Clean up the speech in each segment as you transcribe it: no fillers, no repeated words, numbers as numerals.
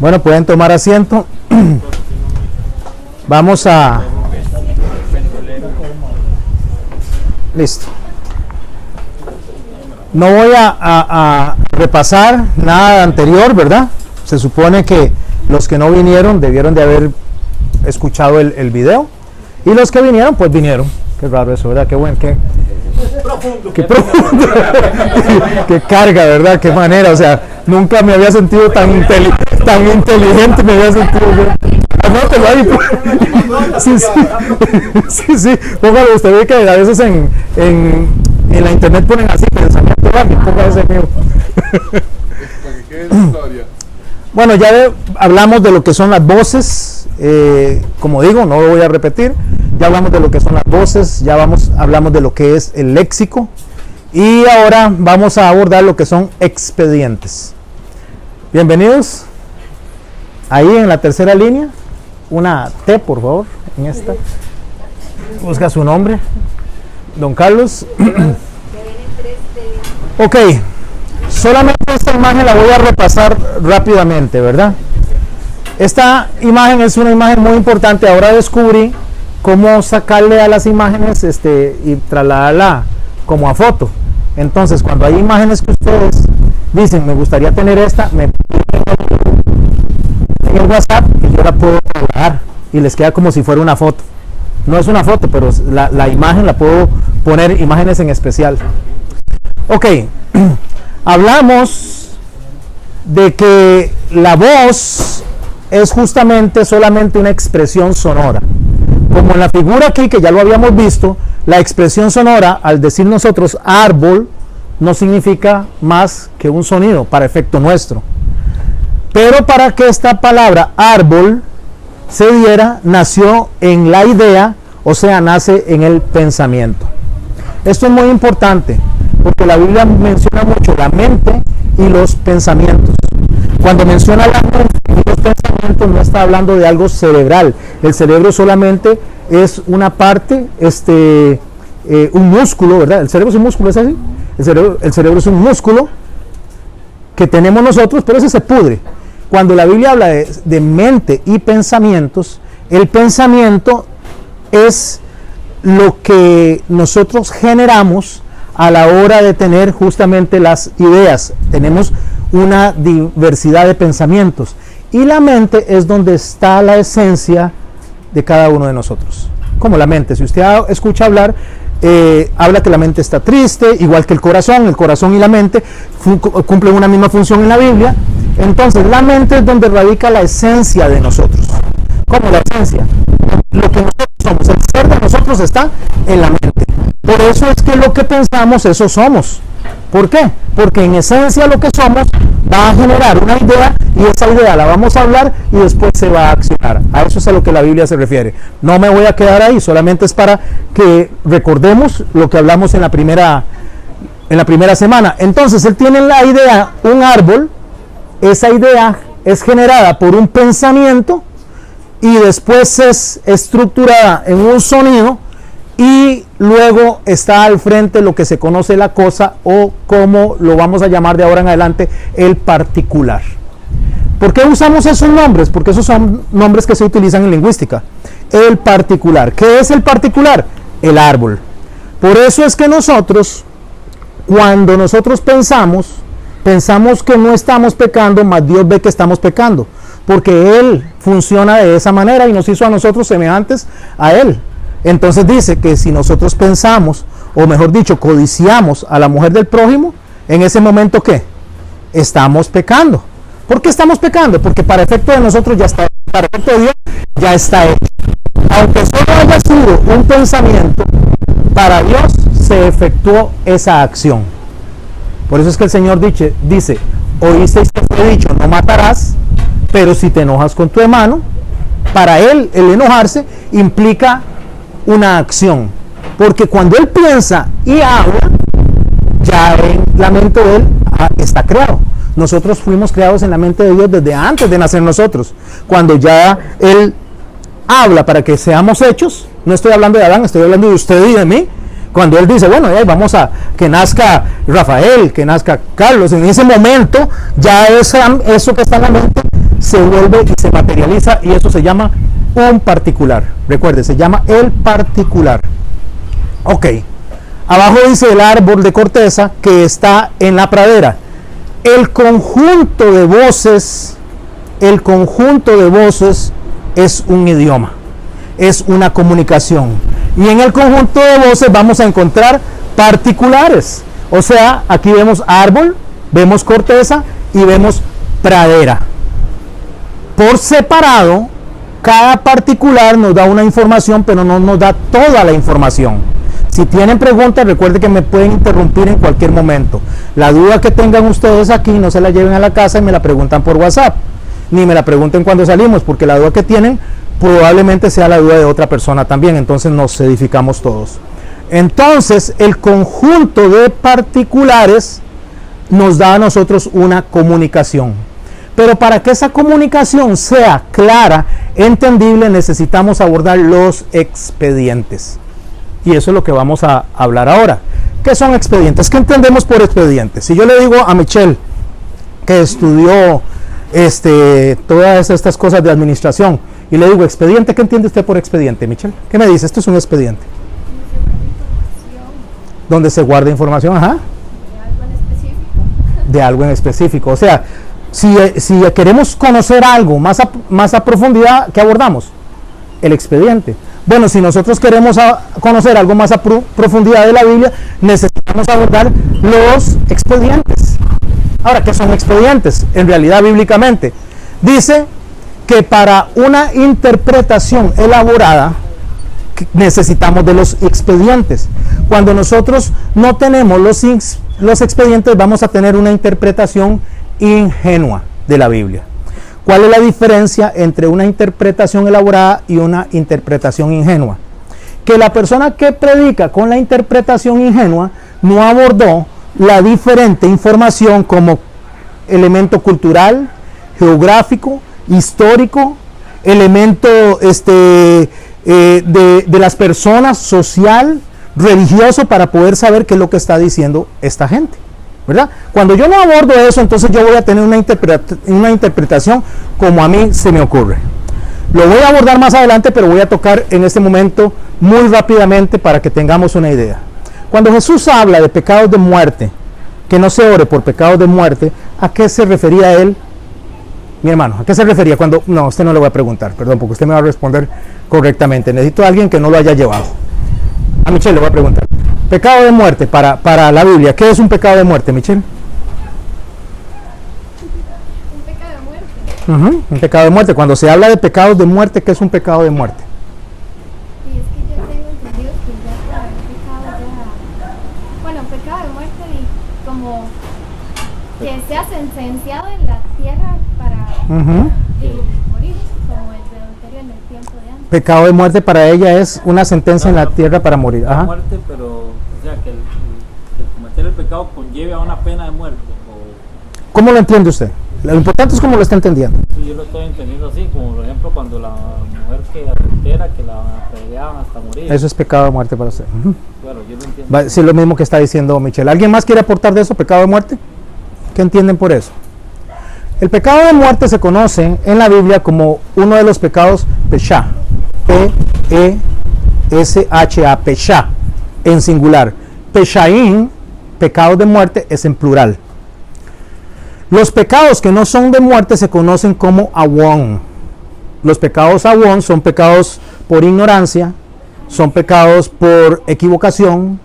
Bueno, pueden tomar asiento. Vamos a... Listo. No voy a repasar nada anterior, ¿verdad? Se supone que los que no vinieron debieron de haber escuchado el video. Y los que vinieron, pues vinieron. Qué raro eso, ¿verdad? Qué bueno, qué profundo. Qué carga, ¿verdad? Qué manera, o sea, nunca me había sentido tan inteligente, me había sentido yo. Anótelo ahí. Sí. Póngalo, usted ve que a veces en la internet ponen así, pensamiento rápido, ponga ese mío. Bueno, ya hablamos de lo que son las voces, como digo, no lo voy a repetir. Ya hablamos de lo que son las voces, ya hablamos de lo que es el léxico, y ahora vamos a abordar lo que son expedientes. Bienvenidos. Ahí en la tercera línea, una T, por favor, en esta. Busca su nombre, don Carlos. Ok, solamente esta imagen la voy a repasar rápidamente, ¿verdad? Esta imagen es una imagen muy importante. Ahora descubrí cómo sacarle a las imágenes y trasladarla como a foto. Entonces, cuando hay imágenes que ustedes dicen, me gustaría tener esta, me piden en el WhatsApp y yo la puedo trasladar y les queda como si fuera una foto. No es una foto, pero la imagen la puedo poner, imágenes en especial. Ok, hablamos de que la voz es justamente solamente una expresión sonora. Como en la figura aquí, que ya lo habíamos visto, la expresión sonora, al decir nosotros árbol, no significa más que un sonido para efecto nuestro. Pero para que esta palabra árbol se diera, nació en la idea, o sea, nace en el pensamiento. Esto es muy importante, porque la Biblia menciona mucho la mente y los pensamientos. Cuando menciona la mente y los pensamientos, no está hablando de algo cerebral. El cerebro solamente es una parte, un músculo, ¿verdad? El cerebro es un músculo, ¿es así? El cerebro es un músculo que tenemos nosotros, pero ese se pudre. Cuando la Biblia habla de mente y pensamientos, el pensamiento es lo que nosotros generamos a la hora de tener justamente las ideas. Tenemos una diversidad de pensamientos, y la mente es donde está la esencia de cada uno de nosotros. Como la mente, si usted escucha hablar, habla que la mente está triste, igual que el corazón y la mente cumplen una misma función en la Biblia. Entonces la mente es donde radica la esencia de nosotros. ¿Cómo la esencia? Lo que nosotros somos, el ser de nosotros está en la mente. Por eso es que lo que pensamos, eso somos. ¿Por qué? Porque en esencia lo que somos va a generar una idea, y esa idea la vamos a hablar y después se va a accionar. A eso es a lo que la Biblia se refiere. No me voy a quedar ahí, solamente es para que recordemos lo que hablamos en la primera semana. Entonces, él tiene la idea, un árbol, esa idea es generada por un pensamiento y después es estructurada en un sonido, y luego está al frente lo que se conoce la cosa, o como lo vamos a llamar de ahora en adelante, el particular. ¿Por qué usamos esos nombres? Porque esos son nombres que se utilizan en lingüística. El particular. ¿Qué es el particular? El árbol. Por eso es que nosotros, cuando nosotros pensamos que no estamos pecando, mas Dios ve que estamos pecando, porque Él funciona de esa manera y nos hizo a nosotros semejantes a Él. Entonces dice que si nosotros pensamos, o mejor dicho, codiciamos a la mujer del prójimo, en ese momento, ¿qué? Estamos pecando. ¿Por qué estamos pecando? Porque para efecto de nosotros ya está, para efecto de Dios ya está hecho. Aunque solo haya sido un pensamiento, para Dios se efectuó esa acción. Por eso es que el Señor dice, oísteis que fue dicho, no matarás, pero si te enojas con tu hermano, para él el enojarse implica una acción, porque cuando él piensa y habla, ya en la mente de él está creado. Nosotros fuimos creados en la mente de Dios desde antes de nacer nosotros. Cuando ya él habla para que seamos hechos, no estoy hablando de Adán, estoy hablando de usted y de mí. Cuando él dice, bueno, vamos a que nazca Rafael, que nazca Carlos, en ese momento ya eso que está en la mente se vuelve y se materializa, y eso se llama un particular. Recuerde, se llama el particular. Ok, abajo dice el árbol de corteza que está en la pradera. El conjunto de voces es un idioma, es una comunicación. Y en el conjunto de voces vamos a encontrar particulares. O sea, aquí vemos árbol, vemos corteza y vemos pradera. Por separado, cada particular nos da una información, pero no nos da toda la información. Si tienen preguntas, recuerden que me pueden interrumpir en cualquier momento. La duda que tengan ustedes aquí, no se la lleven a la casa y me la preguntan por WhatsApp. Ni me la pregunten cuando salimos, porque la duda que tienen probablemente sea la duda de otra persona también. Entonces nos edificamos todos. Entonces, el conjunto de particulares nos da a nosotros una comunicación. Pero para que esa comunicación sea clara, entendible, necesitamos abordar los expedientes. Y eso es lo que vamos a hablar ahora. ¿Qué son expedientes? ¿Qué entendemos por expedientes? Si yo le digo a Michelle, que estudió todas estas cosas de administración, y le digo expediente, ¿qué entiende usted por expediente, Michelle? ¿Qué me dice? Esto es un expediente. ¿Dónde se guarda información? Ajá. De algo en específico. O sea, si queremos conocer algo más a profundidad, ¿qué abordamos? El expediente. Bueno, si nosotros queremos conocer algo más a profundidad de la Biblia, necesitamos abordar los expedientes. Ahora, ¿qué son expedientes? En realidad, bíblicamente, dice que para una interpretación elaborada, necesitamos de los expedientes. Cuando nosotros no tenemos los expedientes, vamos a tener una interpretación ingenua de la Biblia. ¿Cuál es la diferencia entre una interpretación elaborada y una interpretación ingenua? Que la persona que predica con la interpretación ingenua no abordó la diferente información como elemento cultural, geográfico, histórico, elemento de las personas, social, religioso, para poder saber qué es lo que está diciendo esta gente, ¿verdad? Cuando yo no abordo eso, entonces yo voy a tener una interpretación como a mí se me ocurre. Lo voy a abordar más adelante, pero voy a tocar en este momento muy rápidamente para que tengamos una idea. Cuando Jesús habla de pecados de muerte, que no se ore por pecados de muerte, ¿a qué se refería él? Mi hermano, ¿a qué se refería cuando...? No, usted no le voy a preguntar, perdón, porque usted me va a responder correctamente. Necesito a alguien que no lo haya llevado. A Michelle le voy a preguntar. Pecado de muerte para la Biblia. ¿Qué es un pecado de muerte, Michelle? Un pecado de muerte. Un pecado de muerte. Cuando se habla de pecados de muerte, ¿qué es un pecado de muerte? Y es que yo tengo entendido que ya para el pecado ya... Bueno, pecado de muerte y como que sea sentenciado en la tierra para morir, como el de adulterio en el tiempo de antes. Pecado de muerte para ella es una sentencia en la tierra para morir. Ajá. Muerte, pero o sea que el cometer el pecado conlleve a una pena de muerte. ¿Cómo lo entiende usted? Lo importante es cómo lo está entendiendo. Sí, yo lo estoy entendiendo así, como por ejemplo cuando la mujer que adultera, que la apedreaban hasta morir. Eso es pecado de muerte para usted. Claro, yo lo entiendo. Sí, es lo mismo que está diciendo Michelle. ¿Alguien más quiere aportar de eso, pecado de muerte? ¿Qué entienden por eso? El pecado de muerte se conoce en la Biblia como uno de los pecados Pesha. P-E-S-H-A, Pesha, en singular. Peshaín, pecados de muerte, es en plural. Los pecados que no son de muerte se conocen como awon. Los pecados awon son pecados por ignorancia, son pecados por equivocación,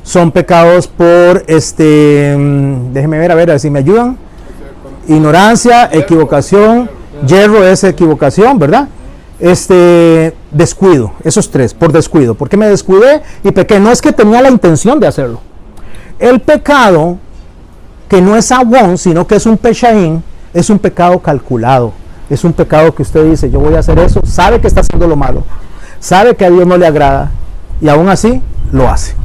son pecados por, déjeme ver, a ver si me ayudan. Ignorancia, equivocación, yerro es equivocación, ¿verdad? Descuido, esos tres, por descuido. ¿Por qué me descuidé y pequé? No es que tenía la intención de hacerlo. El pecado que no es awon, sino que es un peshaín, es un pecado calculado. Es un pecado que usted dice, yo voy a hacer eso, sabe que está haciendo lo malo, sabe que a Dios no le agrada y aún así lo hace.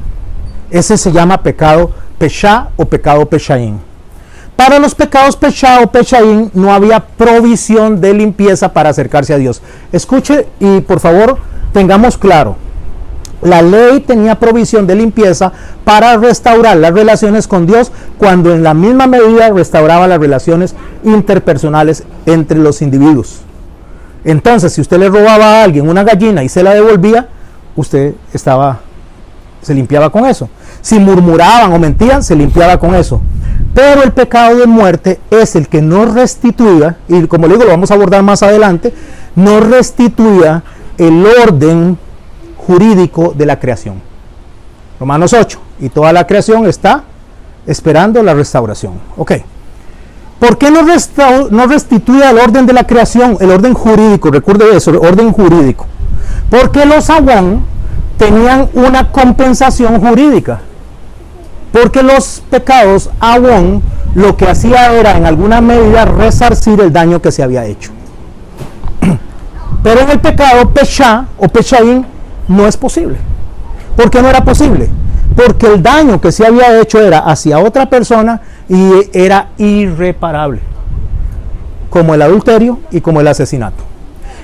Ese se llama pecado pesha o pecado peshaín. Para los pecados pesha o peshaín no había provisión de limpieza para acercarse a Dios. Escuche y por favor tengamos claro, La ley tenía provisión de limpieza para restaurar las relaciones con Dios, cuando en la misma medida restauraba las relaciones interpersonales entre los individuos. Entonces, si usted le robaba a alguien una gallina y se la devolvía, usted se limpiaba con eso. Si murmuraban o mentían, se limpiaba con eso. Pero el pecado de muerte es el que no restituía, y como le digo, lo vamos a abordar más adelante, no restituía el orden jurídico de la creación. Romanos 8, y toda la creación está esperando la restauración. Ok. ¿Por qué no restituye el orden de la creación, el orden jurídico? Recuerde eso, el orden jurídico. Porque los Awón tenían una compensación jurídica. Porque los pecados Awón lo que hacía era en alguna medida resarcir el daño que se había hecho. Pero en el pecado Pesha o Peshaim no es posible. ¿Por qué no era posible? Porque el daño que se había hecho era hacia otra persona y era irreparable, como el adulterio y como el asesinato.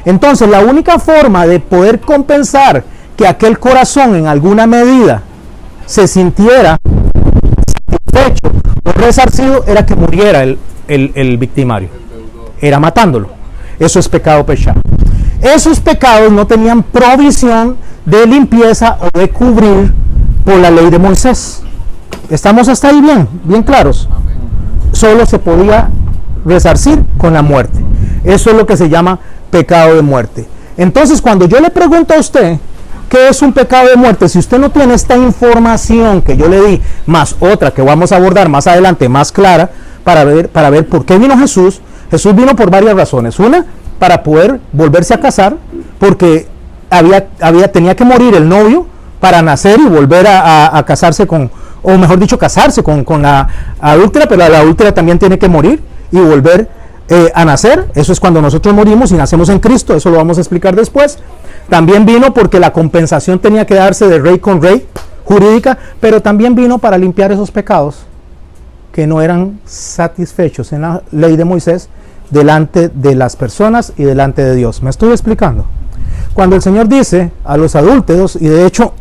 Entonces, la única forma de poder compensar que aquel corazón en alguna medida se sintiera satisfecho o resarcido era que muriera el victimario, era matándolo. Eso es pecado Pesha. Esos pecados no tenían provisión de limpieza o de cubrir por la ley de Moisés. ¿Estamos hasta ahí bien claros? Solo se podía resarcir con la muerte. Eso es lo que se llama pecado de muerte. Entonces, cuando yo le pregunto a usted qué es un pecado de muerte, si usted no tiene esta información que yo le di, más otra que vamos a abordar más adelante, más clara, para ver por qué vino Jesús. Jesús vino por varias razones. Una, para poder volverse a casar, porque tenía que morir el novio para nacer y volver a casarse o mejor dicho, casarse con la adúltera, pero la adúltera también tiene que morir y volver a nacer. Eso es cuando nosotros morimos y nacemos en Cristo, eso lo vamos a explicar después. También vino porque la compensación tenía que darse de rey con rey, jurídica, pero también vino para limpiar esos pecados que no eran satisfechos en la ley de Moisés delante de las personas y delante de Dios. ¿Me estoy explicando? Cuando el Señor dice a los adúlteros, y de hecho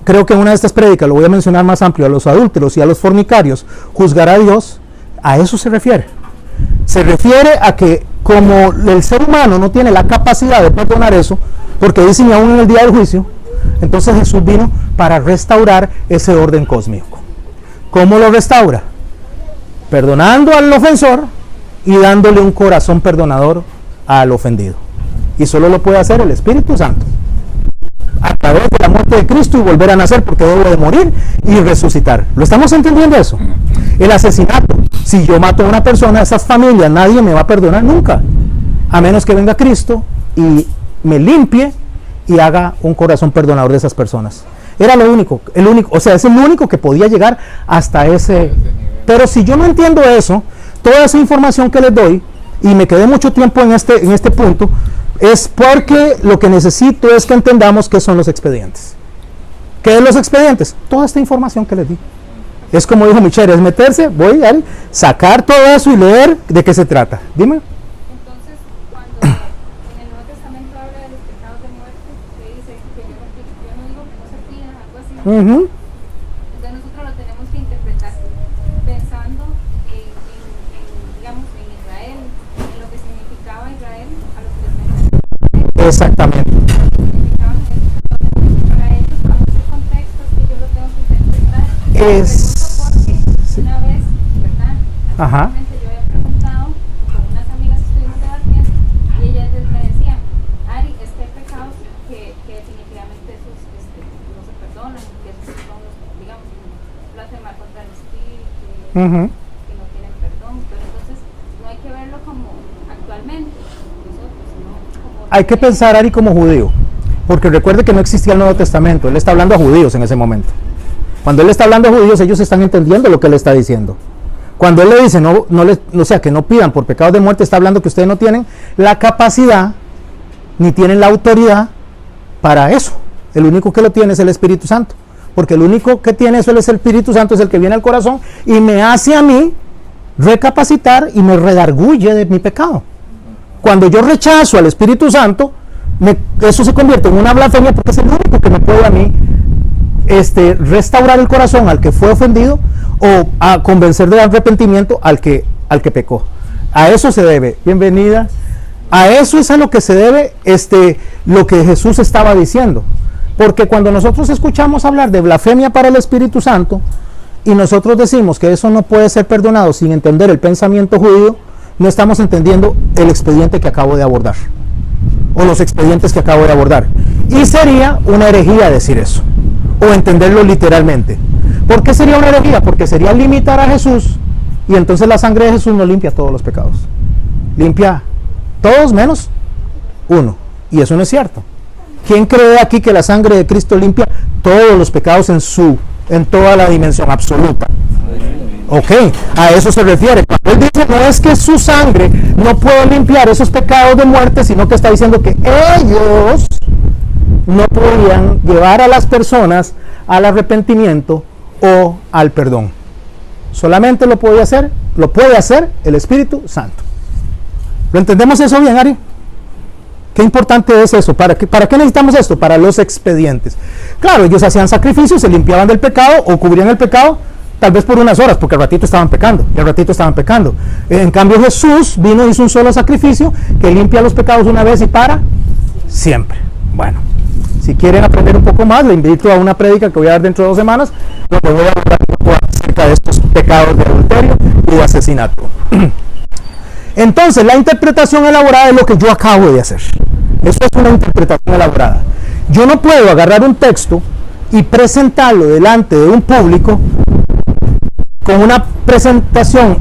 creo que en una de estas prédicas lo voy a mencionar más amplio, a los adúlteros y a los fornicarios juzgará a Dios, a eso se refiere. Se refiere a que como el ser humano no tiene la capacidad de perdonar eso, porque dicen aún en el día del juicio, entonces Jesús vino para restaurar ese orden cósmico. ¿Cómo lo restaura? Perdonando al ofensor y dándole un corazón perdonador al ofendido. Y solo lo puede hacer el Espíritu Santo, a través de la muerte de Cristo, y volver a nacer, porque debe de morir y resucitar. ¿Lo estamos entendiendo eso? El asesinato. Si yo mato a una persona, a esas familias, nadie me va a perdonar nunca, a menos que venga Cristo y me limpie y haga un corazón perdonador de esas personas. Era lo único, o sea, es el único que podía llegar hasta ese. Pero si yo no entiendo eso, toda esa información que les doy, y me quedé mucho tiempo en este punto, es porque lo que necesito es que entendamos qué son los expedientes. ¿Qué son los expedientes? Toda esta información que les di. Es como dijo Michelle, es meterse, voy a sacar todo eso y leer de qué se trata. Dime. Entonces, cuando en el Nuevo Testamento habla de los pecados de muerte, se dice que yo no digo que no se pidan, algo así. Entonces nosotros lo tenemos que interpretar pensando digamos, en Israel, en lo que significaba Israel a los que les. Exactamente. Para ellos, bajo ese contexto, es que yo lo tengo que interpretar. Una vez, ¿verdad? Anteriormente yo había preguntado con unas amigas que estuvimos debatiendo y ellas me decían, Ari, es que hay pecados que definitivamente esos no se perdonan, que esos son los, digamos, blasfemar contra el Espíritu, que no tienen perdón, pero entonces no hay que verlo como actualmente nosotros, sino como. Hay que pensar, Ari, como judío, porque recuerde que no existía el Nuevo Testamento, él está hablando a judíos en ese momento. Cuando él está hablando a judíos, ellos están entendiendo lo que él está diciendo. Cuando él le dice, o sea, que no pidan por pecados de muerte, está hablando que ustedes no tienen la capacidad, ni tienen la autoridad para eso. El único que lo tiene es el Espíritu Santo. Porque el único que tiene eso es el Espíritu Santo, es el que viene al corazón y me hace a mí recapacitar y me redarguye de mi pecado. Cuando yo rechazo al Espíritu Santo, eso se convierte en una blasfemia porque es el único que me puede a mí restaurar el corazón al que fue ofendido o a convencer de arrepentimiento al que pecó. A eso se debe, bienvenida, a eso es a lo que se debe lo que Jesús estaba diciendo. Porque cuando nosotros escuchamos hablar de blasfemia para el Espíritu Santo y nosotros decimos que eso no puede ser perdonado sin entender el pensamiento judío, no estamos entendiendo el expediente que acabo de abordar o los expedientes que acabo de abordar. Y sería una herejía decir eso o entenderlo literalmente. ¿Por qué sería una herejía? Porque sería limitar a Jesús y entonces la sangre de Jesús no limpia todos los pecados. Limpia todos menos uno. Y eso no es cierto. ¿Quién cree aquí que la sangre de Cristo limpia todos los pecados en toda la dimensión absoluta? Ok, a eso se refiere. Cuando él dice, no es que su sangre no puede limpiar esos pecados de muerte, sino que está diciendo que ellos no podían llevar a las personas al arrepentimiento o al perdón. Solamente lo puede hacer el Espíritu Santo. ¿Lo entendemos eso bien, Ari? Qué importante es eso. ¿Para qué necesitamos esto? Para los expedientes. Claro, ellos hacían sacrificios, se limpiaban del pecado o cubrían el pecado, tal vez por unas horas, porque al ratito estaban pecando. En cambio, Jesús vino y hizo un solo sacrificio que limpia los pecados una vez y para siempre. Bueno, si quieren aprender un poco más, le invito a una prédica que voy a dar dentro de 2 semanas, donde voy a hablar un poco acerca de estos pecados de adulterio y de asesinato. Entonces, la interpretación elaborada es lo que yo acabo de hacer. Eso es una interpretación elaborada. Yo no puedo agarrar un texto y presentarlo delante de un público con una presentación,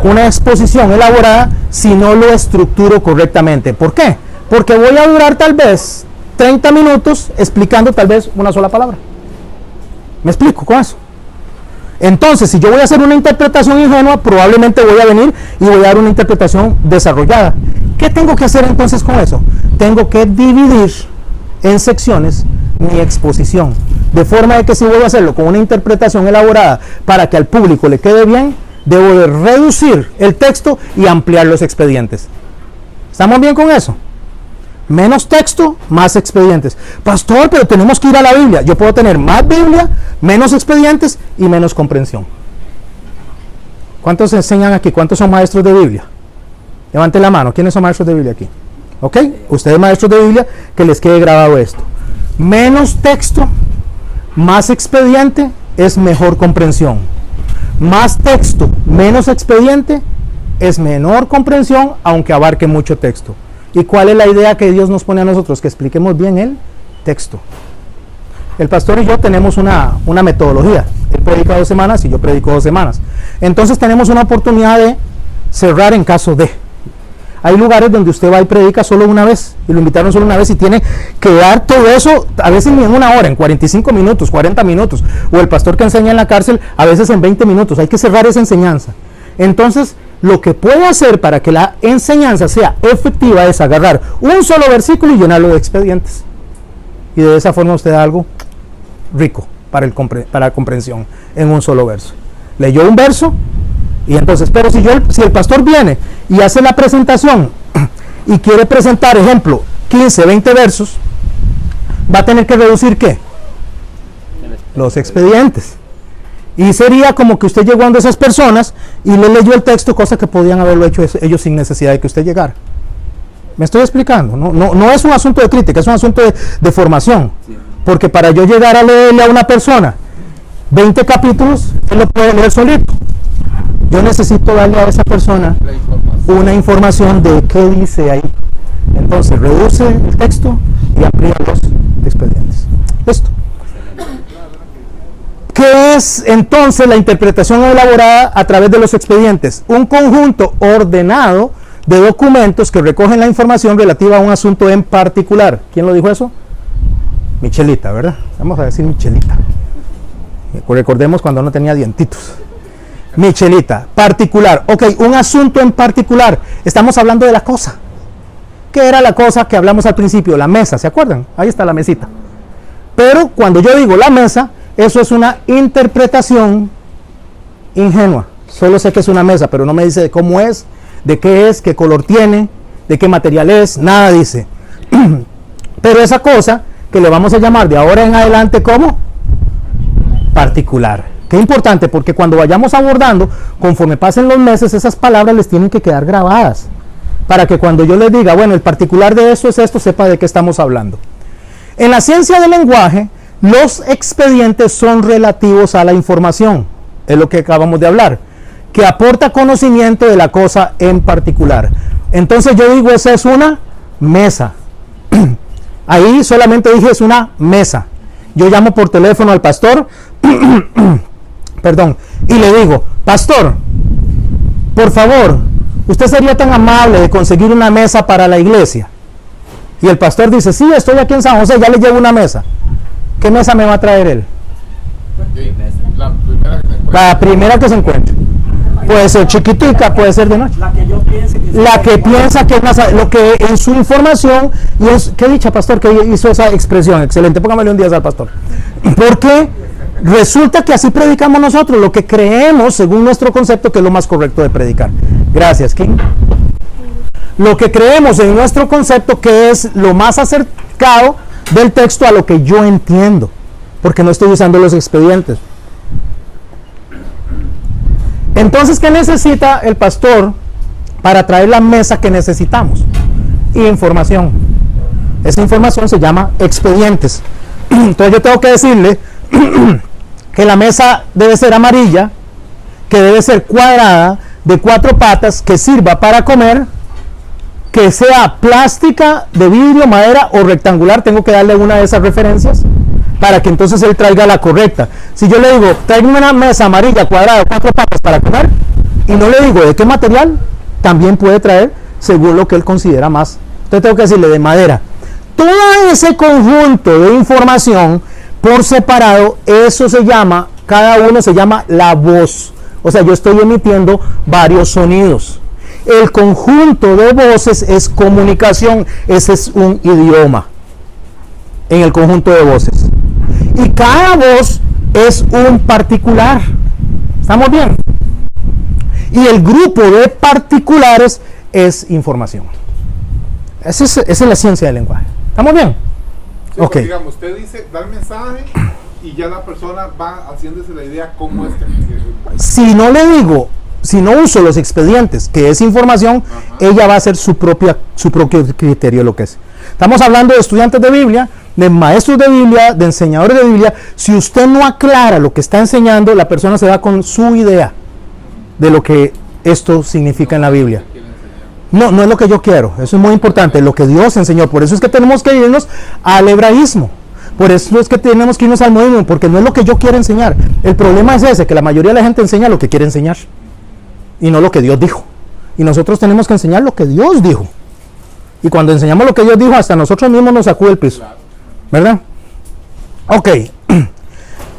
una exposición elaborada si no lo estructuro correctamente. ¿Por qué? Porque voy a durar tal vez 30 minutos explicando tal vez una sola palabra. ¿Me explico con eso? Entonces, si yo voy a hacer una interpretación ingenua, probablemente voy a venir y voy a dar una interpretación desarrollada. ¿Qué tengo que hacer entonces con eso? Tengo que dividir en secciones mi exposición, de forma de que si voy a hacerlo con una interpretación elaborada para que al público le quede bien, debo de reducir el texto y ampliar los expedientes. ¿Estamos bien con eso? Menos texto, más expedientes. Pastor, pero tenemos que ir a la Biblia. Yo puedo tener más Biblia, menos expedientes y menos comprensión. ¿Cuántos enseñan aquí? ¿Cuántos son maestros de Biblia? Levanten la mano. ¿Quiénes son maestros de Biblia aquí? ¿Ok? Ustedes maestros de Biblia, que les quede grabado esto. Menos texto, más expediente, es mejor comprensión. Más texto, menos expediente, es menor comprensión, aunque abarque mucho texto. ¿Y cuál es la idea que Dios nos pone a nosotros? Que expliquemos bien el texto. El pastor y yo tenemos una metodología. Él predica 2 semanas y yo predico 2 semanas. Entonces tenemos una oportunidad de cerrar en caso de. Hay lugares donde usted va y predica solo una vez, y lo invitaron solo una vez y tiene que dar todo eso, a veces ni en 1 hora, en 45 minutos, 40 minutos. O el pastor que enseña en la cárcel, a veces en 20 minutos. Hay que cerrar esa enseñanza. Entonces, lo que puede hacer para que la enseñanza sea efectiva es agarrar un solo versículo y llenarlo de expedientes. Y de esa forma usted da algo rico para la comprensión en un solo verso. Leyó un verso y entonces, pero si el pastor viene y hace la presentación y quiere presentar, ejemplo, 15, 20 versos, va a tener que reducir ¿qué? Los expedientes. Y sería como que usted llegó a esas personas y le leyó el texto, cosa que podían haberlo hecho ellos sin necesidad de que usted llegara. ¿Me estoy explicando? No es un asunto de crítica, es un asunto de formación. Porque para yo llegar a leerle a una persona 20 capítulos, él lo puede leer solito. Yo necesito darle a esa persona una información de qué dice ahí. Entonces reduce el texto y amplía los expedientes. Listo. ¿Qué es entonces la interpretación elaborada a través de los expedientes? Un conjunto ordenado de documentos que recogen la información relativa a un asunto en particular. ¿Quién lo dijo eso? Michelita, ¿verdad? Vamos a decir Michelita. Recordemos cuando no tenía dientitos. Michelita, particular. Ok, un asunto en particular. Estamos hablando de la cosa. ¿Qué era la cosa que hablamos al principio? La mesa, ¿se acuerdan? Ahí está la mesita. Pero cuando yo digo la mesa, eso es una interpretación ingenua. Solo sé que es una mesa, pero no me dice de cómo es, de qué color tiene, de qué material es, nada dice. Pero esa cosa que le vamos a llamar de ahora en adelante como particular. Qué importante, porque cuando vayamos abordando, conforme pasen los meses, esas palabras les tienen que quedar grabadas, para que cuando yo les diga, bueno, el particular de esto es esto, sepa de qué estamos hablando. En la ciencia del lenguaje, los expedientes son relativos a la información, es lo que acabamos de hablar, que aporta conocimiento de la cosa en particular. Entonces yo digo, esa es una mesa. Ahí solamente dije es una mesa. Yo llamo por teléfono al pastor, perdón, y le digo, pastor, por favor, usted sería tan amable de conseguir una mesa para la iglesia. Y el pastor dice, sí, estoy aquí en San José, ya le llevo una mesa. ¿Qué mesa me va a traer él? La primera que se encuentre. Puede ser chiquitica, puede ser de noche. La que piensa que es más, lo que en su información, y es, qué dicha, pastor, que hizo esa expresión, excelente, póngamele un día al pastor. Porque resulta que así predicamos nosotros, lo que creemos según nuestro concepto que es lo más correcto de predicar. Gracias, King. Lo que creemos en nuestro concepto que es lo más acercado del texto a lo que yo entiendo, porque no estoy usando los expedientes. Entonces, ¿qué necesita el pastor para traer la mesa que necesitamos? Información. Esa información se llama expedientes. Entonces yo tengo que decirle que la mesa debe ser amarilla, que debe ser cuadrada, de 4 patas, que sirva para comer, que sea plástica, de vidrio, madera o rectangular. Tengo que darle una de esas referencias para que entonces él traiga la correcta. Si yo le digo, tráigame una mesa amarilla, cuadrada, 4 patas para comer, y no le digo de qué material, también puede traer según lo que él considera más. Entonces tengo que decirle de madera. Todo ese conjunto de información por separado, eso se llama, cada uno se llama la voz. O sea, yo estoy emitiendo varios sonidos. El conjunto de voces es comunicación, ese es un idioma en el conjunto de voces. Y cada voz es un particular. ¿Estamos bien? Y el grupo de particulares es información. Esa es la ciencia del lenguaje. ¿Estamos bien? Sí, ok. Digamos, usted dice, da el mensaje y ya la persona va haciéndose la idea cómo es que... Si no le digo, si no uso los expedientes, que es información, ella va a hacer su propio criterio de lo que es. Estamos hablando de estudiantes de Biblia, de maestros de Biblia, de enseñadores de Biblia. Si usted no aclara lo que está enseñando, la persona se va con su idea de lo que esto significa en la Biblia. No, no es lo que yo quiero. Eso es muy importante, lo que Dios enseñó. Por eso es que tenemos que irnos al hebraísmo. Por eso es que tenemos que irnos al modismo, porque no es lo que yo quiero enseñar. El problema es ese, que la mayoría de la gente enseña lo que quiere enseñar y no lo que Dios dijo. Y nosotros tenemos que enseñar lo que Dios dijo. Y cuando enseñamos lo que Dios dijo, hasta nosotros mismos nos sacude el piso. ¿Verdad? Ok.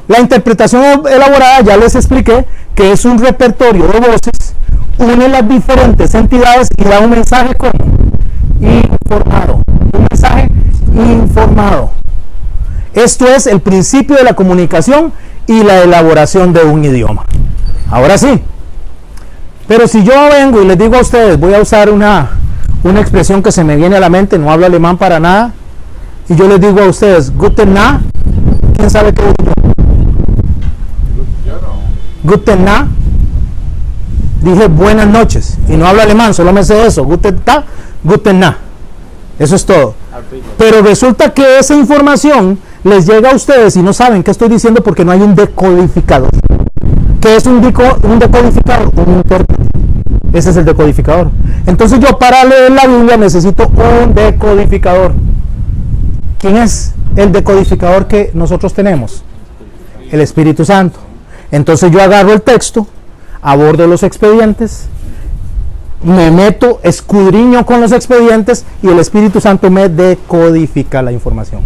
La interpretación elaborada, ya les expliqué, que es un repertorio de voces, une las diferentes entidades y da un mensaje como informado. Un mensaje informado. Esto es el principio de la comunicación y la elaboración de un idioma. Ahora sí. Pero si yo vengo y les digo a ustedes, voy a usar una expresión que se me viene a la mente, no hablo alemán para nada, y yo les digo a ustedes, Guten Nacht, ¿quién sabe qué digo yo? Guten Nacht, dije buenas noches, y no hablo alemán, solo me sé eso, Guten Tag, Guten Nacht, eso es todo. Pero resulta que esa información les llega a ustedes y no saben qué estoy diciendo porque no hay un decodificador. ¿Qué es un decodificador? Un intérprete. Ese es el decodificador. Entonces yo para leer la Biblia necesito un decodificador. ¿Quién es el decodificador que nosotros tenemos? El Espíritu Santo. Entonces yo agarro el texto, abordo los expedientes, me meto, escudriño con los expedientes y el Espíritu Santo me decodifica la información.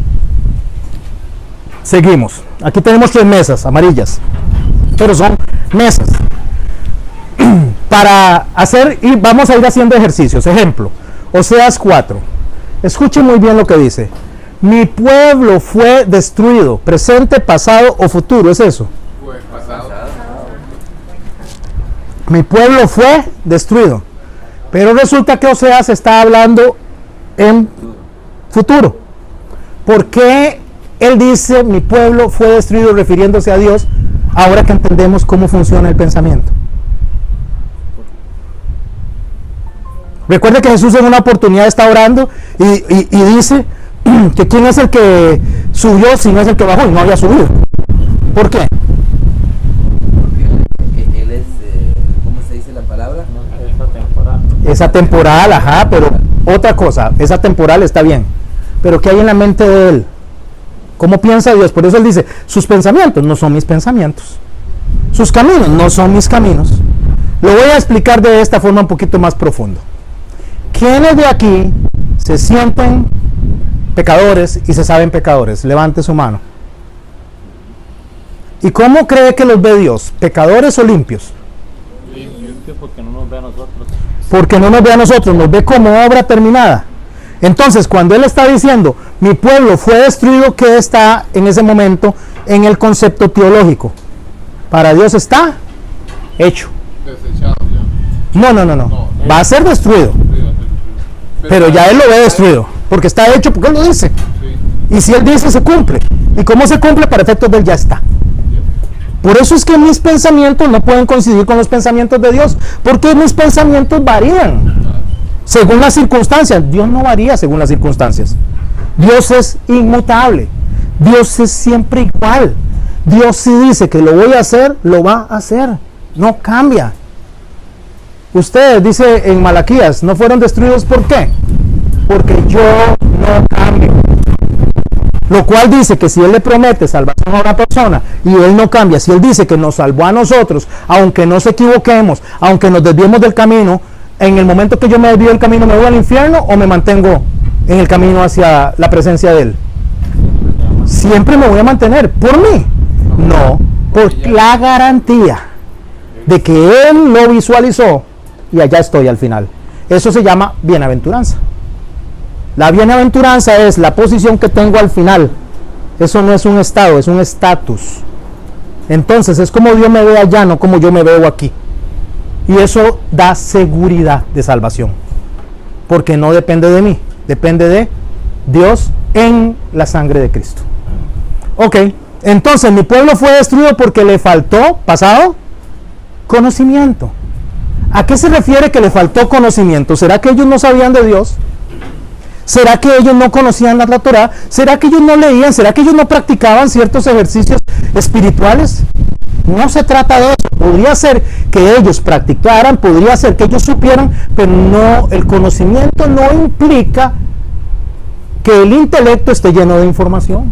Seguimos. Aquí tenemos 3 mesas amarillas, pero son mesas para hacer, y vamos a ir haciendo ejercicios. Ejemplo, Oseas 4. Escuchen muy bien lo que dice. Mi pueblo fue destruido, presente, pasado o futuro, ¿es eso? Fue pasado. Mi pueblo fue destruido. Pero resulta que Oseas está hablando en futuro. ¿Por qué él dice mi pueblo fue destruido refiriéndose a Dios ahora que entendemos cómo funciona el pensamiento? Recuerde que Jesús en una oportunidad está orando y dice que quién es el que subió si no es el que bajó, y no había subido. ¿Por qué? Porque él es, ¿cómo se dice la palabra? Esa temporada. Esa temporal, ajá, pero otra cosa, esa temporal está bien, pero ¿qué hay en la mente de él? ¿Cómo piensa Dios? Por eso él dice, sus pensamientos no son mis pensamientos, sus caminos no son mis caminos. Lo voy a explicar de esta forma un poquito más profundo. ¿Quiénes de aquí se sienten pecadores y se saben pecadores? Levante su mano. ¿Y cómo cree que los ve Dios? ¿Pecadores o limpios? Limpio porque no nos ve a nosotros. Porque no nos ve a nosotros, nos ve como obra terminada. Entonces, cuando él está diciendo, mi pueblo fue destruido, ¿qué está en ese momento en el concepto teológico? Para Dios está hecho. Desechado ya. No. Va a ser destruido. Pero ya él lo ve destruido, porque está hecho, porque él lo dice. Sí. Y si él dice, se cumple. ¿Y cómo se cumple? Para efectos del ya está. Por eso es que mis pensamientos no pueden coincidir con los pensamientos de Dios, porque mis pensamientos varían según las circunstancias. Dios no varía según las circunstancias. Dios es inmutable. Dios es siempre igual. Dios, si dice que lo voy a hacer, lo va a hacer. No cambia. Ustedes, dice en Malaquías, no fueron destruidos, ¿por qué? Porque yo no cambio. Lo cual dice que si Él le promete salvación a una persona y Él no cambia, si Él dice que nos salvó a nosotros, aunque nos equivoquemos, aunque nos desviemos del camino, en el momento que yo me desvío del camino, ¿me voy al infierno o me mantengo en el camino hacia la presencia de Él? Siempre me voy a mantener. ¿Por mí? No, por la garantía de que Él lo visualizó y allá estoy al final. Eso se llama bienaventuranza. La bienaventuranza es la posición que tengo al final. Eso no es un estado, es un estatus. Entonces es como Dios me ve allá, no como yo me veo aquí. Y eso da seguridad de salvación, porque no depende de mí, depende de Dios en la sangre de Cristo. Ok, entonces mi pueblo fue destruido porque le faltó, pasado, conocimiento. ¿A qué se refiere que le faltó conocimiento? ¿Será que ellos no sabían de Dios? ¿Será que ellos no conocían la Torá? ¿Será que ellos no leían? ¿Será que ellos no practicaban ciertos ejercicios espirituales? No se trata de eso. Podría ser que ellos practicaran, podría ser que ellos supieran, pero no, el conocimiento no implica que el intelecto esté lleno de información.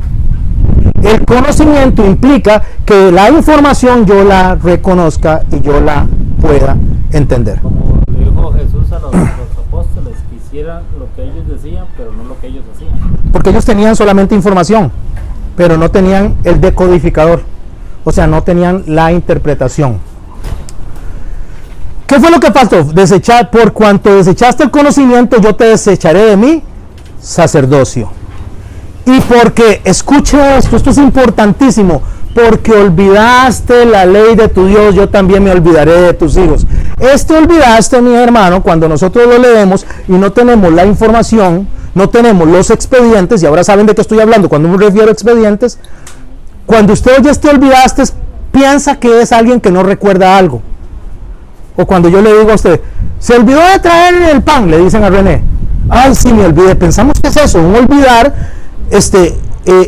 El conocimiento implica que la información yo la reconozca y yo la pueda entender. Como le dijo Jesús a los apóstoles, que hicieran lo que ellos decían, pero no lo que ellos hacían. Porque ellos tenían solamente información, pero no tenían el decodificador. O sea, no tenían la interpretación. ¿Qué fue lo que faltó? Desechar. Por cuanto desechaste el conocimiento, yo te desecharé de mi sacerdocio. Y porque, escuche esto es importantísimo, porque olvidaste la ley de tu Dios, yo también me olvidaré de tus hijos. Olvidaste, mi hermano, cuando nosotros lo leemos y no tenemos la información, no tenemos los expedientes, y ahora saben de qué estoy hablando cuando me refiero a expedientes. Cuando usted oye olvidaste, piensa que es alguien que no recuerda algo. O cuando yo le digo a usted, se olvidó de traer el pan, le dicen a René, ay, sí, me olvidé. Pensamos que es eso, un olvidar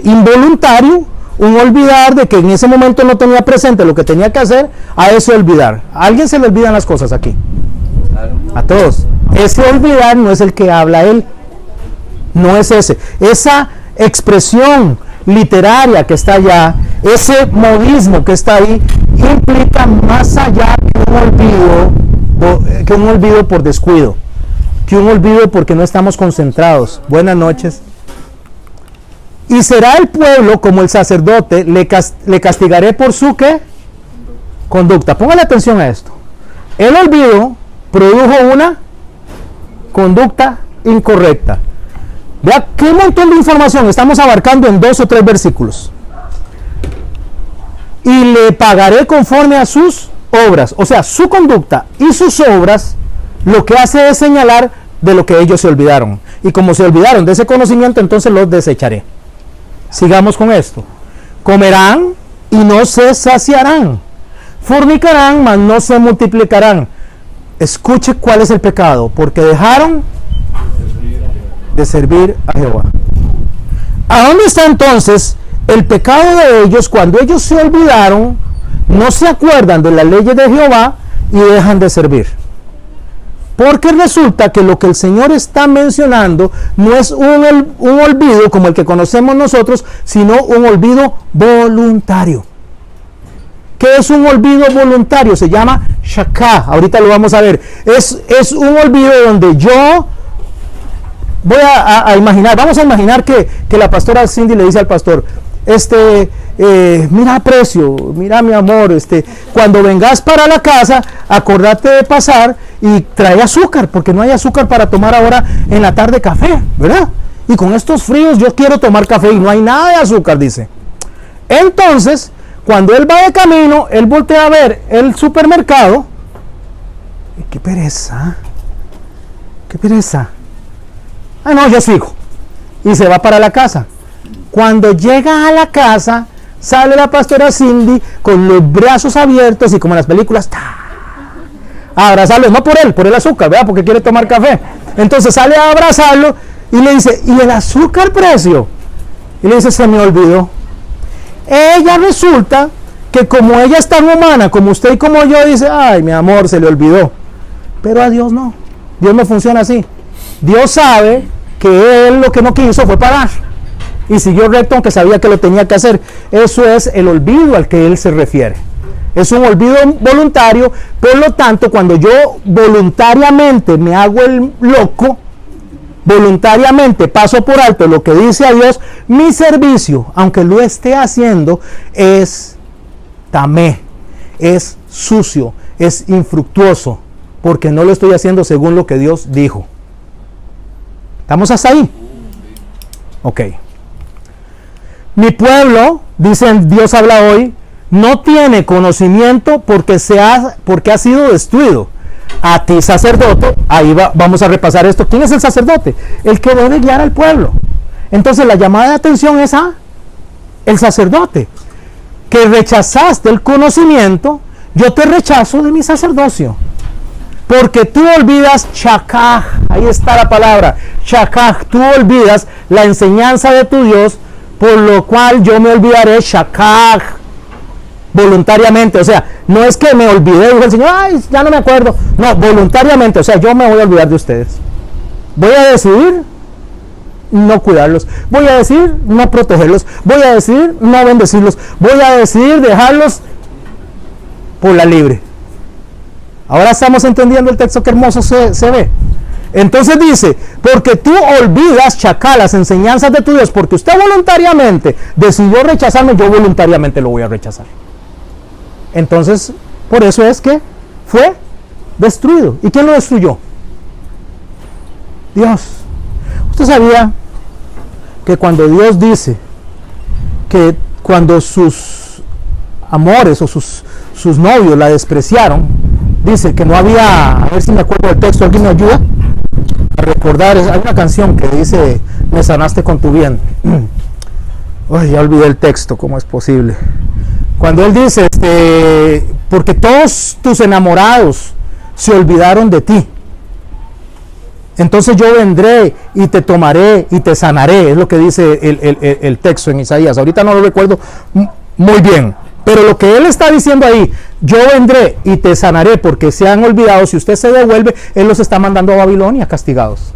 involuntario, un olvidar de que en ese momento no tenía presente lo que tenía que hacer, a ese olvidar. ¿A alguien se le olvidan las cosas aquí? Claro. A todos. Ese olvidar no es el que habla él, no es ese. Esa expresión literaria que está allá, ese modismo que está ahí, implica más allá que un olvido por descuido, que un olvido porque no estamos concentrados. Buenas noches. Y será el pueblo como el sacerdote, le castigaré por su ¿qué? Conducta. Póngale atención a esto. El olvido produjo una conducta incorrecta. Vea qué montón de información estamos abarcando en 2 o 3 versículos. Y le pagaré conforme a sus obras. O sea, su conducta y sus obras lo que hace es señalar de lo que ellos se olvidaron. y como se olvidaron de ese conocimiento, entonces los desecharé. Sigamos con esto. Comerán y no se saciarán. Fornicarán, mas no se multiplicarán. Escuche cuál es el pecado, porque dejaron de servir a Jehová. ¿A dónde está entonces el pecado de ellos cuando ellos se olvidaron, no se acuerdan de las leyes de Jehová y dejan de servir? Porque resulta que lo que el Señor está mencionando no es un olvido como el que conocemos nosotros, sino un olvido voluntario. ¿Qué es un olvido voluntario? Se llama shakah. Ahorita lo vamos a ver. Es un olvido donde yo voy a imaginar, vamos a imaginar que la pastora Cindy le dice al pastor, mira Precio, mira mi amor, cuando vengas para la casa, acordate de pasar y trae azúcar, porque no hay azúcar para tomar ahora en la tarde café, ¿verdad? Y con estos fríos yo quiero tomar café y no hay nada de azúcar, dice. Entonces, cuando él va de camino, él voltea a ver el supermercado. ¡Qué pereza! ¡Qué pereza! Ah, no, yo sigo. Y se va para la casa. Cuando llega a la casa, sale la pastora Cindy con los brazos abiertos y como en las películas, a abrazarlo, no por él, por el azúcar, ¿verdad? Porque quiere tomar café. Entonces sale a abrazarlo y le dice, ¿y el azúcar, Precio? Y le dice, se me olvidó. Ella resulta que como ella es tan humana como usted y como yo, dice, ay, mi amor, se le olvidó. Pero a Dios no. Dios no funciona así. Dios sabe que él lo que no quiso fue pagar. Y siguió recto aunque sabía que lo tenía que hacer. Eso es el olvido al que él se refiere. Es un olvido voluntario. Por lo tanto, cuando yo voluntariamente me hago el loco, voluntariamente paso por alto lo que dice a Dios, mi servicio, aunque lo esté haciendo, es tamé, es sucio, es infructuoso, porque no lo estoy haciendo según lo que Dios dijo. ¿Estamos hasta ahí? Ok. Mi pueblo, dice Dios habla hoy, no tiene conocimiento porque ha sido destruido. A ti, sacerdote, ahí vamos a repasar esto. ¿Quién es el sacerdote? El que debe guiar al pueblo. Entonces la llamada de atención es a el sacerdote, que rechazaste el conocimiento. Yo te rechazo de mi sacerdocio, porque tú olvidas shakah. Ahí está la palabra shakah. Tú olvidas la enseñanza de tu Dios, por lo cual yo me olvidaré shakah voluntariamente. O sea, no es que me olvidé, dijo el Señor, ay, ya no me acuerdo. No, voluntariamente. O sea, yo me voy a olvidar de ustedes. Voy a decidir no cuidarlos. Voy a decidir no protegerlos. Voy a decidir no bendecirlos. Voy a decidir dejarlos por la libre. Ahora estamos entendiendo el texto, que hermoso se ve. Entonces dice, porque tú olvidas shakah, las enseñanzas de tu Dios, porque usted voluntariamente decidió rechazarme, yo voluntariamente lo voy a rechazar. Entonces, por eso es que fue destruido. ¿Y quién lo destruyó? Dios. ¿Usted sabía que cuando Dios dice que cuando sus amores o sus novios la despreciaron, dice que no había, a ver si me acuerdo del texto, ¿alguien me ayuda a recordar? Hay una canción que dice, me sanaste con tu bien. Ay, ya olvidé el texto, ¿cómo es posible? Cuando él dice, porque todos tus enamorados se olvidaron de ti, entonces yo vendré y te tomaré y te sanaré, es lo que dice el texto en Isaías. Ahorita no lo recuerdo muy bien, pero lo que él está diciendo ahí, yo vendré y te sanaré porque se han olvidado. Si usted se devuelve, él los está mandando a Babilonia castigados.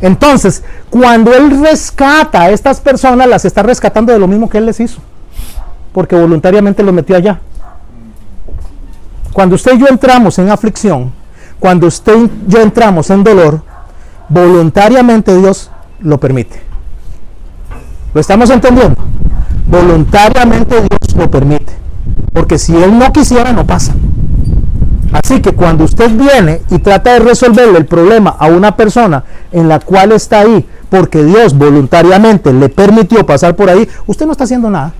Entonces, cuando él rescata a estas personas, las está rescatando de lo mismo que él les hizo, porque voluntariamente los metió allá. Cuando usted y yo entramos en aflicción, cuando usted y yo entramos en dolor, voluntariamente Dios lo permite. ¿Lo estamos entendiendo? Voluntariamente Dios lo permite, porque si Él no quisiera, no pasa. Así que cuando usted viene y trata de resolverle el problema a una persona en la cual está ahí, porque Dios voluntariamente le permitió pasar por ahí, usted no está haciendo nada.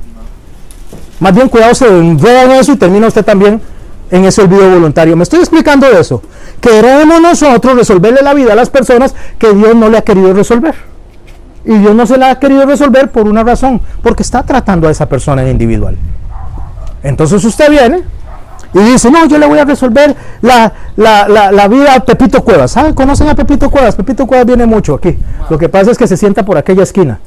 Más bien, cuidado, se enreda en eso y termina usted también en ese olvido voluntario. Me estoy explicando eso. Queremos nosotros resolverle la vida a las personas que Dios no le ha querido resolver. Y Dios no se la ha querido resolver por una razón, porque está tratando a esa persona en individual. Entonces usted viene y dice, no, yo le voy a resolver la vida a Pepito Cuevas. ¿Saben? ¿Conocen a Pepito Cuevas? Pepito Cuevas viene mucho aquí. Lo que pasa es que se sienta por aquella esquina.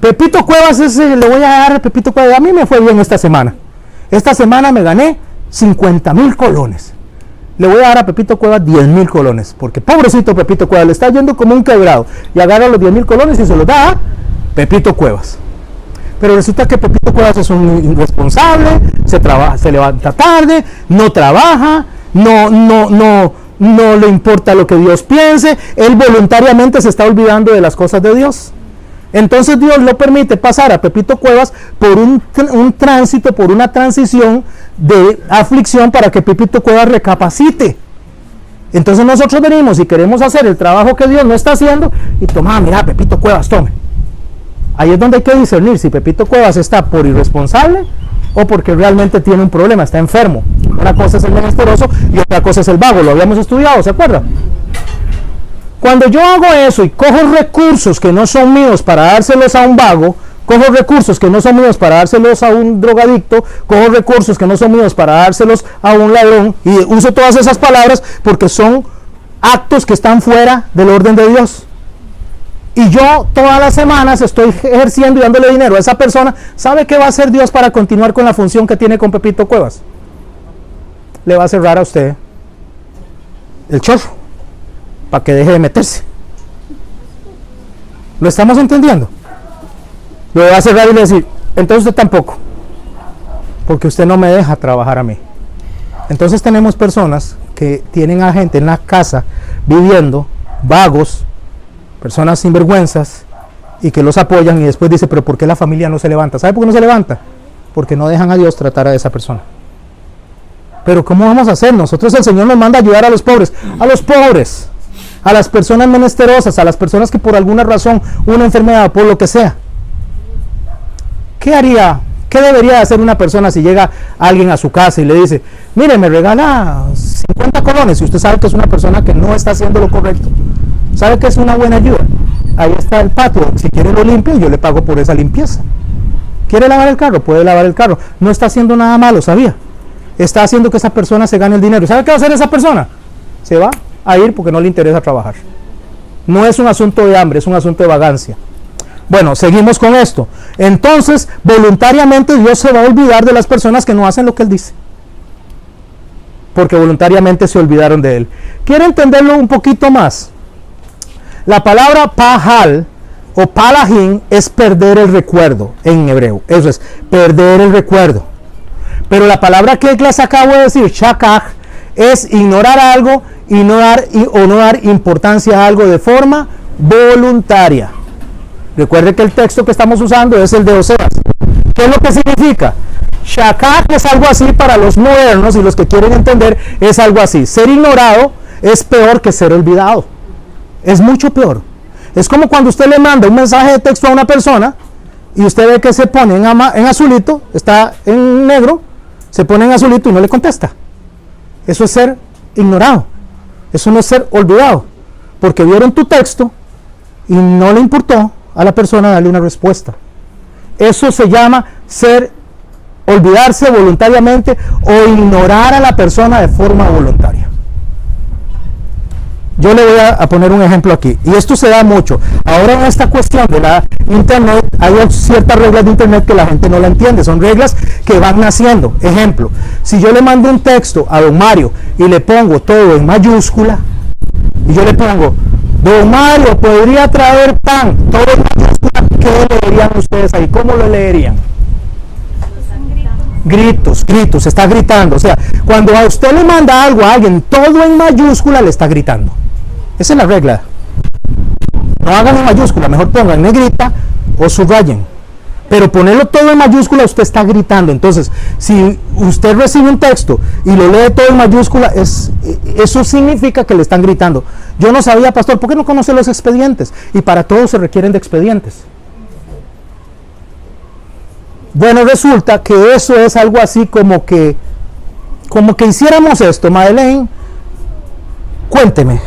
Pepito Cuevas le voy a dar a Pepito Cuevas. A mí me fue bien esta semana. Esta semana me gané 50,000 colones. Le voy a dar a Pepito Cuevas 10,000 colones, porque pobrecito Pepito Cuevas le está yendo como un quebrado, y agarra los 10,000 colones y se los da a Pepito Cuevas. Pero resulta que Pepito Cuevas es un irresponsable, se levanta tarde, no trabaja, no le importa lo que Dios piense, él voluntariamente se está olvidando de las cosas de Dios. Entonces Dios lo permite pasar a Pepito Cuevas por un tránsito, por una transición de aflicción para que Pepito Cuevas recapacite. Entonces nosotros venimos y queremos hacer el trabajo que Dios no está haciendo y toma, mira, Pepito Cuevas, tome. Ahí es donde hay que discernir si Pepito Cuevas está por irresponsable o porque realmente tiene un problema, está enfermo. Una cosa es el menesteroso y otra cosa es el vago, lo habíamos estudiado, ¿se acuerdan? Cuando yo hago eso y cojo recursos que no son míos para dárselos a un vago, cojo recursos que no son míos para dárselos a un drogadicto, cojo recursos que no son míos para dárselos a un ladrón, y uso todas esas palabras porque son actos que están fuera del orden de Dios. Y yo todas las semanas estoy ejerciendo y dándole dinero a esa persona. ¿Sabe qué va a hacer Dios para continuar con la función que tiene con Pepito Cuevas? Le va a cerrar a usted el chorro para que deje de meterse. ¿Lo estamos entendiendo? Lo va a cerrar y le va a decir, entonces usted tampoco, porque usted no me deja trabajar a mí. Entonces tenemos personas que tienen a gente en la casa viviendo, vagos, personas sinvergüenzas, y que los apoyan, y después dice, pero ¿por qué la familia no se levanta? ¿Sabe por qué no se levanta? Porque no dejan a Dios tratar a esa persona. Pero ¿cómo vamos a hacer? Nosotros, el Señor nos manda a ayudar a los pobres, a las personas menesterosas, a las personas que por alguna razón, una enfermedad, por lo que sea. ¿Qué debería hacer una persona si llega alguien a su casa y le dice, mire, me regala 50 colones, y usted sabe que es una persona que no está haciendo lo correcto? ¿Sabe que es una buena ayuda? Ahí está el patio, si quiere lo limpio, yo le pago por esa limpieza. ¿Quiere lavar el carro? Puede lavar el carro. No está haciendo nada malo, ¿sabía? Está haciendo que esa persona se gane el dinero. ¿Sabe qué va a hacer esa persona? Se va a ir porque no le interesa trabajar. No es un asunto de hambre, es un asunto de vagancia. Bueno, seguimos con esto. Entonces, voluntariamente Dios se va a olvidar de las personas que no hacen lo que Él dice, porque voluntariamente se olvidaron de Él. ¿Quiere entenderlo un poquito más? La palabra pahal o palahim es perder el recuerdo en hebreo. Eso es, perder el recuerdo. Pero la palabra que les acabo de decir, shakach, es ignorar algo y no dar importancia a algo de forma voluntaria. Recuerde que el texto que estamos usando es el de Oseas. ¿Qué es lo que significa? Shakach es algo así para los modernos, y los que quieren entender es algo así. Ser ignorado es peor que ser olvidado. Es mucho peor. Es como cuando usted le manda un mensaje de texto a una persona y usted ve que se pone en azulito, está en negro, se pone en azulito y no le contesta. Eso es ser ignorado. Eso no es ser olvidado, porque vieron tu texto y no le importó a la persona darle una respuesta. Eso se llama olvidarse voluntariamente o ignorar a la persona de forma voluntaria. Yo le voy a poner un ejemplo aquí, y esto se da mucho. Ahora en esta cuestión de la internet, hay ciertas reglas de internet que la gente no la entiende, son reglas que van naciendo. Ejemplo, si yo le mando un texto a don Mario y le pongo todo en mayúscula, y yo le pongo, don Mario, ¿podría traer pan? Todo en mayúscula, ¿qué leerían ustedes ahí? ¿Cómo lo leerían? Gritos, está gritando. O sea, cuando a usted le manda algo a alguien todo en mayúscula, le está gritando. Esa es la regla. No hagan en mayúscula, mejor pongan en negrita o subrayen. Pero ponerlo todo en mayúscula, usted está gritando. Entonces, si usted recibe un texto y lo lee todo en mayúscula, eso significa que le están gritando. Yo no sabía, pastor, ¿por qué no conoce los expedientes? Y para todo se requieren de expedientes. Bueno, resulta que eso es algo así como que como que hiciéramos esto, Madeleine. Cuénteme,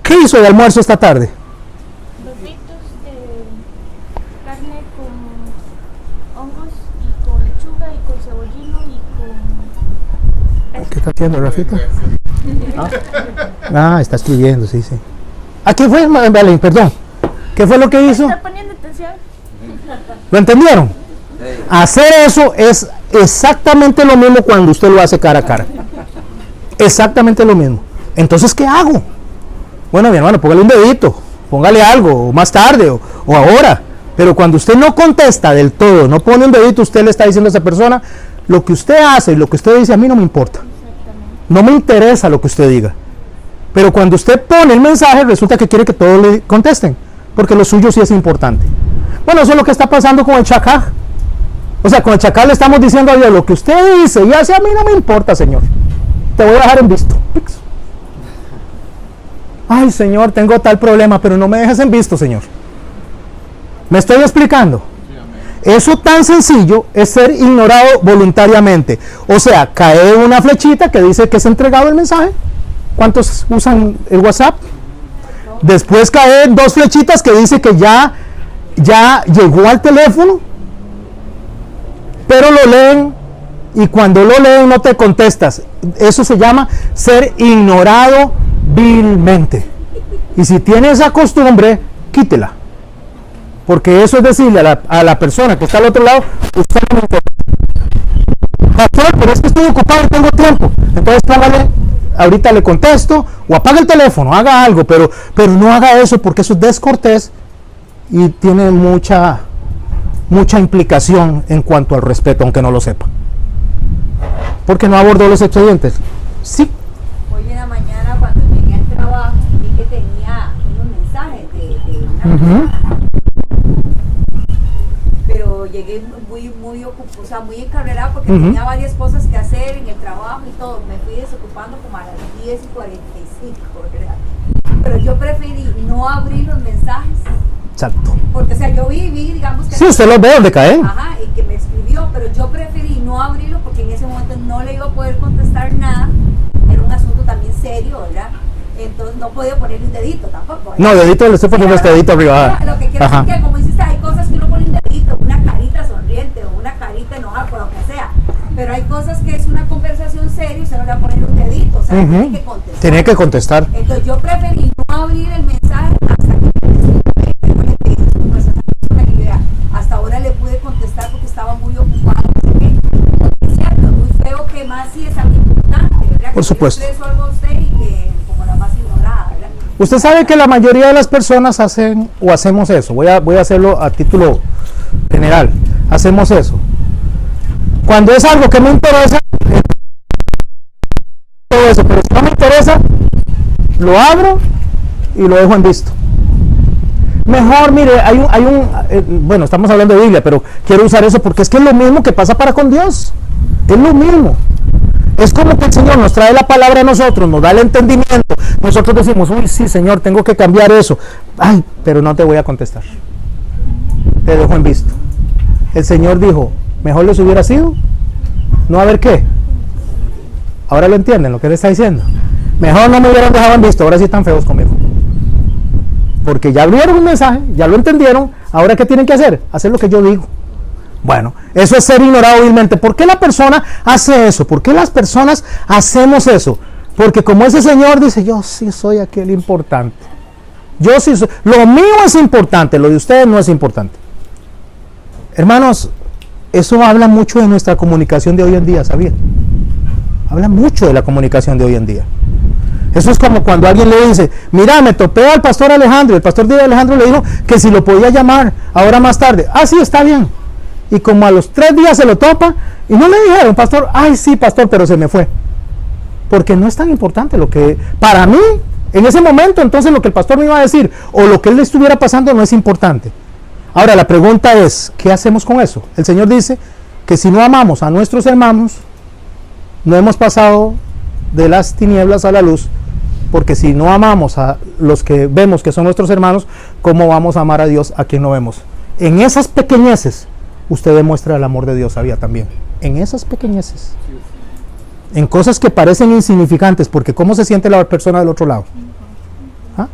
¿qué hizo de almuerzo esta tarde? Burritos de carne con hongos y con lechuga y con cebollino y con... ¿Qué está haciendo, Rafita? Está escribiendo, sí. ¿A qué fue, Madeleine? Perdón. ¿Qué fue lo que hizo? ¿Está poniendo atención? ¿Lo entendieron? Hacer eso es exactamente lo mismo cuando usted lo hace cara a cara. Exactamente lo mismo. Entonces, ¿qué hago? Bueno, mi hermano, póngale un dedito, póngale algo, o más tarde, o ahora. Pero cuando usted no contesta del todo, no pone un dedito, usted le está diciendo a esa persona, lo que usted hace y lo que usted dice a mí no me importa. No me interesa lo que usted diga. Pero cuando usted pone el mensaje, resulta que quiere que todos le contesten, porque lo suyo sí es importante. Bueno, eso es lo que está pasando con el chacal. O sea, con el chacal le estamos diciendo a Dios, lo que usted dice y hace a mí no me importa, Señor. Te voy a dejar en visto. Ay, Señor, tengo tal problema, pero no me dejes en visto, Señor. ¿Me estoy explicando? Eso tan sencillo es ser ignorado voluntariamente. O sea, cae una flechita que dice que es entregado el mensaje. ¿Cuántos usan el WhatsApp? Después caen 2 flechitas que dice que ya llegó al teléfono, pero lo leen y cuando lo leen no te contestas. Eso se llama ser ignorado vilmente. Y si tiene esa costumbre, quítela. Porque eso es decirle a la persona que está al otro lado, usted no me importa. Pastor, pero es que estoy ocupado y tengo tiempo. Entonces póngale, ahorita le contesto, o apaga el teléfono, haga algo, pero no haga eso porque eso es descortés y tiene mucha implicación en cuanto al respeto, aunque no lo sepa. ¿Por qué no abordó los expedientes? Sí. Hoy en la mañana cuando llegué al trabajo vi que tenía unos mensajes de una pero llegué muy ocupada, muy encarrerada porque tenía varias cosas que hacer en el trabajo y todo. Me fui desocupando como a las 10:45, ¿verdad? Pero yo preferí no abrir los mensajes. Exacto. Porque, o sea, yo vi, digamos que... Sí, usted los ve donde caen. Ajá, y que me escribió, pero yo preferí no abrirlo porque en ese momento no le iba a poder contestar nada. Era un asunto también serio, ¿verdad? Entonces no podía ponerle un dedito tampoco, ¿verdad? No, dedito, le estoy poniendo este dedito arriba. Lo que quiero decir que, como dices, hay cosas que uno pone un dedito, una carita sonriente o una carita enojada, por lo que sea. Pero hay cosas que es una conversación seria y se no le va a poner un dedito, o sea, tiene que contestar. Tiene que contestar. Entonces yo preferí no abrir el mensaje hasta que hasta ahora le pude contestar porque estaba muy ocupada. Es cierto, es muy feo que más sí es algo importante, ¿verdad? Por supuesto. Que yo algo a usted y que como la más ignorada, ¿verdad? Usted sabe que la mayoría de las personas hacen o hacemos eso. Voy a hacerlo a título general. Hacemos eso. Cuando es algo que me interesa, todo eso, pero si no me interesa, lo abro y lo dejo en visto. Mejor, mire, bueno, estamos hablando de Biblia, pero quiero usar eso porque es que es lo mismo que pasa para con Dios. Es lo mismo. Es como que el Señor nos trae la palabra a nosotros, nos da el entendimiento. Nosotros decimos, uy, sí, Señor, tengo que cambiar eso. Ay, pero no te voy a contestar. Te dejo en visto. El Señor dijo, mejor les hubiera sido no haber qué. Ahora lo entienden, lo que le está diciendo. Mejor no me hubieran dejado en visto, ahora sí están feos conmigo. Porque ya abrieron un mensaje, ya lo entendieron, ahora ¿qué tienen que hacer? Hacer lo que yo digo. Bueno, eso es ser ignorado vilmente. ¿Por qué la persona hace eso? ¿Por qué las personas hacemos eso? Porque como ese señor dice, yo sí soy aquel importante. Yo sí soy, lo mío es importante, lo de ustedes no es importante. Hermanos, eso habla mucho de nuestra comunicación de hoy en día, ¿sabían? Habla mucho de la comunicación de hoy en día. Eso es como cuando alguien le dice, mira, me topé al pastor Alejandro. El pastor de Alejandro le dijo que si lo podía llamar ahora más tarde. Ah, sí, está bien. Y como a los 3 días se lo topa y no le dijeron, pastor, ay sí, pastor, pero se me fue. Porque no es tan importante lo que, para mí, en ese momento, entonces lo que el pastor me iba a decir o lo que él le estuviera pasando no es importante. Ahora la pregunta es, ¿qué hacemos con eso? El Señor dice que si no amamos a nuestros hermanos, no hemos pasado de las tinieblas a la luz, porque si no amamos a los que vemos que son nuestros hermanos, ¿cómo vamos a amar a Dios a quien no vemos? En esas pequeñeces usted demuestra el amor de Dios, ¿sabía? También en esas pequeñeces, en cosas que parecen insignificantes, porque ¿cómo se siente la persona del otro lado? ¿Ah?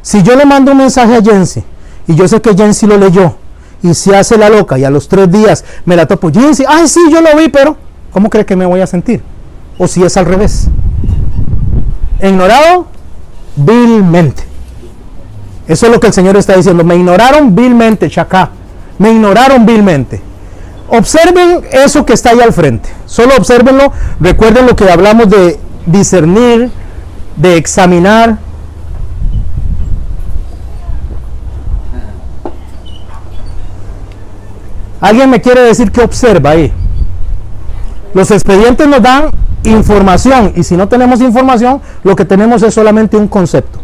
Si yo le mando un mensaje a Jensi y yo sé que Jensi lo leyó y se hace la loca y a los 3 días me la topo, Jensi, ay sí, yo lo vi, pero ¿cómo cree que me voy a sentir? O si es al revés. Ignorado vilmente. Eso es lo que el Señor está diciendo. Me ignoraron vilmente, Chacá. Me ignoraron vilmente. Observen eso que está ahí al frente. Solo obsérvenlo. Recuerden lo que hablamos de discernir, de examinar. ¿Alguien me quiere decir qué observa ahí? Los expedientes nos dan información, y si no tenemos información, lo que tenemos es solamente un concepto.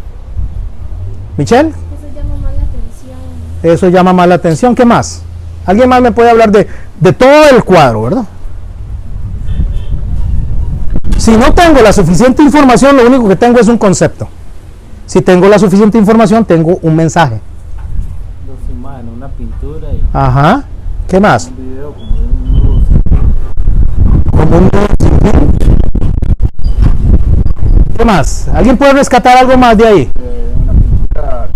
¿Michelle? Eso llama más la atención. Eso llama más la atención. ¿Qué más? ¿Alguien más me puede hablar de todo el cuadro, verdad? Si no tengo la suficiente información, lo único que tengo es un concepto. Si tengo la suficiente información, tengo un mensaje. Dos imágenes, una pintura y Ajá. ¿Qué más? un video como de un nudo. Como un nudo sin fin. ¿Qué más? ¿Alguien puede rescatar algo más de ahí? Una pintura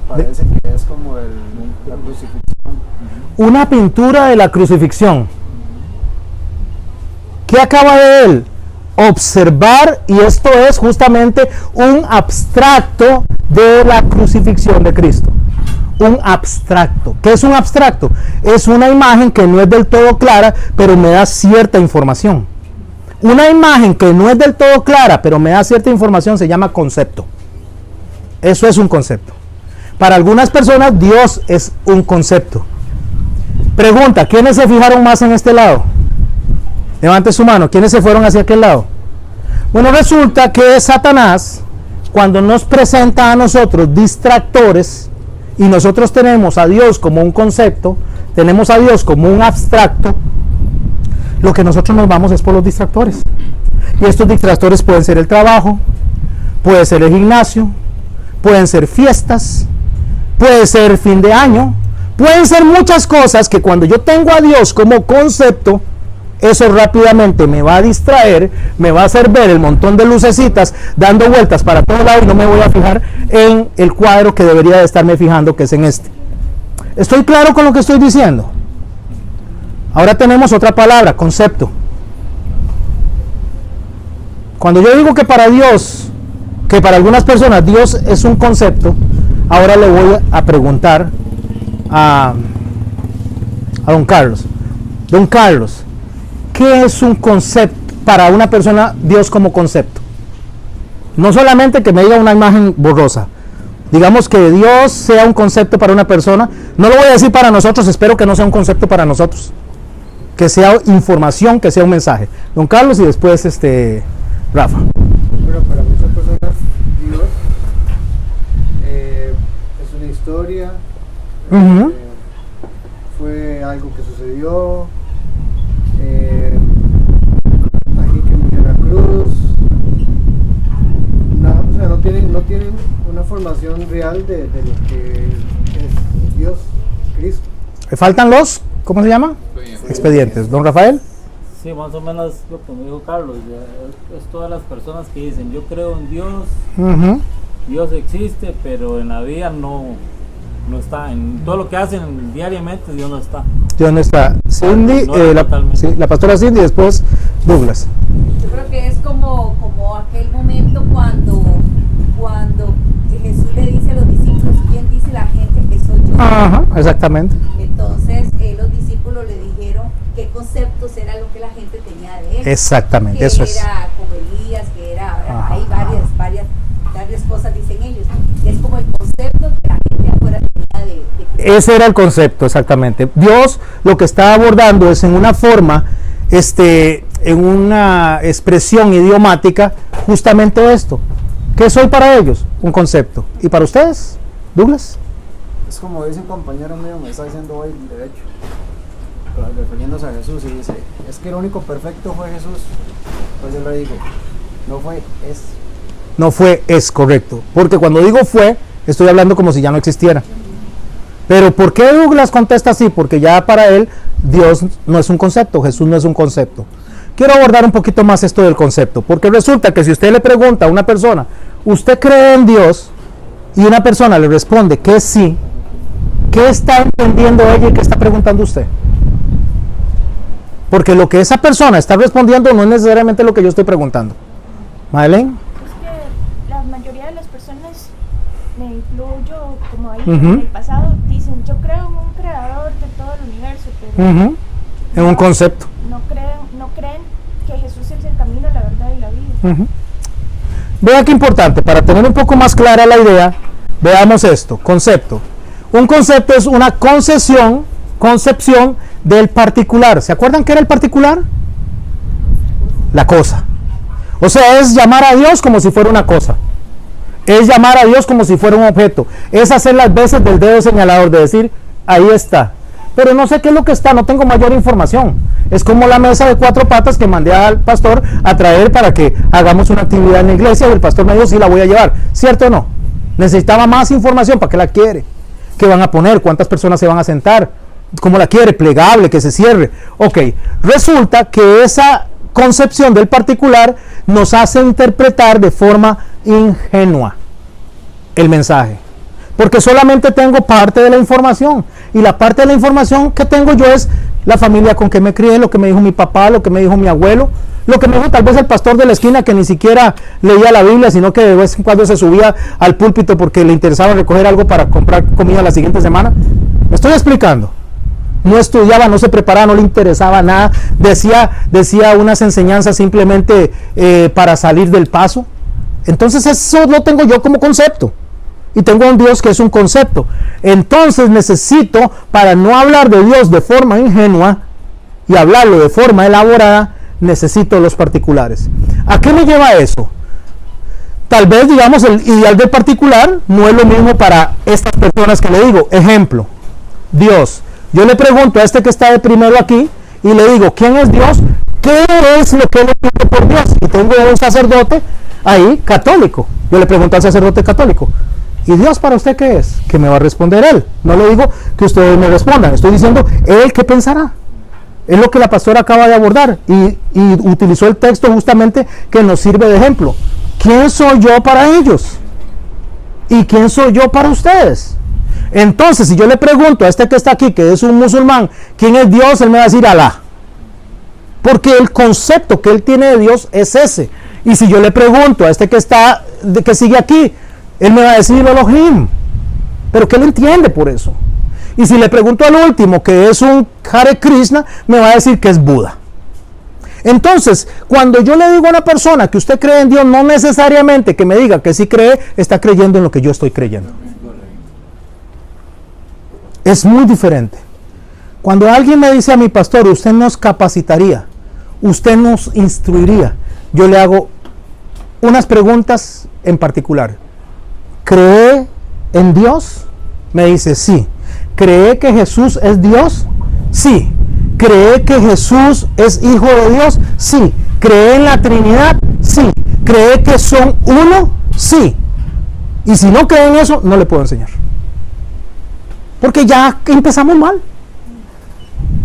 parece que es como la crucifixión. Una pintura de la crucifixión. ¿Qué acaba de él? Observar, y esto es justamente un abstracto de la crucifixión de Cristo. Un abstracto. ¿Qué es un abstracto? Es una imagen que no es del todo clara, pero me da cierta información. Una imagen que no es del todo clara, pero me da cierta información, se llama concepto. Eso es un concepto. Para algunas personas, Dios es un concepto. Pregunta, ¿quiénes se fijaron más en este lado? Levante su mano. ¿Quiénes se fueron hacia aquel lado? Bueno, resulta que Satanás, cuando nos presenta a nosotros distractores, y nosotros tenemos a Dios como un concepto, tenemos a Dios como un abstracto, lo que nosotros nos vamos es por los distractores. Y estos distractores pueden ser el trabajo, puede ser el gimnasio, pueden ser fiestas, puede ser fin de año, pueden ser muchas cosas que cuando yo tengo a Dios como concepto, eso rápidamente me va a distraer, me va a hacer ver el montón de lucecitas dando vueltas para todos lados y no me voy a fijar en el cuadro que debería de estarme fijando, que es en este. ¿Estoy claro con lo que estoy diciendo? Ahora tenemos otra palabra, concepto. Cuando yo digo que para Dios, que para algunas personas Dios es un concepto, ahora le voy a preguntar a don Carlos. Don Carlos, ¿qué es un concepto para una persona, Dios como concepto? No solamente que me diga una imagen borrosa. Digamos que Dios sea un concepto para una persona. No lo voy a decir para nosotros, espero que no sea un concepto para nosotros. Que sea información, que sea un mensaje. Don Carlos y después Rafa. Bueno, para muchas personas Dios es una historia, Ujú. fue algo que sucedió, alguien que murió en la cruz. O sea, no tienen una formación real de lo que es Dios, Cristo. Faltan los, ¿cómo se llama? Expedientes. Don Rafael. Sí, más o menos lo que me dijo Carlos. Es todas las personas que dicen, yo creo en Dios, Ujú. Dios existe, pero en la vida no está. En todo lo que hacen diariamente, Dios no está. Dios no está. Cindy, No, sí, la pastora Cindy y después Douglas. Yo creo que es como aquel momento cuando Jesús le dice a los discípulos, ¿quién dice la gente que soy yo? Ajá, exactamente. Entonces los discípulos le dijeron qué conceptos era lo que la gente tenía de él. Exactamente, Que eso es. era como Elías, que era, Ajá, hay varias cosas dicen ellos. Es como el concepto que la gente afuera tenía de Cristo. Ese era el concepto, exactamente. Dios lo que está abordando es en una forma, en una expresión idiomática, justamente esto. ¿Qué soy para ellos? Un concepto. ¿Y para ustedes, Douglas? Es como dice un compañero mío, me está diciendo hoy, de hecho, refiriéndose a Jesús, y dice, es que el único perfecto fue Jesús. Pues yo le digo, no fue, es. No fue, es correcto. Porque cuando digo fue, estoy hablando como si ya no existiera. Pero ¿por qué Douglas contesta así? Porque ya para él Dios no es un concepto, Jesús no es un concepto. Quiero abordar un poquito más esto del concepto, porque resulta que si usted le pregunta a una persona, ¿usted cree en Dios? Y una persona le responde que sí, ¿qué está entendiendo ella y qué está preguntando usted? Porque lo que esa persona está respondiendo no es necesariamente lo que yo estoy preguntando. ¿Madeleine? Es que la mayoría de las personas, me incluyo como ahí Ujú. en el pasado, dicen, yo creo en un creador de todo el universo, pero En un concepto. no creen que Jesús es el camino, la verdad y la vida. Vea qué importante, para tener un poco más clara la idea, veamos esto, concepto. Un concepto es una concepción del particular. ¿Se acuerdan qué era el particular? La cosa. O sea, es llamar a Dios como si fuera una cosa. Es llamar a Dios como si fuera un objeto. Es hacer las veces del dedo señalador, de decir, ahí está. Pero no sé qué es lo que está, no tengo mayor información. Es como la mesa de 4 patas que mandé al pastor a traer para que hagamos una actividad en la iglesia y el pastor me dijo, sí, la voy a llevar. ¿Cierto o no? Necesitaba más información. ¿Para qué la quiere? ¿Qué van a poner? ¿Cuántas personas se van a sentar? ¿Cómo la quiere? Plegable, que se cierre. Ok, resulta que esa concepción del particular nos hace interpretar de forma ingenua el mensaje. Porque solamente tengo parte de la información. Y la parte de la información que tengo yo es la familia con que me crié, lo que me dijo mi papá, lo que me dijo mi abuelo, lo que me dijo tal vez el pastor de la esquina que ni siquiera leía la Biblia, sino que de vez en cuando se subía al púlpito porque le interesaba recoger algo para comprar comida la siguiente semana. ¿Me estoy explicando? No estudiaba, no se preparaba, no le interesaba nada, decía unas enseñanzas simplemente para salir del paso. Entonces eso lo tengo yo como concepto. Y tengo un Dios que es un concepto. Entonces necesito, para no hablar de Dios de forma ingenua y hablarlo de forma elaborada, necesito los particulares. ¿A qué me lleva eso? Tal vez, digamos, el ideal del particular no es lo mismo para estas personas que le digo. Ejemplo, Dios. Yo le pregunto a este que está de primero aquí y le digo, ¿quién es Dios? ¿Qué es lo que él entiende por Dios? Y tengo un sacerdote ahí católico. Yo le pregunto al sacerdote católico, ¿y Dios para usted qué es? ¿Qué me va a responder él? No le digo que ustedes me respondan, estoy diciendo, ¿él qué pensará? Es lo que la pastora acaba de abordar y utilizó el texto justamente que nos sirve de ejemplo. ¿Quién soy yo para ellos? ¿Y quién soy yo para ustedes? Entonces, si yo le pregunto a este que está aquí, que es un musulmán, ¿quién es Dios? Él me va a decir Alá. Porque el concepto que él tiene de Dios es ese. Y si yo le pregunto a este que sigue aquí, él me va a decir Elohim. Pero ¿qué él entiende por eso? Y si le pregunto al último, que es un Hare Krishna, me va a decir que es Buda. Entonces, cuando yo le digo a una persona que usted cree en Dios, no necesariamente que me diga que sí cree, está creyendo en lo que yo estoy creyendo. Es muy diferente. Cuando alguien me dice a mi pastor, usted nos capacitaría, usted nos instruiría, yo le hago unas preguntas en particular. ¿Cree en Dios? Me dice sí. ¿Cree que Jesús es Dios? Sí. ¿Cree que Jesús es hijo de Dios? Sí. ¿Cree en la Trinidad? Sí. ¿Cree que son uno? Sí. Y si no cree en eso, no le puedo enseñar. Porque ya empezamos mal.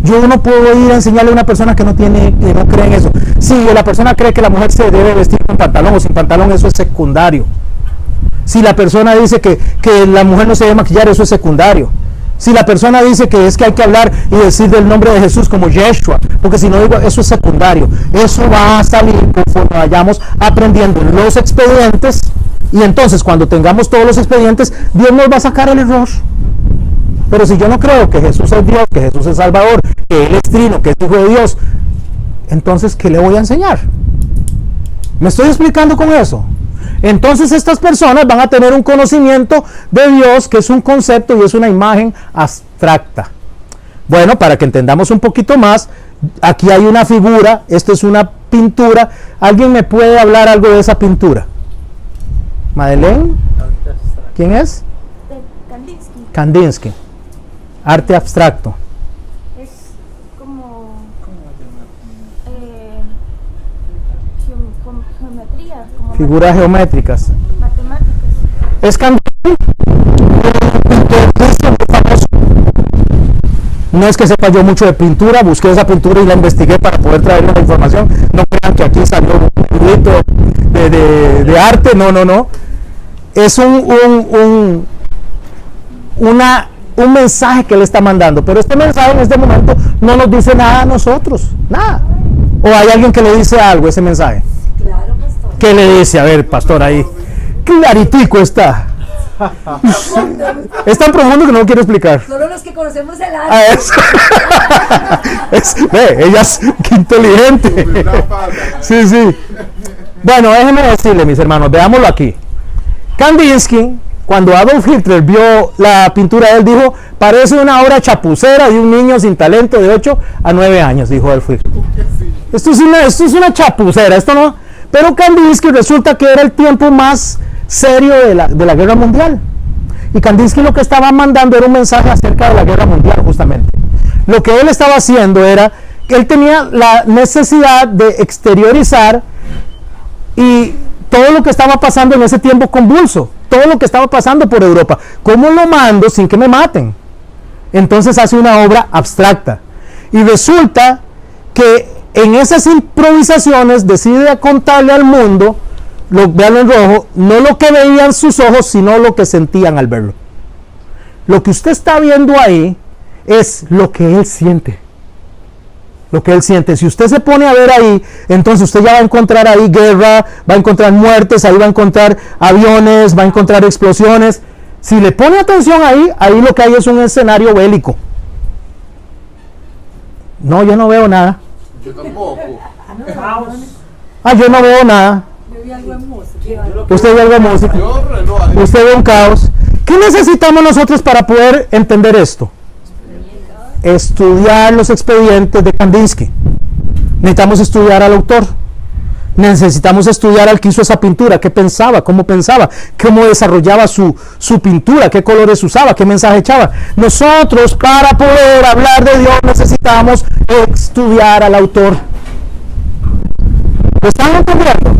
Yo no puedo ir a enseñarle a una persona que no cree en eso. Si la persona cree que la mujer se debe vestir con pantalón o sin pantalón, eso es secundario. Si la persona dice que la mujer no se debe maquillar, eso es secundario. Si la persona dice que es que hay que hablar y decir del nombre de Jesús como Yeshua, porque si no digo, eso es secundario. Eso va a salir conforme vayamos aprendiendo los expedientes, y entonces cuando tengamos todos los expedientes, Dios nos va a sacar el error. Pero si yo no creo que Jesús es Dios, que Jesús es Salvador, que Él es Trino, que es Hijo de Dios, entonces ¿qué le voy a enseñar? ¿Me estoy explicando con eso? Entonces estas personas van a tener un conocimiento de Dios que es un concepto y es una imagen abstracta. Bueno, para que entendamos un poquito más, aquí hay una figura, esto es una pintura. ¿Alguien me puede hablar algo de esa pintura? ¿Madeleine? ¿Quién es? Kandinsky. Kandinsky. Arte abstracto. Es como geometría, como Figuras geométricas. matemáticas. Es Kandinsky, un pintor ruso muy famoso. No es que sepa yo mucho de pintura, busqué esa pintura y la investigué para poder traerles la información. No crean que aquí salió un librito de arte, no. Es un mensaje que él está mandando, pero este mensaje en este momento no nos dice nada a nosotros, nada. ¿O hay alguien que le dice algo ese mensaje? Claro, pastor. ¿Qué le dice? A ver, pastor, ahí. Claritico está. Es tan profundo que no lo quiero explicar. Solo los que conocemos el arte. Ella es qué inteligente. Sí. Bueno, déjenme decirle, mis hermanos, veámoslo aquí. Kandinsky, cuando Adolf Hitler vio la pintura, él dijo, parece una obra chapucera de un niño sin talento de 8 a 9 años, dijo Adolf Hitler. Esto es una chapucera, esto no. Pero Kandinsky resulta que era el tiempo más serio de la guerra mundial. Y Kandinsky lo que estaba mandando era un mensaje acerca de la guerra mundial, justamente. Lo que él estaba haciendo era que él tenía la necesidad de exteriorizar y todo lo que estaba pasando en ese tiempo convulso, todo lo que estaba pasando por Europa. ¿Cómo lo mando sin que me maten? Entonces hace una obra abstracta. Y resulta que en esas improvisaciones decide contarle al mundo, véanlo en rojo, no lo que veían sus ojos, sino lo que sentían al verlo. Lo que usted está viendo ahí es lo que él siente. Lo que él siente. Si usted se pone a ver ahí, entonces usted ya va a encontrar ahí guerra, va a encontrar muertes, ahí va a encontrar aviones, va a encontrar explosiones. Si le pone atención ahí lo que hay es un escenario bélico. No, yo no veo nada. Yo tampoco. Yo no veo nada. Usted ve algo de música. Usted ve un caos. ¿Qué necesitamos nosotros para poder entender esto? Estudiar los expedientes de Kandinsky. Necesitamos estudiar al autor. Necesitamos estudiar al que hizo esa pintura, qué pensaba, cómo desarrollaba su pintura, qué colores usaba, qué mensaje echaba. Nosotros, para poder hablar de Dios, necesitamos estudiar al autor. ¿Lo están entendiendo?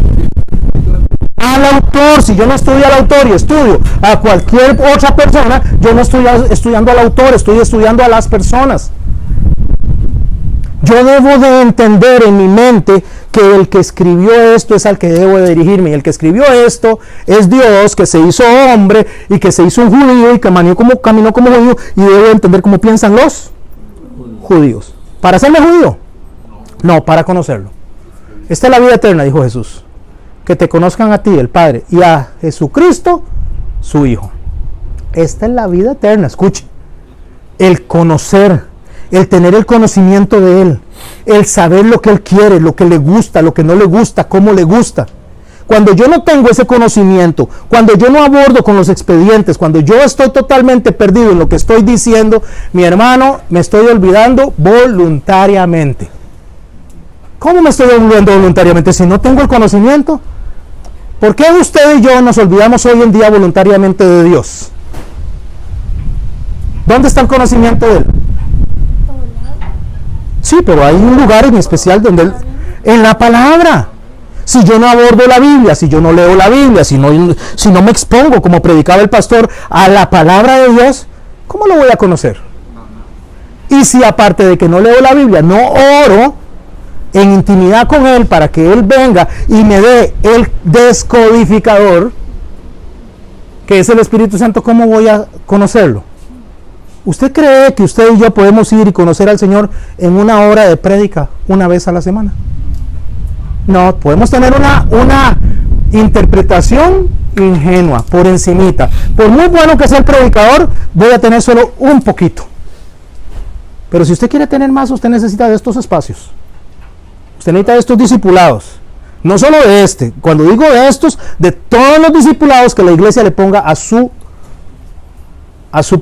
Al autor. Si yo no estudio al autor y estudio a cualquier otra persona, yo no estoy estudiando al autor, estoy estudiando a las personas. Yo debo de entender en mi mente que el que escribió esto es al que debo de dirigirme, y el que escribió esto es Dios, que se hizo hombre y que se hizo un judío y que caminó como judío, y debo de entender cómo piensan los judíos. ¿Para hacerme judío? No, para conocerlo. Esta es la vida eterna, dijo Jesús, que te conozcan a ti, el Padre, y a Jesucristo, su Hijo. Esta es la vida eterna, escuche. El conocer, el tener el conocimiento de Él, el saber lo que Él quiere, lo que le gusta, lo que no le gusta, cómo le gusta. Cuando yo no tengo ese conocimiento, cuando yo no abordo con los expedientes, cuando yo estoy totalmente perdido en lo que estoy diciendo, mi hermano, me estoy olvidando voluntariamente. ¿Cómo me estoy olvidando voluntariamente si no tengo el conocimiento? ¿Por qué usted y yo nos olvidamos hoy en día voluntariamente de Dios? ¿Dónde está el conocimiento de Él? Sí, pero hay un lugar en especial donde Él, en la palabra. Si yo no abordo la Biblia, si yo no leo la Biblia, si no me expongo, como predicaba el pastor, a la palabra de Dios, ¿cómo lo voy a conocer? Y si aparte de que no leo la Biblia, no oro en intimidad con Él para que Él venga y me dé el descodificador, que es el Espíritu Santo, ¿cómo voy a conocerlo? ¿Usted cree que usted y yo podemos ir y conocer al Señor en una hora de prédica una vez a la semana? No, podemos tener una interpretación ingenua, por encimita. Por muy bueno que sea el predicador, voy a tener solo un poquito. Pero si usted quiere tener más, usted necesita de estos espacios. Usted necesita de estos discipulados. No solo de este. Cuando digo de estos, de todos los discipulados que la iglesia le ponga a su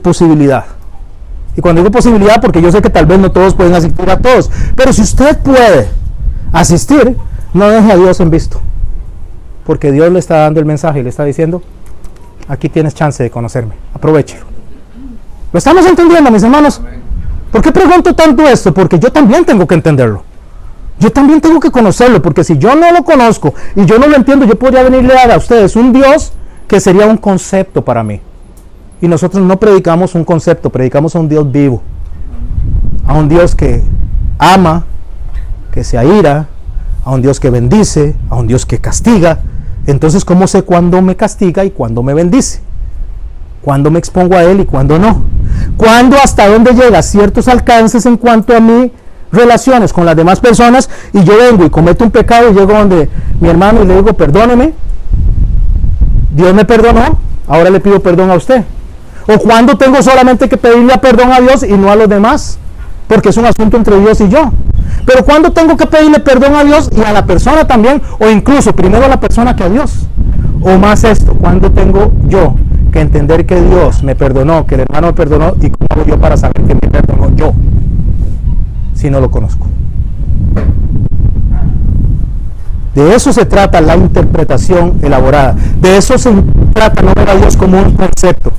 posibilidad. Y cuando digo posibilidad, porque yo sé que tal vez no todos pueden asistir a todos. Pero si usted puede asistir, no deje a Dios en visto. Porque Dios le está dando el mensaje y le está diciendo, aquí tienes chance de conocerme. Aprovechelo. ¿Lo estamos entendiendo, mis hermanos? ¿Por qué pregunto tanto esto? Porque yo también tengo que entenderlo. Yo también tengo que conocerlo, porque si yo no lo conozco y yo no lo entiendo, yo podría venirle a dar a ustedes un Dios que sería un concepto para mí. Y nosotros no predicamos un concepto, predicamos a un Dios vivo. a un Dios que ama, que se aira, a un Dios que bendice, a un Dios que castiga. Entonces, ¿cómo sé cuándo me castiga y cuándo me bendice? ¿Cuándo me expongo a Él y cuándo no? ¿Cuándo, hasta dónde llega ciertos alcances en cuanto a mis relaciones con las demás personas, y yo vengo y cometo un pecado y llego donde mi hermano y le digo, perdóneme, Dios me perdonó, ahora le pido perdón a usted? ¿O cuándo tengo solamente que pedirle perdón a Dios y no a los demás? Porque es un asunto entre Dios y yo. Pero ¿cuándo tengo que pedirle perdón a Dios y a la persona también? O incluso primero a la persona que a Dios. O más esto, ¿cuándo tengo yo que entender que Dios me perdonó, que el hermano me perdonó, y cómo hago yo para saber que me perdonó yo, si no lo conozco? De eso se trata la interpretación elaborada. De eso se trata no ver a Dios como un concepto.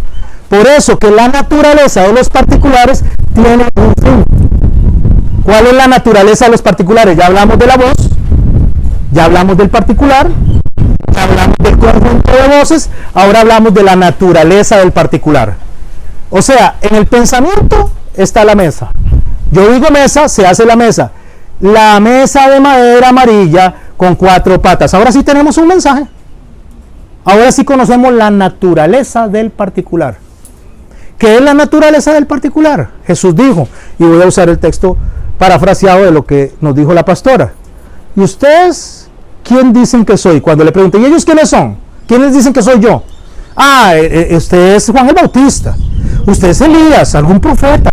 Por eso que la naturaleza de los particulares tiene un fin. ¿Cuál es la naturaleza de los particulares? Ya hablamos de la voz, ya hablamos del particular, ya hablamos del conjunto de voces, ahora hablamos de la naturaleza del particular. O sea, en el pensamiento está la mesa. Yo digo mesa, se hace la mesa. La mesa de madera amarilla con 4 patas. Ahora sí tenemos un mensaje. Ahora sí conocemos la naturaleza del particular. ¿Qué es la naturaleza del particular? Jesús dijo, y voy a usar el texto parafraseado de lo que nos dijo la pastora. ¿Y ustedes quién dicen que soy? Cuando le pregunté, ¿y ellos quiénes son? ¿Quiénes dicen que soy yo? Usted es Juan el Bautista. Usted es Elías, algún profeta.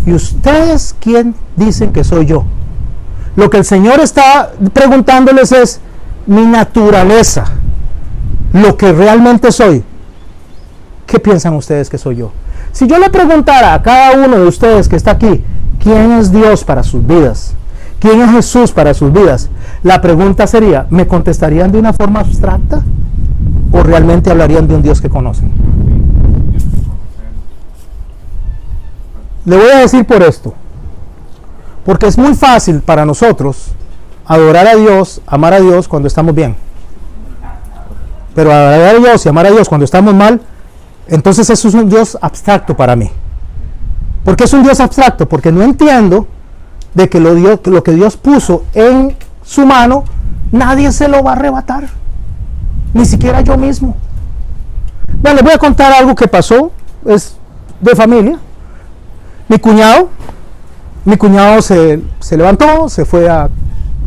¿Y ustedes quién dicen que soy yo? Lo que el Señor está preguntándoles es mi naturaleza, lo que realmente soy. ¿Qué piensan ustedes que soy yo? Si yo le preguntara a cada uno de ustedes que está aquí, ¿quién es Dios para sus vidas? ¿Quién es Jesús para sus vidas? La pregunta sería, ¿me contestarían de una forma abstracta? ¿O realmente hablarían de un Dios que conocen? Le voy a decir por esto. Porque es muy fácil para nosotros adorar a Dios, amar a Dios cuando estamos bien. Pero adorar a Dios y amar a Dios cuando estamos mal, entonces eso es un Dios abstracto para mí. ¿Por qué es un Dios abstracto? Porque no entiendo de que lo que Dios puso en su mano, nadie se lo va a arrebatar. Ni siquiera yo mismo. Bueno, les voy a contar algo que pasó, es de familia. Mi cuñado se levantó, se fue a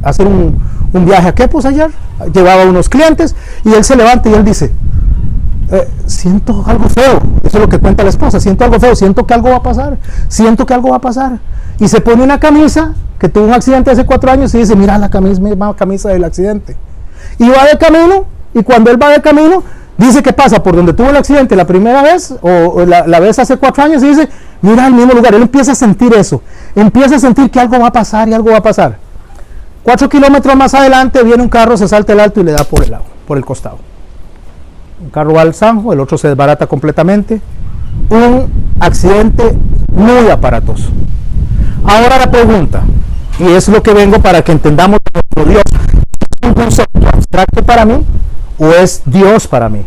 hacer un viaje a Quepos ayer, llevaba unos clientes, y él se levanta y él dice, siento algo feo. Eso es lo que cuenta la esposa, siento algo feo, siento que algo va a pasar, y se pone una camisa, que tuvo un accidente hace 4 años, y dice, mira la misma camisa del accidente, y va de camino, y cuando él va de camino, dice que pasa por donde tuvo el accidente la primera vez, o la vez hace 4 años, y dice, mira el mismo lugar. Él empieza a sentir eso, empieza a sentir que algo va a pasar y algo va a pasar. 4 kilómetros más adelante viene un carro, se salta el alto y le da por el costado. Un carro va al zanjo, el otro se desbarata completamente. Un accidente muy aparatoso. Ahora la pregunta, y es lo que vengo para que entendamos nuestro Dios, ¿es un concepto abstracto para mí o es Dios para mí?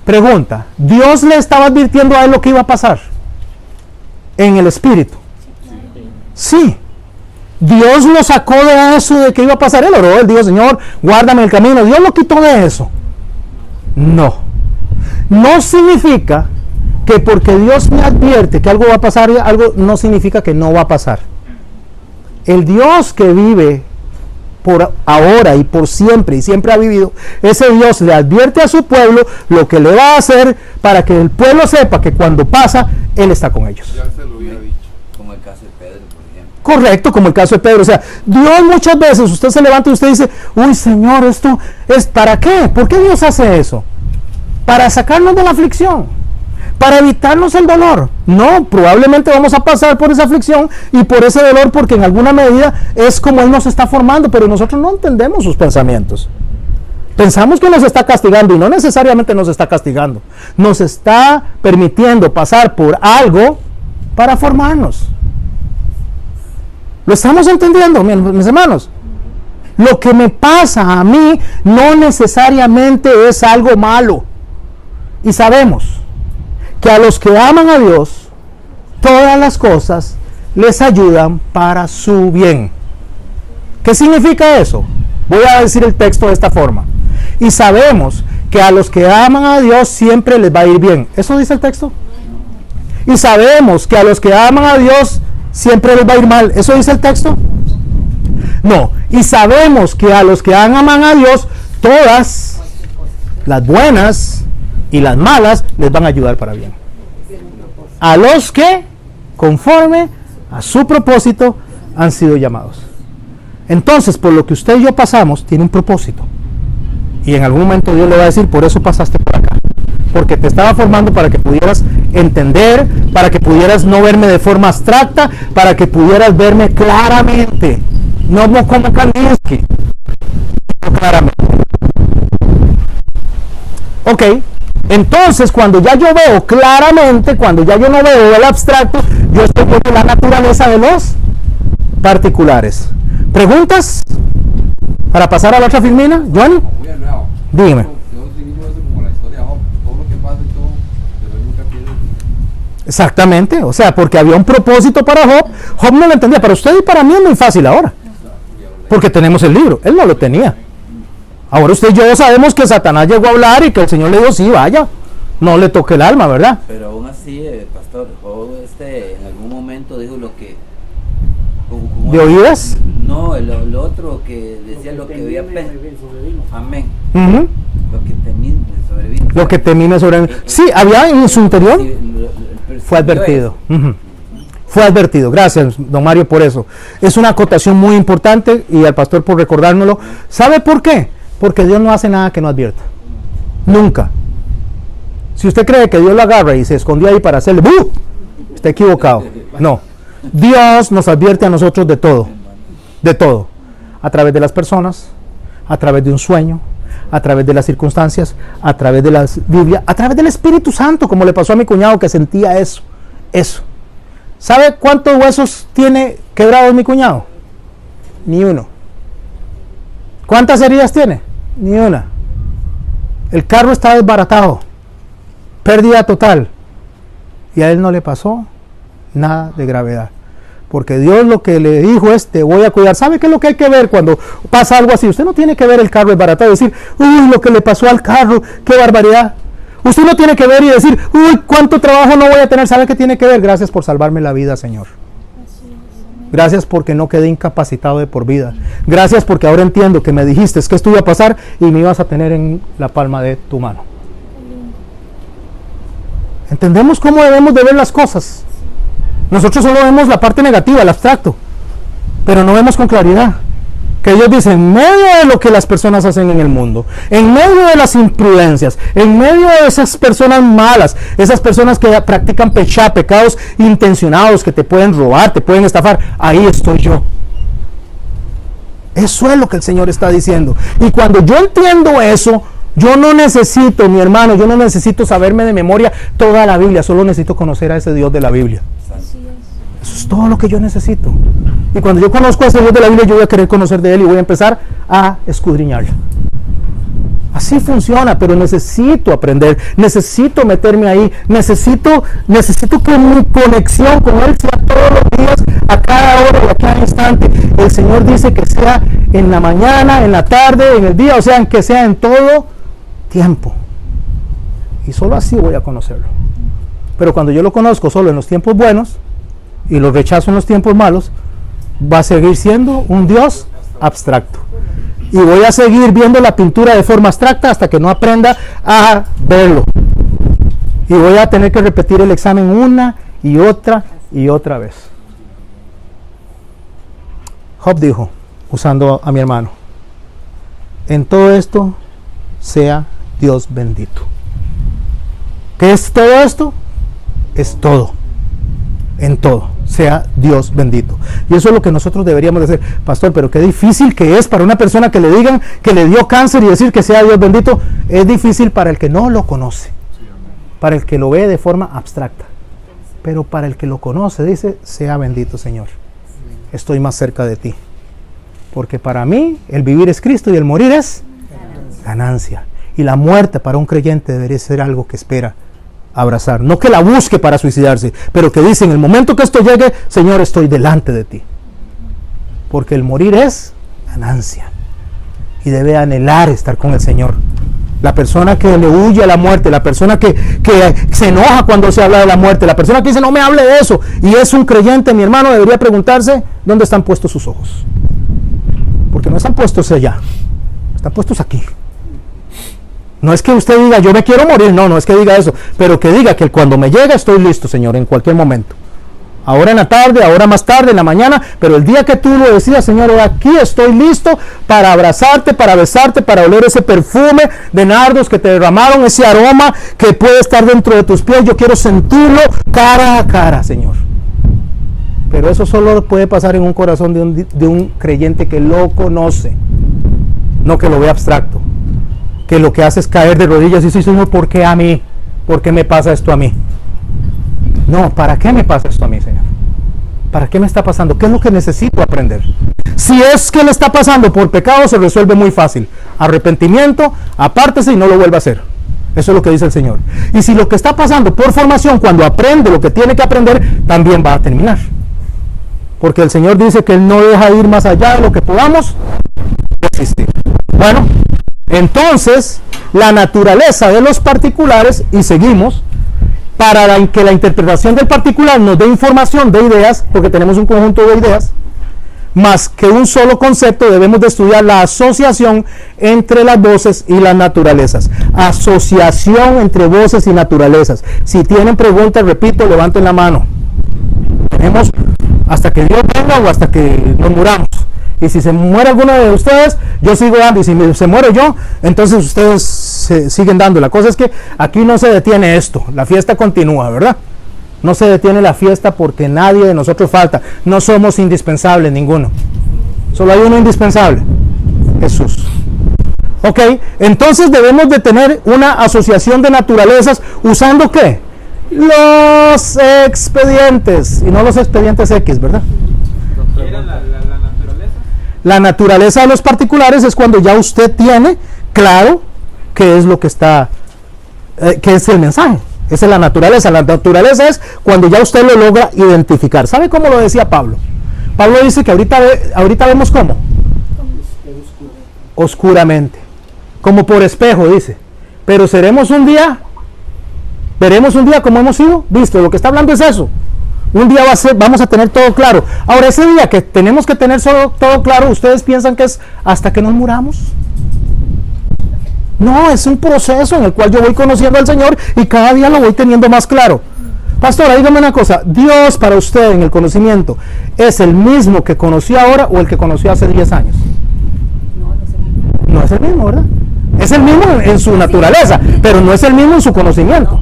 Pregunta, ¿Dios le estaba advirtiendo a él lo que iba a pasar en el espíritu? Sí. Dios lo sacó de eso de que iba a pasar. Él oró, él dijo, Señor, guárdame el camino. Dios lo quitó de eso. No. No significa que porque Dios me advierte que algo va a pasar, algo no significa que no va a pasar. El Dios que vive por ahora y por siempre, y siempre ha vivido, ese Dios le advierte a su pueblo lo que le va a hacer para que el pueblo sepa que cuando pasa, Él está con ellos. Ya se lo hubiera dicho. Como el caso de Pedro, por ejemplo. Correcto, como el caso de Pedro. O sea, Dios muchas veces, usted se levanta y usted dice, uy Señor, esto es ¿para qué? ¿Por qué Dios hace eso? Para sacarnos de la aflicción, para evitarnos el dolor. No, probablemente vamos a pasar por esa aflicción y por ese dolor porque en alguna medida es como Él nos está formando, pero nosotros no entendemos sus pensamientos. Pensamos que nos está castigando y no necesariamente nos está castigando. Nos está permitiendo pasar por algo para formarnos. ¿Lo estamos entendiendo, mis hermanos? Lo que me pasa a mí no necesariamente es algo malo. Y sabemos que a los que aman a Dios, todas las cosas les ayudan para su bien. ¿Qué significa eso? Voy a decir el texto de esta forma. Y sabemos que a los que aman a Dios siempre les va a ir bien. ¿Eso dice el texto? Y sabemos que a los que aman a Dios siempre les va a ir mal. ¿Eso dice el texto? No. Y sabemos que a los que aman a Dios, todas las buenas y las malas les van a ayudar para bien. A los que, conforme a su propósito, han sido llamados. Entonces, por lo que usted y yo pasamos, tiene un propósito. Y en algún momento Dios le va a decir, por eso pasaste por acá. Porque te estaba formando para que pudieras entender, para que pudieras no verme de forma abstracta, para que pudieras verme claramente. No como Kandinsky, claramente. Ok, entonces cuando ya yo veo claramente, cuando ya yo no veo el abstracto, yo estoy viendo la naturaleza de los particulares. ¿Preguntas? Para pasar a la otra filmina, Johnny. Dígame. Exactamente, o sea, porque había un propósito para Job. Job no lo entendía, para usted y para mí es muy fácil ahora, porque tenemos el libro. Él no lo tenía. Ahora usted y yo sabemos que Satanás llegó a hablar y que el Señor le dijo, sí, vaya, no le toque el alma, ¿verdad? Pero aún así, pastor, Job en algún momento dijo lo que... ¿De oídas? No, lo otro que decía lo que había... Amén. Uh-huh. Lo que temí me sobrevino. Lo que temí me sobrevino. Sí, había en su interior. Fue advertido. Uh-huh. Fue advertido. Gracias, don Mario, por eso. Es una acotación muy importante y al pastor por recordárnoslo. ¿Sabe por qué? Porque Dios no hace nada que no advierta. Nunca. Si usted cree que Dios lo agarra y se escondió ahí para hacerle ¡buh!, está equivocado. No. Dios nos advierte a nosotros de todo. De todo. A través de las personas, a través de un sueño, a través de las circunstancias, a través de la Biblia, a través del Espíritu Santo, como le pasó a mi cuñado que sentía eso. ¿Sabe cuántos huesos tiene quebrados mi cuñado? Ni uno. ¿Cuántas heridas tiene? Ni una. El carro está desbaratado. Pérdida total. Y a él no le pasó nada de gravedad. Porque Dios lo que le dijo es, te voy a cuidar. ¿Sabe qué es lo que hay que ver cuando pasa algo así? Usted no tiene que ver el carro desbaratado y decir, uy, lo que le pasó al carro, qué barbaridad. Usted no tiene que ver y decir, uy, cuánto trabajo no voy a tener. ¿Sabe qué tiene que ver? Gracias por salvarme la vida, Señor. Gracias porque no quedé incapacitado de por vida. Gracias porque ahora entiendo que me dijiste que esto iba a pasar y me ibas a tener en la palma de tu mano. ¿Entendemos cómo debemos de ver las cosas? Nosotros solo vemos la parte negativa, el abstracto, pero no vemos con claridad que Dios dice, en medio de lo que las personas hacen en el mundo, en medio de las imprudencias, en medio de esas personas malas, esas personas que practican pecados intencionados, que te pueden robar, te pueden estafar, ahí estoy yo. Eso es lo que el Señor está diciendo. Y cuando yo entiendo eso, yo no necesito, mi hermano, yo no necesito saberme de memoria toda la Biblia, solo necesito conocer a ese Dios de la Biblia. Eso es todo lo que yo necesito. Y cuando yo conozco a ese Dios de la Biblia, yo voy a querer conocer de Él y voy a empezar a escudriñarlo. Así funciona, pero necesito aprender, necesito meterme ahí, necesito que mi conexión con Él sea todos los días, a cada hora y a cada instante. El Señor dice que sea en la mañana, en la tarde, en el día, o sea, que sea en todo tiempo. Y solo así voy a conocerlo. Pero cuando yo lo conozco solo en los tiempos buenos y lo rechazo en los tiempos malos, va a seguir siendo un Dios abstracto. Y voy a seguir viendo la pintura de forma abstracta hasta que no aprenda a verlo. Y voy a tener que repetir el examen una y otra vez. Job dijo, usando a mi hermano, en todo esto sea Dios bendito. ¿Qué es todo esto? Es todo. En todo, sea Dios bendito. Y eso es lo que nosotros deberíamos de hacer. Pastor, pero qué difícil que es para una persona que le digan que le dio cáncer y decir que sea Dios bendito. Es difícil para el que no lo conoce, para el que lo ve de forma abstracta. Pero para el que lo conoce, dice, sea bendito, Señor. Estoy más cerca de ti. Porque para mí, el vivir es Cristo y el morir es ganancia. Y la muerte para un creyente debería ser algo que espera abrazar. No que la busque para suicidarse, pero que dice, en el momento que esto llegue, Señor, estoy delante de ti. Porque el morir es ganancia. Y debe anhelar estar con el Señor. La persona que le huye a la muerte, la persona que se enoja cuando se habla de la muerte, la persona que dice no me hable de eso, y es un creyente, mi hermano, debería preguntarse dónde están puestos sus ojos. Porque no están puestos allá, están puestos aquí. No es que usted diga yo me quiero morir, no es que diga eso, pero que diga que cuando me llegue estoy listo, Señor, en cualquier momento. Ahora en la tarde, ahora más tarde, en la mañana, pero el día que tú lo decidas, Señor, aquí estoy listo para abrazarte, para besarte, para oler ese perfume de nardos que te derramaron, ese aroma que puede estar dentro de tus pies. Yo quiero sentirlo cara a cara, Señor. Pero eso solo puede pasar en un corazón de un creyente que lo conoce, no que lo ve abstracto, que lo que hace es caer de rodillas y decir, Señor, ¿por qué a mí? ¿Por qué me pasa esto a mí? No, ¿para qué me pasa esto a mí, Señor? ¿Para qué me está pasando? ¿Qué es lo que necesito aprender? Si es que le está pasando por pecado, se resuelve muy fácil. Arrepentimiento, apártese y no lo vuelva a hacer. Eso es lo que dice el Señor. Y si lo que está pasando por formación, cuando aprende lo que tiene que aprender, también va a terminar. Porque el Señor dice que Él no deja ir más allá de lo que podamos resistir. Bueno, entonces, la naturaleza de los particulares, y seguimos, para que la interpretación del particular nos dé información de ideas, porque tenemos un conjunto de ideas, más que un solo concepto, debemos de estudiar la asociación entre las voces y las naturalezas. Asociación entre voces y naturalezas. Si tienen preguntas, repito, levanten la mano. Tenemos hasta que Dios venga o hasta que nos muramos. Y si se muere alguno de ustedes, yo sigo dando. Y si se muere yo, entonces ustedes siguen dando. La cosa es que aquí no se detiene esto. La fiesta continúa, ¿verdad? No se detiene la fiesta porque nadie de nosotros falta. No somos indispensables ninguno. Solo hay uno indispensable. Jesús. Ok, entonces debemos de tener una asociación de naturalezas usando ¿qué? Los expedientes. Y no los expedientes X, ¿verdad? La naturaleza de los particulares es cuando ya usted tiene claro qué es lo que está, qué es el mensaje. Esa es la naturaleza. La naturaleza es cuando ya usted lo logra identificar. ¿Sabe cómo lo decía Pablo? Pablo dice que ahorita vemos cómo. Oscuramente. Como por espejo, dice. Pero veremos un día como hemos sido. ¿Viste? Lo que está hablando es eso. Un día vamos a tener todo claro. Ahora, ese día que tenemos que tener todo claro, ¿ustedes piensan que es hasta que nos muramos? No, es un proceso en el cual yo voy conociendo al Señor y cada día lo voy teniendo más claro. Pastora, dígame una cosa. ¿Dios para usted en el conocimiento es el mismo que conoció ahora o el que conoció hace 10 años? No es el mismo, ¿verdad? Es el mismo en su naturaleza, pero no es el mismo en su conocimiento.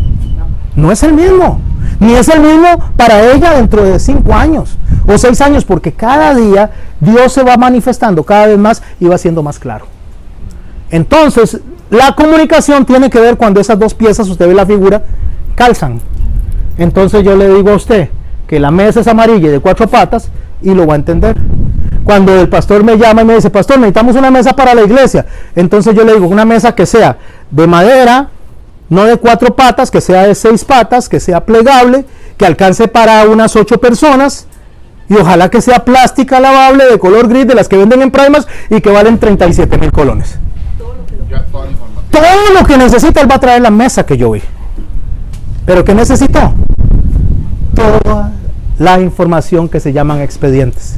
No es el mismo. Ni es el mismo para ella dentro de 5 años o 6 años, porque cada día Dios se va manifestando cada vez más y va siendo más claro. Entonces, la comunicación tiene que ver cuando esas dos piezas, usted ve la figura, calzan. Entonces yo le digo a usted que la mesa es amarilla y de 4 patas y lo va a entender. Cuando el pastor me llama y me dice, pastor, necesitamos una mesa para la iglesia, entonces yo le digo, una mesa que sea de madera, no de 4 patas, que sea de 6 patas, que sea plegable, que alcance para unas 8 personas y ojalá que sea plástica lavable de color gris, de las que venden en Primas y que valen 37,000 colones. Todo lo que necesita, él va a traer la mesa que yo vi. ¿Pero qué necesitó? Toda la información que se llaman expedientes.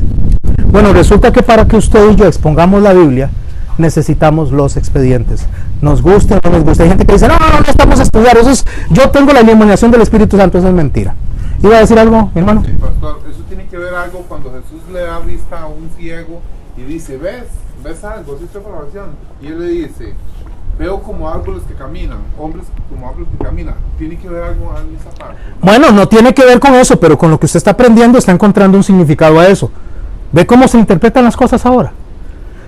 Bueno, resulta que para que usted y yo expongamos la Biblia, necesitamos los expedientes. Nos guste o no nos guste. Hay gente que dice, no estamos a estudiar. Eso es, yo tengo la iluminación del Espíritu Santo. Eso es mentira. ¿Iba a decir algo, mi hermano? Sí, pastor, eso tiene que ver algo cuando Jesús le da vista a un ciego y dice, ¿ves algo? ¿Es esta información? Y él le dice, veo como árboles que caminan, hombres como árboles que caminan. ¿Tiene que ver algo en esa parte? Bueno, no tiene que ver con eso, pero con lo que usted está aprendiendo está encontrando un significado a eso. ¿Ve cómo se interpretan las cosas ahora?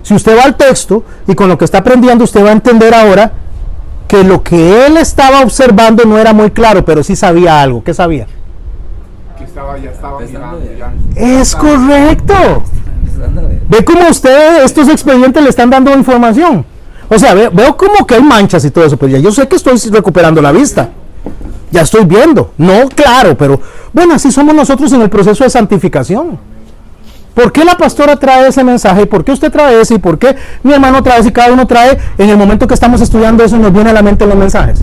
Si usted va al texto y con lo que está aprendiendo, usted va a entender ahora que lo que él estaba observando no era muy claro, pero sí sabía algo. ¿Qué sabía? Que ya estaba mirando. Es correcto. Ve cómo usted, estos expedientes le están dando información. O sea, veo como que hay manchas y todo eso, pero ya yo sé que estoy recuperando la vista. Ya estoy viendo. No, claro, pero bueno, así somos nosotros en el proceso de santificación. ¿Por qué la pastora trae ese mensaje? ¿Por qué usted trae ese? ¿Y por qué mi hermano trae ese? Y cada uno trae, en el momento que estamos estudiando eso, nos viene a la mente los mensajes.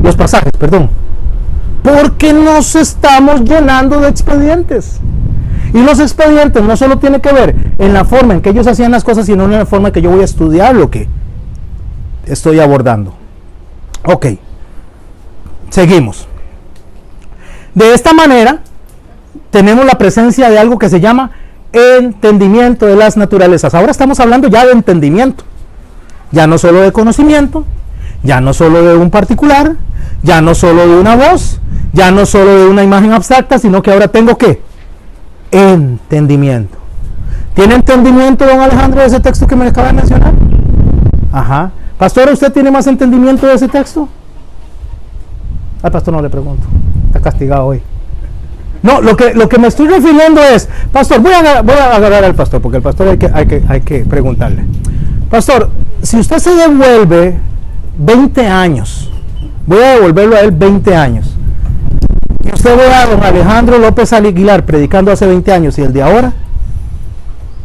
Los pasajes, perdón. Porque nos estamos llenando de expedientes. Y los expedientes no solo tienen que ver en la forma en que ellos hacían las cosas, sino en la forma en que yo voy a estudiar lo que estoy abordando. Ok. Seguimos. De esta manera, tenemos la presencia de algo que se llama entendimiento de las naturalezas. Ahora estamos hablando ya de entendimiento. Ya no solo de conocimiento, ya no solo de un particular, ya no solo de una voz, ya no solo de una imagen abstracta, sino que ahora tengo ¿qué? Entendimiento. ¿Tiene entendimiento, don Alejandro, de ese texto que me acaba de mencionar? Ajá. Pastor, ¿usted tiene más entendimiento de ese texto? Al pastor no le pregunto. Está castigado hoy. No, lo que me estoy refiriendo es, pastor, voy a agarrar al pastor, porque el pastor hay que preguntarle. Pastor, si usted se devuelve 20 años, voy a devolverlo a él 20 años, y usted ve a don Alejandro López Aguilar predicando hace 20 años y el de ahora,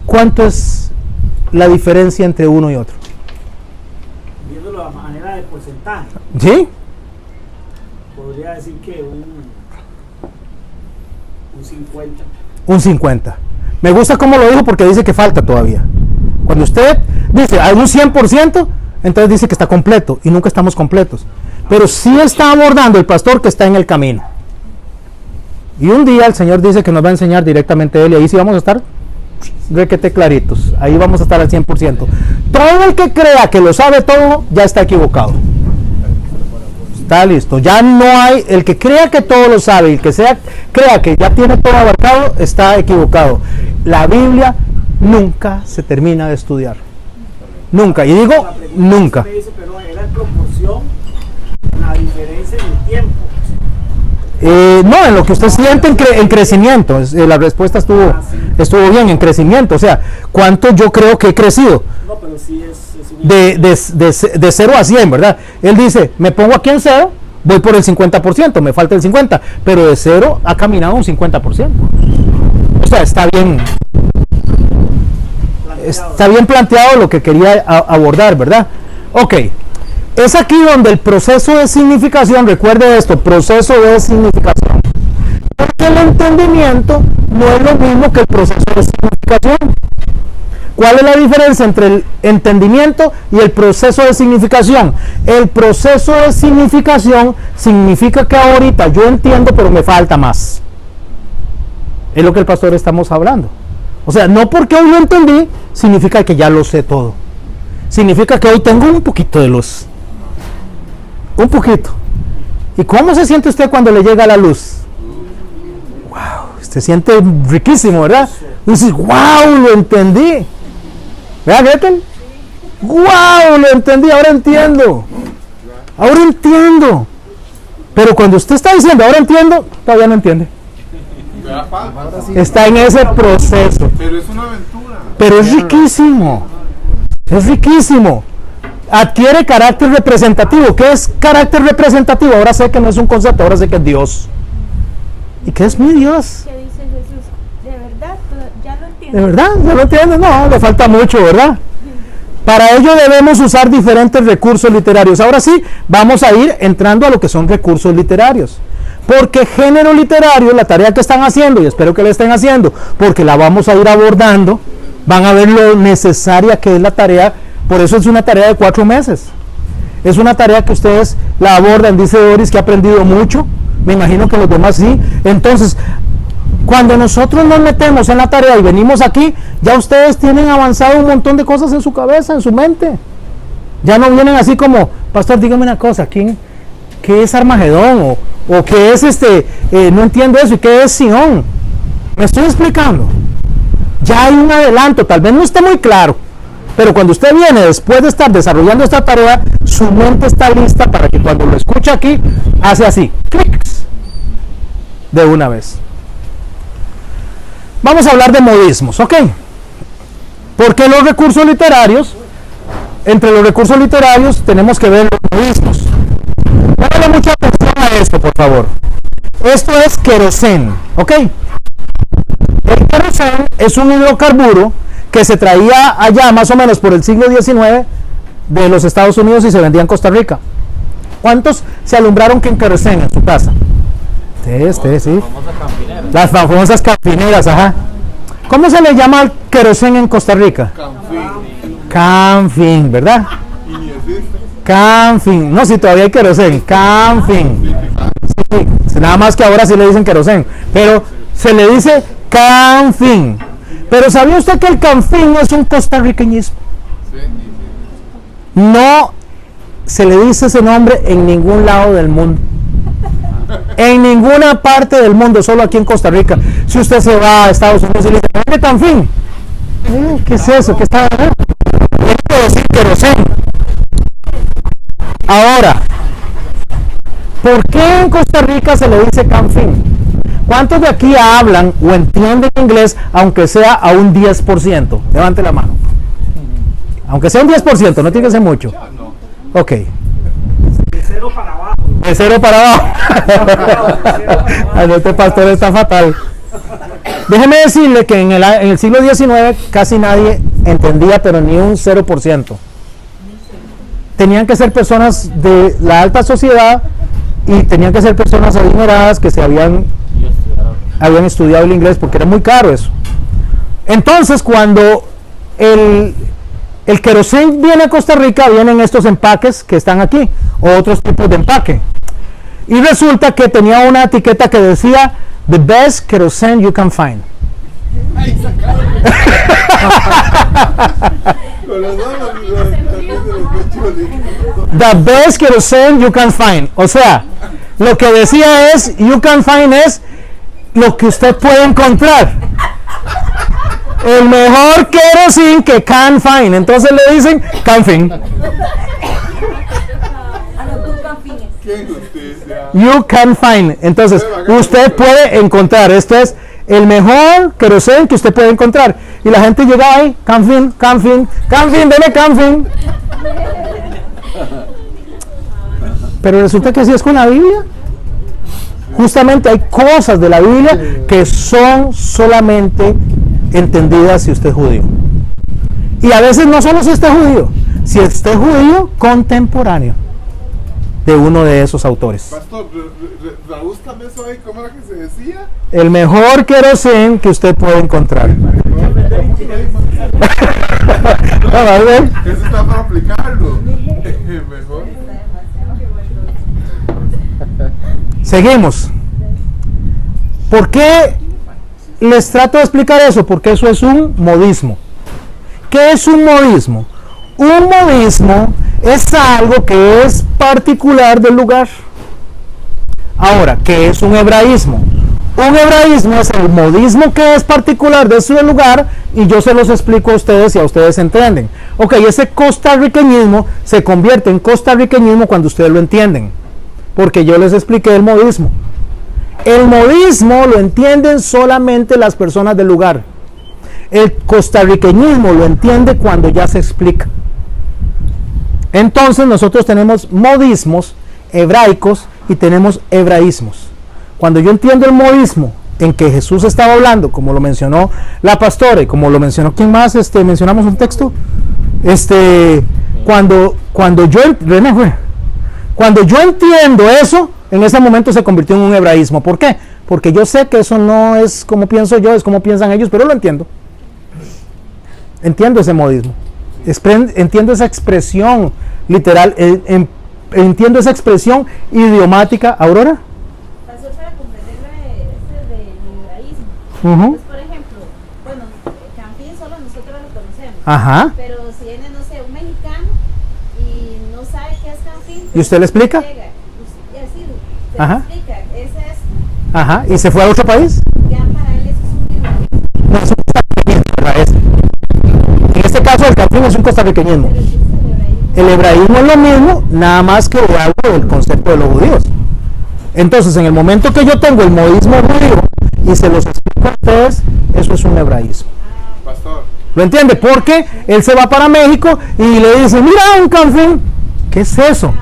¿cuánto es la diferencia entre uno y otro? Viéndolo a manera de porcentaje. ¿Sí? Podría decir que un 50. Un 50. Me gusta cómo lo dijo porque dice que falta todavía. Cuando usted dice hay un 100%, entonces dice que está completo y nunca estamos completos. Pero sí está abordando el pastor que está en el camino. Y un día el Señor dice que nos va a enseñar directamente Él y ahí sí vamos a estar requete claritos. Ahí vamos a estar al 100%. Todo el que crea que lo sabe todo ya está equivocado. Está listo. Ya no hay, el que crea que todo lo sabe y el que crea que ya tiene todo abarcado, está equivocado. La Biblia nunca se termina de estudiar. Nunca. Y digo, nunca. Pero era en proporción la diferencia en el tiempo. No, en lo que usted siente en crecimiento. La respuesta estuvo bien, en crecimiento. O sea, ¿cuánto yo creo que he crecido? No, pero sí es de 0 a 100, ¿verdad? Él dice, me pongo aquí en 0, voy por el 50%, me falta el 50%, pero de 0 ha caminado un 50%. O sea, está bien planteado lo que quería abordar, ¿verdad? Ok, es aquí donde el proceso de significación, recuerde esto, proceso de significación. Porque el entendimiento no es lo mismo que el proceso de significación. ¿Cuál es la diferencia entre el entendimiento y el proceso de significación? El proceso de significación significa que ahorita yo entiendo, pero me falta más. Es lo que el pastor estamos hablando. O sea, no porque hoy lo entendí, significa que ya lo sé todo. Significa que hoy tengo un poquito de luz. Un poquito. ¿Y cómo se siente usted cuando le llega la luz? Wow, se siente riquísimo, ¿verdad? Y dices, wow, lo entendí. ¿Verdad, Gretel? ¡Wow! Lo entendí, ahora entiendo. Ahora entiendo. Pero cuando usted está diciendo, ahora entiendo, todavía no entiende. Está en ese proceso. Pero es una aventura. Pero es riquísimo. Es riquísimo. Adquiere carácter representativo. ¿Qué es carácter representativo? Ahora sé que no es un concepto, ahora sé que es Dios. ¿Y qué es mi Dios? ¿Qué dice Jesús? ¿De verdad? ¿Ya lo entiendes? ¿De verdad? ¿Ya lo entiendes? No, le falta mucho, ¿verdad? Para ello debemos usar diferentes recursos literarios. Ahora sí, vamos a ir entrando a lo que son recursos literarios. Porque género literario, la tarea que están haciendo, y espero que la estén haciendo, porque la vamos a ir abordando, van a ver lo necesaria que es la tarea. Por eso es una tarea de 4 meses. Es una tarea que ustedes la abordan, dice Doris, que ha aprendido mucho. Me imagino que los demás sí. Entonces, cuando nosotros nos metemos en la tarea y venimos aquí, ya ustedes tienen avanzado un montón de cosas en su cabeza, en su mente. Ya no vienen así como, pastor, dígame una cosa, ¿qué es Armagedón? O qué es no entiendo eso, y qué es Sion. ¿Me estoy explicando? Ya hay un adelanto, tal vez no esté muy claro, pero cuando usted viene después de estar desarrollando esta tarea, su mente está lista para que cuando lo escucha aquí, hace así, clics, de una vez. Vamos a hablar de modismos, ¿ok? Porque los recursos literarios, entre los recursos literarios tenemos que ver los modismos. Póngale mucha atención a esto, por favor. Esto es queroseno, ¿ok? El queroseno es un hidrocarburo que se traía allá más o menos por el siglo XIX de los Estados Unidos y se vendía en Costa Rica. ¿Cuántos se alumbraron con queroseno en su casa? Sí. Las famosas campineras, ajá. ¿Cómo se le llama al queroseno en Costa Rica? Canfin, ¿verdad? Canfin. No, si todavía hay queroseno. Canfin. Sí, nada más que ahora sí le dicen queroseno. Pero se le dice canfin. Pero ¿sabía usted que el canfin es un costarriqueñismo? No se le dice ese nombre en ningún lado del mundo. En ninguna parte del mundo, solo aquí en Costa Rica. Si usted se va a Estados Unidos y le dice, ¿qué canfin? ¿Qué es eso? ¿Qué está? Quiero decir queroseno. Ahora, ¿por qué en Costa Rica se le dice canfin? ¿Cuántos de aquí hablan o entienden inglés, aunque sea a un 10%? Levante la mano. Aunque sea un 10%, no tiene que ser mucho. Ok. De 0 para abajo. De 0 para abajo. Este pastor está fatal. Déjeme decirle que en el siglo XIX casi nadie entendía, pero ni un 0%. Tenían que ser personas de la alta sociedad y tenían que ser personas adineradas que se habían estudiado el inglés, porque era muy caro eso. Entonces, cuando el queroseno viene a Costa Rica, vienen estos empaques que están aquí, o otros tipos de empaque. Y resulta que tenía una etiqueta que decía, the best kerosene you can find. The best kerosene you can find. O sea, lo que decía es, you can find es lo que usted puede encontrar. El mejor kerosene que can find. Entonces le dicen can find. You can find. Entonces usted puede encontrar. Esto es el mejor kerosene que usted puede encontrar. Y la gente llega ahí, can find, can find, can find, deme can find. Pero resulta que así es con la Biblia. Justamente hay cosas de la Biblia que son solamente entendidas si usted es judío. Y a veces no solo si usted es judío, si usted es judío contemporáneo de uno de esos autores. Pastor, tradúzcame eso ahí, ¿cómo era que se decía? El mejor queroseno que usted puede encontrar. Eso está para aplicarlo. Mejor. Seguimos. ¿Por qué les trato de explicar eso? Porque eso es un modismo. ¿Qué es un modismo? Un modismo es algo que es particular del lugar. Ahora, ¿qué es un hebraísmo? Un hebraísmo es el modismo que es particular de su lugar y yo se los explico a ustedes y a ustedes entienden. Ok, ese costarriqueñismo se convierte en costarriqueñismo cuando ustedes lo entienden. Porque yo les expliqué el modismo. El modismo lo entienden solamente las personas del lugar. El costarriqueñismo lo entiende cuando ya se explica. Entonces nosotros tenemos modismos hebraicos y tenemos hebraísmos. Cuando yo entiendo el modismo en que Jesús estaba hablando, como lo mencionó la pastora y como lo mencionó, ¿quién más? Mencionamos un texto. Cuando yo entiendo eso, en ese momento se convirtió en un hebraísmo. ¿Por qué? Porque yo sé que eso no es como pienso yo, es como piensan ellos, pero lo entiendo. Entiendo ese modismo. Entiendo esa expresión literal. Entiendo esa expresión idiomática. ¿Aurora? Pasó para comprender del hebraísmo. Entonces, por ejemplo, bueno, Campín solo nosotros lo conocemos. Ajá. Pero si viene, no sé, un mexicano y no sabe qué es Campín. ¿Y usted le explica? Ajá. Ajá. ¿Y se fue a otro país? Ya para él eso es un hebraísmo. No, es un costarriqueñismo. En este caso el campín es un costarriqueñismo. El hebraísmo es lo mismo, nada más que algo del concepto de los judíos. Entonces, en el momento que yo tengo el modismo judío y se los explico a ustedes, eso es un hebraísmo. Pastor. ¿Lo entiende? Porque él se va para México y le dice, mira un campín. ¿Qué es eso?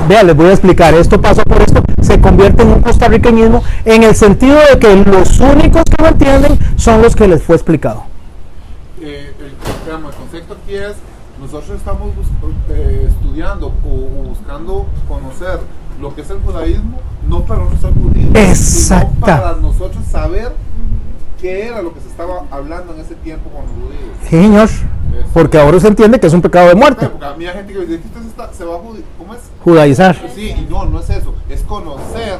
vea, les voy a explicar, esto pasó por esto, se convierte en un costarriqueñismo en el sentido de que los únicos que lo entienden son los que les fue explicado. El concepto aquí es, nosotros estamos estudiando o buscando conocer lo que es el judaísmo, no para nosotros ser judíos, Exacto. sino para nosotros saber qué era lo que se estaba hablando en ese tiempo con los judíos. Sí, señor, porque ahora se entiende que es un pecado de muerte. Porque a mí hay gente que dice que usted se va a ¿cómo es? Judaizar. Sí, y no es eso, es conocer.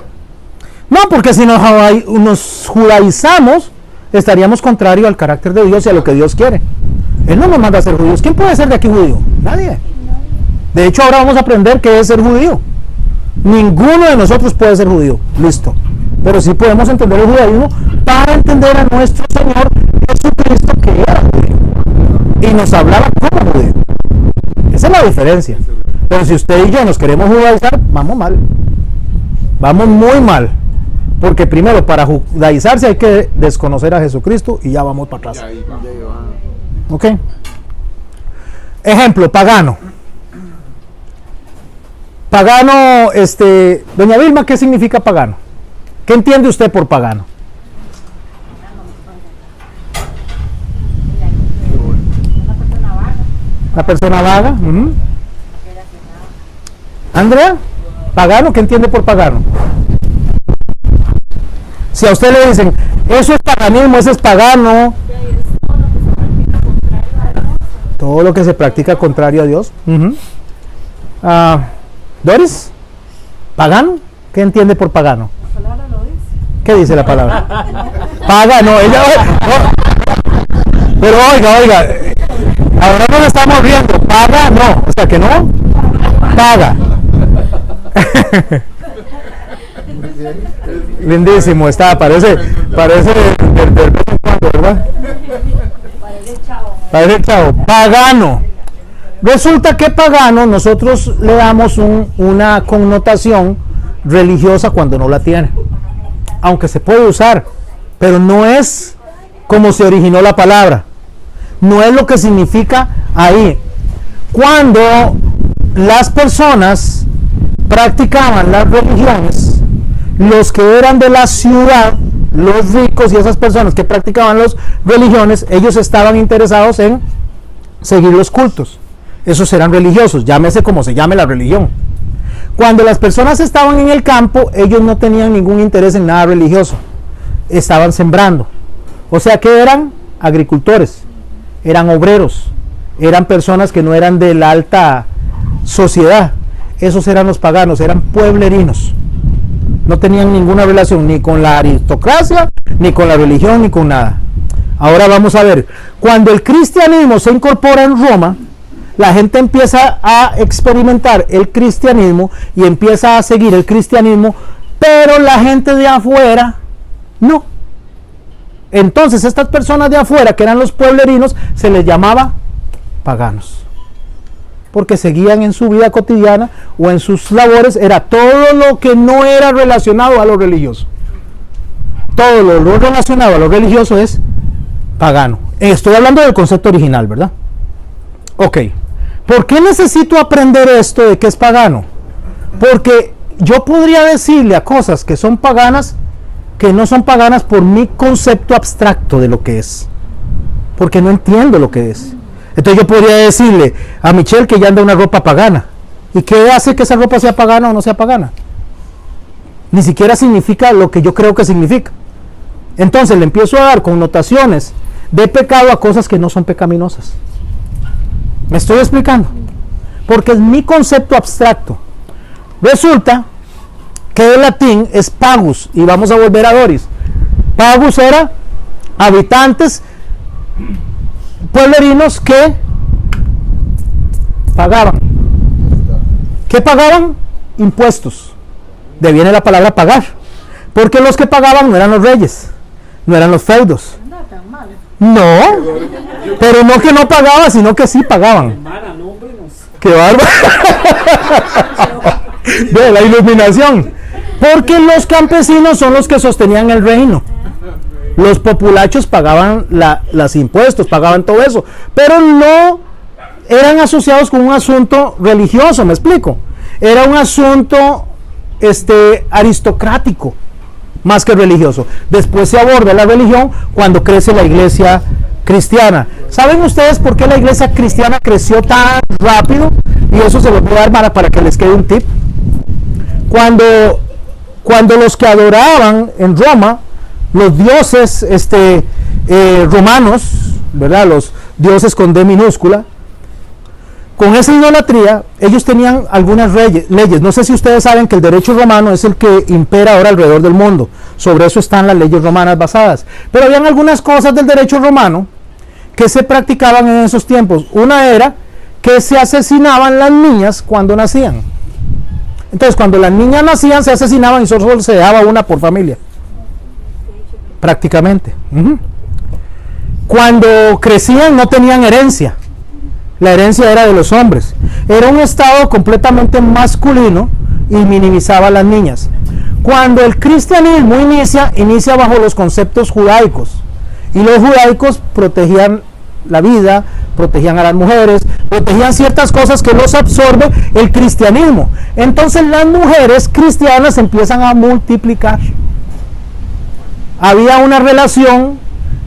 No, porque si nos judaizamos, estaríamos contrario al carácter de Dios y a lo que Dios quiere. Él no nos manda a ser judíos. ¿Quién puede ser de aquí judío? Nadie. De hecho, ahora vamos a aprender qué es ser judío. Ninguno de nosotros puede ser judío. Listo. Pero sí podemos entender el judaísmo para entender a nuestro Señor Jesucristo, que era judío y nos hablaba como judío. Esa es la diferencia. Pero si usted y yo nos queremos judaizar, vamos mal. Vamos muy mal. Porque primero, para judaizarse hay que desconocer a Jesucristo y ya vamos para atrás. ¿Ok? Ejemplo, pagano. Pagano, doña Vilma, ¿qué significa pagano? ¿Qué entiende usted por pagano? Una persona vaga. Andrea, pagano, ¿qué entiende por pagano? Si a usted le dicen, eso es paganismo, eso es pagano. Todo lo que se practica contrario a Dios. Doris, pagano, ¿qué entiende por pagano? La palabra lo dice. ¿Qué dice la palabra? Pagano, ella. No. Pero oiga, ahora nos estamos viendo. Paga, no, o sea que no. Paga. Lindísimo está, parece del cuando, ¿verdad? Parece chavo. Pagano. Resulta que pagano nosotros le damos una connotación religiosa cuando no la tiene. Aunque se puede usar, pero no es como se originó la palabra. No es lo que significa ahí. Cuando las personas practicaban las religiones, los que eran de la ciudad, los ricos y esas personas que practicaban las religiones, ellos estaban interesados en seguir los cultos. Esos eran religiosos, llámese como se llame la religión. Cuando las personas estaban en el campo, ellos no tenían ningún interés en nada religioso. Estaban sembrando. O sea que eran agricultores, eran obreros, eran personas que no eran de la alta sociedad. Esos eran los paganos, eran pueblerinos. No tenían ninguna relación ni con la aristocracia, ni con la religión, ni con nada. Ahora vamos a ver, cuando el cristianismo se incorpora en Roma, la gente empieza a experimentar el cristianismo y empieza a seguir el cristianismo, pero la gente de afuera no. Entonces estas personas de afuera, que eran los pueblerinos, se les llamaba paganos, porque seguían en su vida cotidiana o en sus labores, era todo lo que no era relacionado a lo religioso. Todo lo relacionado a lo religioso es pagano. Estoy hablando del concepto original, ¿verdad? Ok. ¿Por qué necesito aprender esto de que es pagano? Porque yo podría decirle a cosas que son paganas, que no son paganas por mi concepto abstracto de lo que es, porque no entiendo lo que es. Entonces yo podría decirle a Michelle que ya anda una ropa pagana. ¿Y qué hace que esa ropa sea pagana o no sea pagana? Ni siquiera significa lo que yo creo que significa. Entonces le empiezo a dar connotaciones de pecado a cosas que no son pecaminosas. ¿Me estoy explicando? Porque es mi concepto abstracto. Resulta que el latín es pagus, y vamos a volver a Doris. Pagus era habitantes pueblerinos que pagaban. ¿Qué pagaban? Impuestos. De viene la palabra pagar. Porque los que pagaban no eran los reyes, no eran los feudos. No, pero no que no pagaban, sino que sí pagaban. ¡Qué bárbaro! De la iluminación. Porque los campesinos son los que sostenían el reino. Los populachos pagaban los impuestos, pagaban todo eso, pero no eran asociados con un asunto religioso, ¿me explico? era un asunto aristocrático más que religioso. Después se aborda la religión cuando crece la iglesia cristiana. ¿Saben ustedes por qué la iglesia cristiana creció tan rápido? Y eso se los voy a dar para que les quede un tip. Cuando los que adoraban en Roma, los dioses romanos, ¿verdad? Los dioses con D minúscula, con esa idolatría, ellos tenían algunas leyes. No sé si ustedes saben que el derecho romano es el que impera ahora alrededor del mundo. Sobre eso están las leyes romanas basadas. Pero habían algunas cosas del derecho romano que se practicaban en esos tiempos. Una era que se asesinaban las niñas cuando nacían. Entonces, cuando las niñas nacían, se asesinaban y solo se dejaba una por familia. Prácticamente. Cuando crecían, no tenían herencia. La herencia era de los hombres. Era un estado completamente masculino y minimizaba a las niñas. Cuando el cristianismo inicia bajo los conceptos judaicos. Y los judaicos protegían la vida, protegían a las mujeres, protegían ciertas cosas que los absorbe el cristianismo. Entonces las mujeres cristianas empiezan a multiplicar. Había una relación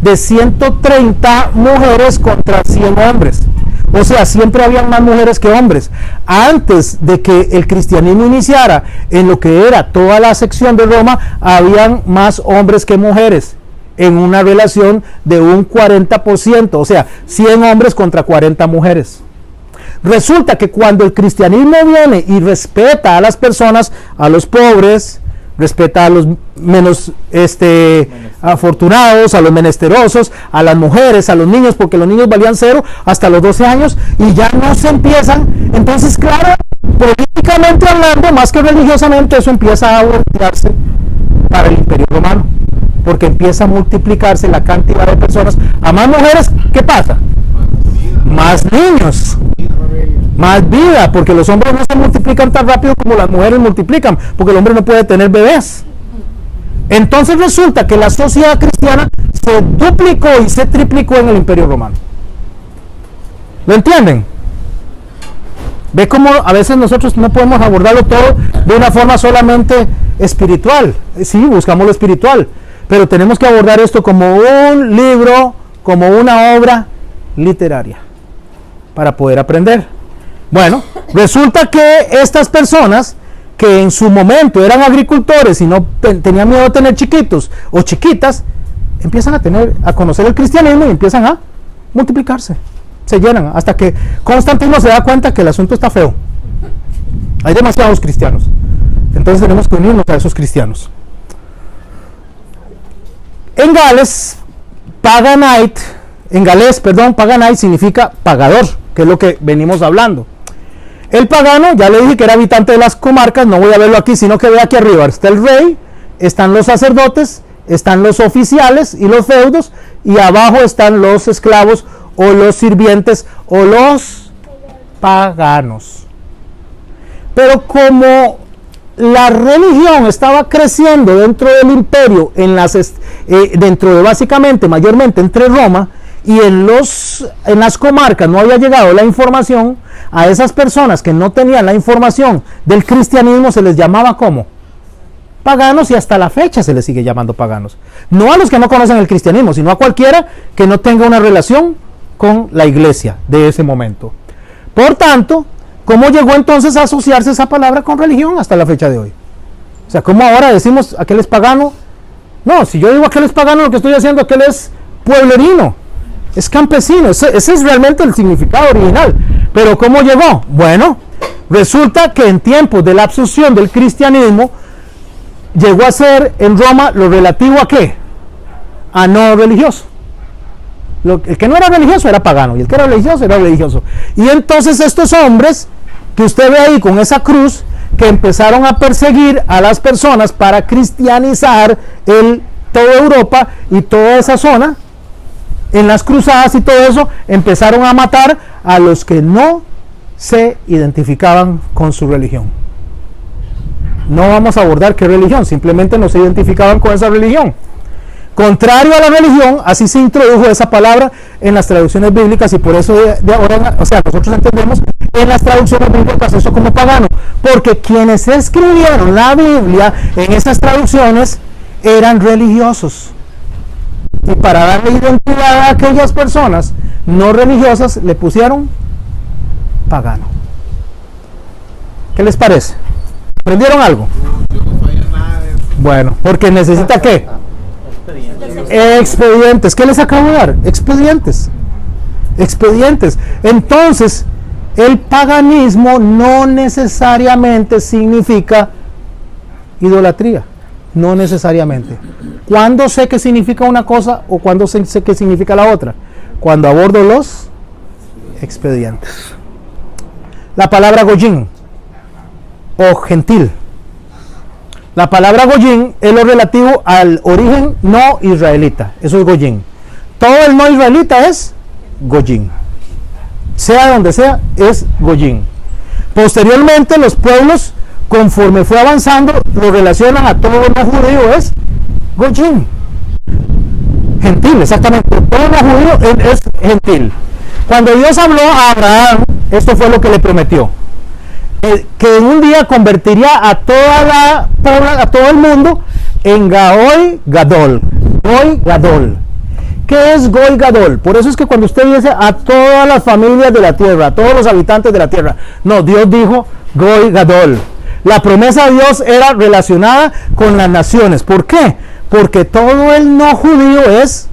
de 130 mujeres contra 100 hombres. O sea, siempre habían más mujeres que hombres. Antes de que el cristianismo iniciara en lo que era toda la sección de Roma, habían más hombres que mujeres, en una relación de un 40%, o sea, 100 hombres contra 40 mujeres. Resulta que cuando el cristianismo viene y respeta a las personas, a los pobres, respeta a los menos afortunados, a los menesterosos, a las mujeres, a los niños, porque los niños valían 0 hasta los 12 años y ya no se empiezan. Entonces, claro, políticamente hablando, más que religiosamente, eso empieza a voltearse para el Imperio Romano, porque empieza a multiplicarse la cantidad de personas. A más mujeres, ¿qué pasa? Más niños, más vida, porque los hombres no se multiplican tan rápido como las mujeres multiplican, porque el hombre no puede tener bebés. Entonces resulta que la sociedad cristiana se duplicó y se triplicó en el Imperio Romano. ¿Lo entienden? ¿Ve cómo a veces nosotros no podemos abordarlo todo de una forma solamente espiritual? Sí, buscamos lo espiritual, pero tenemos que abordar esto como un libro, como una obra literaria, para poder aprender. Bueno, resulta que estas personas que en su momento eran agricultores y no tenían miedo de tener chiquitos o chiquitas, empiezan a conocer el cristianismo y empiezan a multiplicarse, se llenan, hasta que Constantino se da cuenta que el asunto está feo. Hay demasiados cristianos, entonces tenemos que unirnos a esos cristianos. En Gales, Paganite significa pagador, que es lo que venimos hablando. El pagano, ya le dije que era habitante de las comarcas, no voy a verlo aquí, sino que ve aquí arriba, está el rey, están los sacerdotes, están los oficiales y los feudos, y abajo están los esclavos o los sirvientes o los paganos. Pero como la religión estaba creciendo dentro del imperio, dentro de básicamente, mayormente entre Roma, y en las comarcas no había llegado la información, a esas personas que no tenían la información del cristianismo se les llamaba como paganos, y hasta la fecha se les sigue llamando paganos. No a los que no conocen el cristianismo, sino a cualquiera que no tenga una relación con la iglesia de ese momento. Por tanto, ¿cómo llegó entonces a asociarse esa palabra con religión hasta la fecha de hoy? O sea, ¿cómo ahora decimos aquel es pagano? No, si yo digo aquel es pagano, lo que estoy haciendo, aquel es pueblerino, es campesino. Ese es realmente el significado original. Pero ¿cómo llegó? Bueno, resulta que en tiempos de la absorción del cristianismo, llegó a ser en Roma lo relativo a ¿qué? A no religioso. El que no era religioso era pagano, y el que era religioso era religioso. Y entonces estos hombres que usted ve ahí con esa cruz, que empezaron a perseguir a las personas para cristianizar toda Europa y toda esa zona, en las cruzadas y todo eso, empezaron a matar a los que no se identificaban con su religión. No vamos a abordar qué religión, simplemente no se identificaban con esa religión. Contrario a la religión, así se introdujo esa palabra en las traducciones bíblicas, y por eso de ahora, o sea, nosotros entendemos en las traducciones bíblicas eso como pagano, porque quienes escribieron la Biblia en esas traducciones eran religiosos, y para darle identidad a aquellas personas no religiosas le pusieron pagano. ¿Qué les parece? ¿Aprendieron algo? Yo no sabía nada de eso. Bueno, porque necesita ¿qué? Expedientes. ¿Qué les acabo de dar? Expedientes. Entonces, el paganismo no necesariamente significa idolatría. No necesariamente. ¿Cuándo sé que significa una cosa o cuándo sé que significa la otra? Cuando abordo los expedientes. La palabra goyín o gentil. La palabra goyín es lo relativo al origen no israelita. Eso es goyín. Todo el no israelita es goyín. Sea donde sea, es goyín. Posteriormente, los pueblos, conforme fue avanzando, lo relacionan a todo el no judío, es goyín. Gentil, exactamente. Todo el no judío es gentil. Cuando Dios habló a Abraham, esto fue lo que le prometió. Que en un día convertiría a todo el mundo en Goy Gadol. Goy Gadol. ¿Qué es Goy Gadol? Por eso es que cuando usted dice a todas las familias de la tierra, a todos los habitantes de la tierra, no, Dios dijo Goy Gadol. La promesa de Dios era relacionada con las naciones. ¿Por qué? Porque todo el no judío es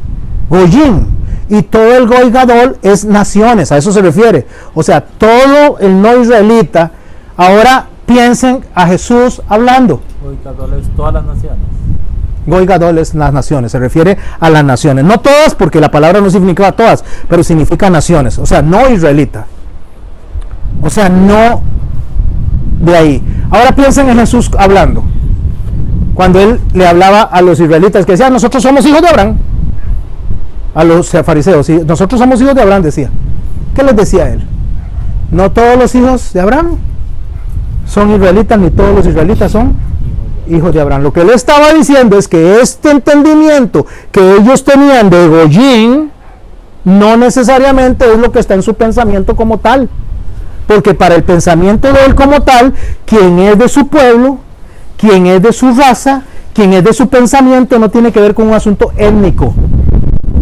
Goyim y todo el Goy Gadol es naciones. A eso se refiere. O sea, todo el no israelita. Ahora piensen a Jesús hablando. Goy Gadol es todas las naciones. Goy Gadol es las naciones, se refiere a las naciones. No todas, porque la palabra no significa todas, pero significa naciones. O sea, no israelita. O sea, no de ahí. Ahora piensen en Jesús hablando. Cuando él le hablaba a los israelitas, que decían, nosotros somos hijos de Abraham. A los fariseos, ¿sí? Nosotros somos hijos de Abraham, decía. ¿Qué les decía él? No todos los hijos de Abraham son israelitas, ni todos los israelitas son hijos de Abraham. Lo que él estaba diciendo es que este entendimiento que ellos tenían de Goyín no necesariamente es lo que está en su pensamiento como tal, porque para el pensamiento de él como tal, quien es de su pueblo, quien es de su raza, quien es de su pensamiento, no tiene que ver con un asunto étnico,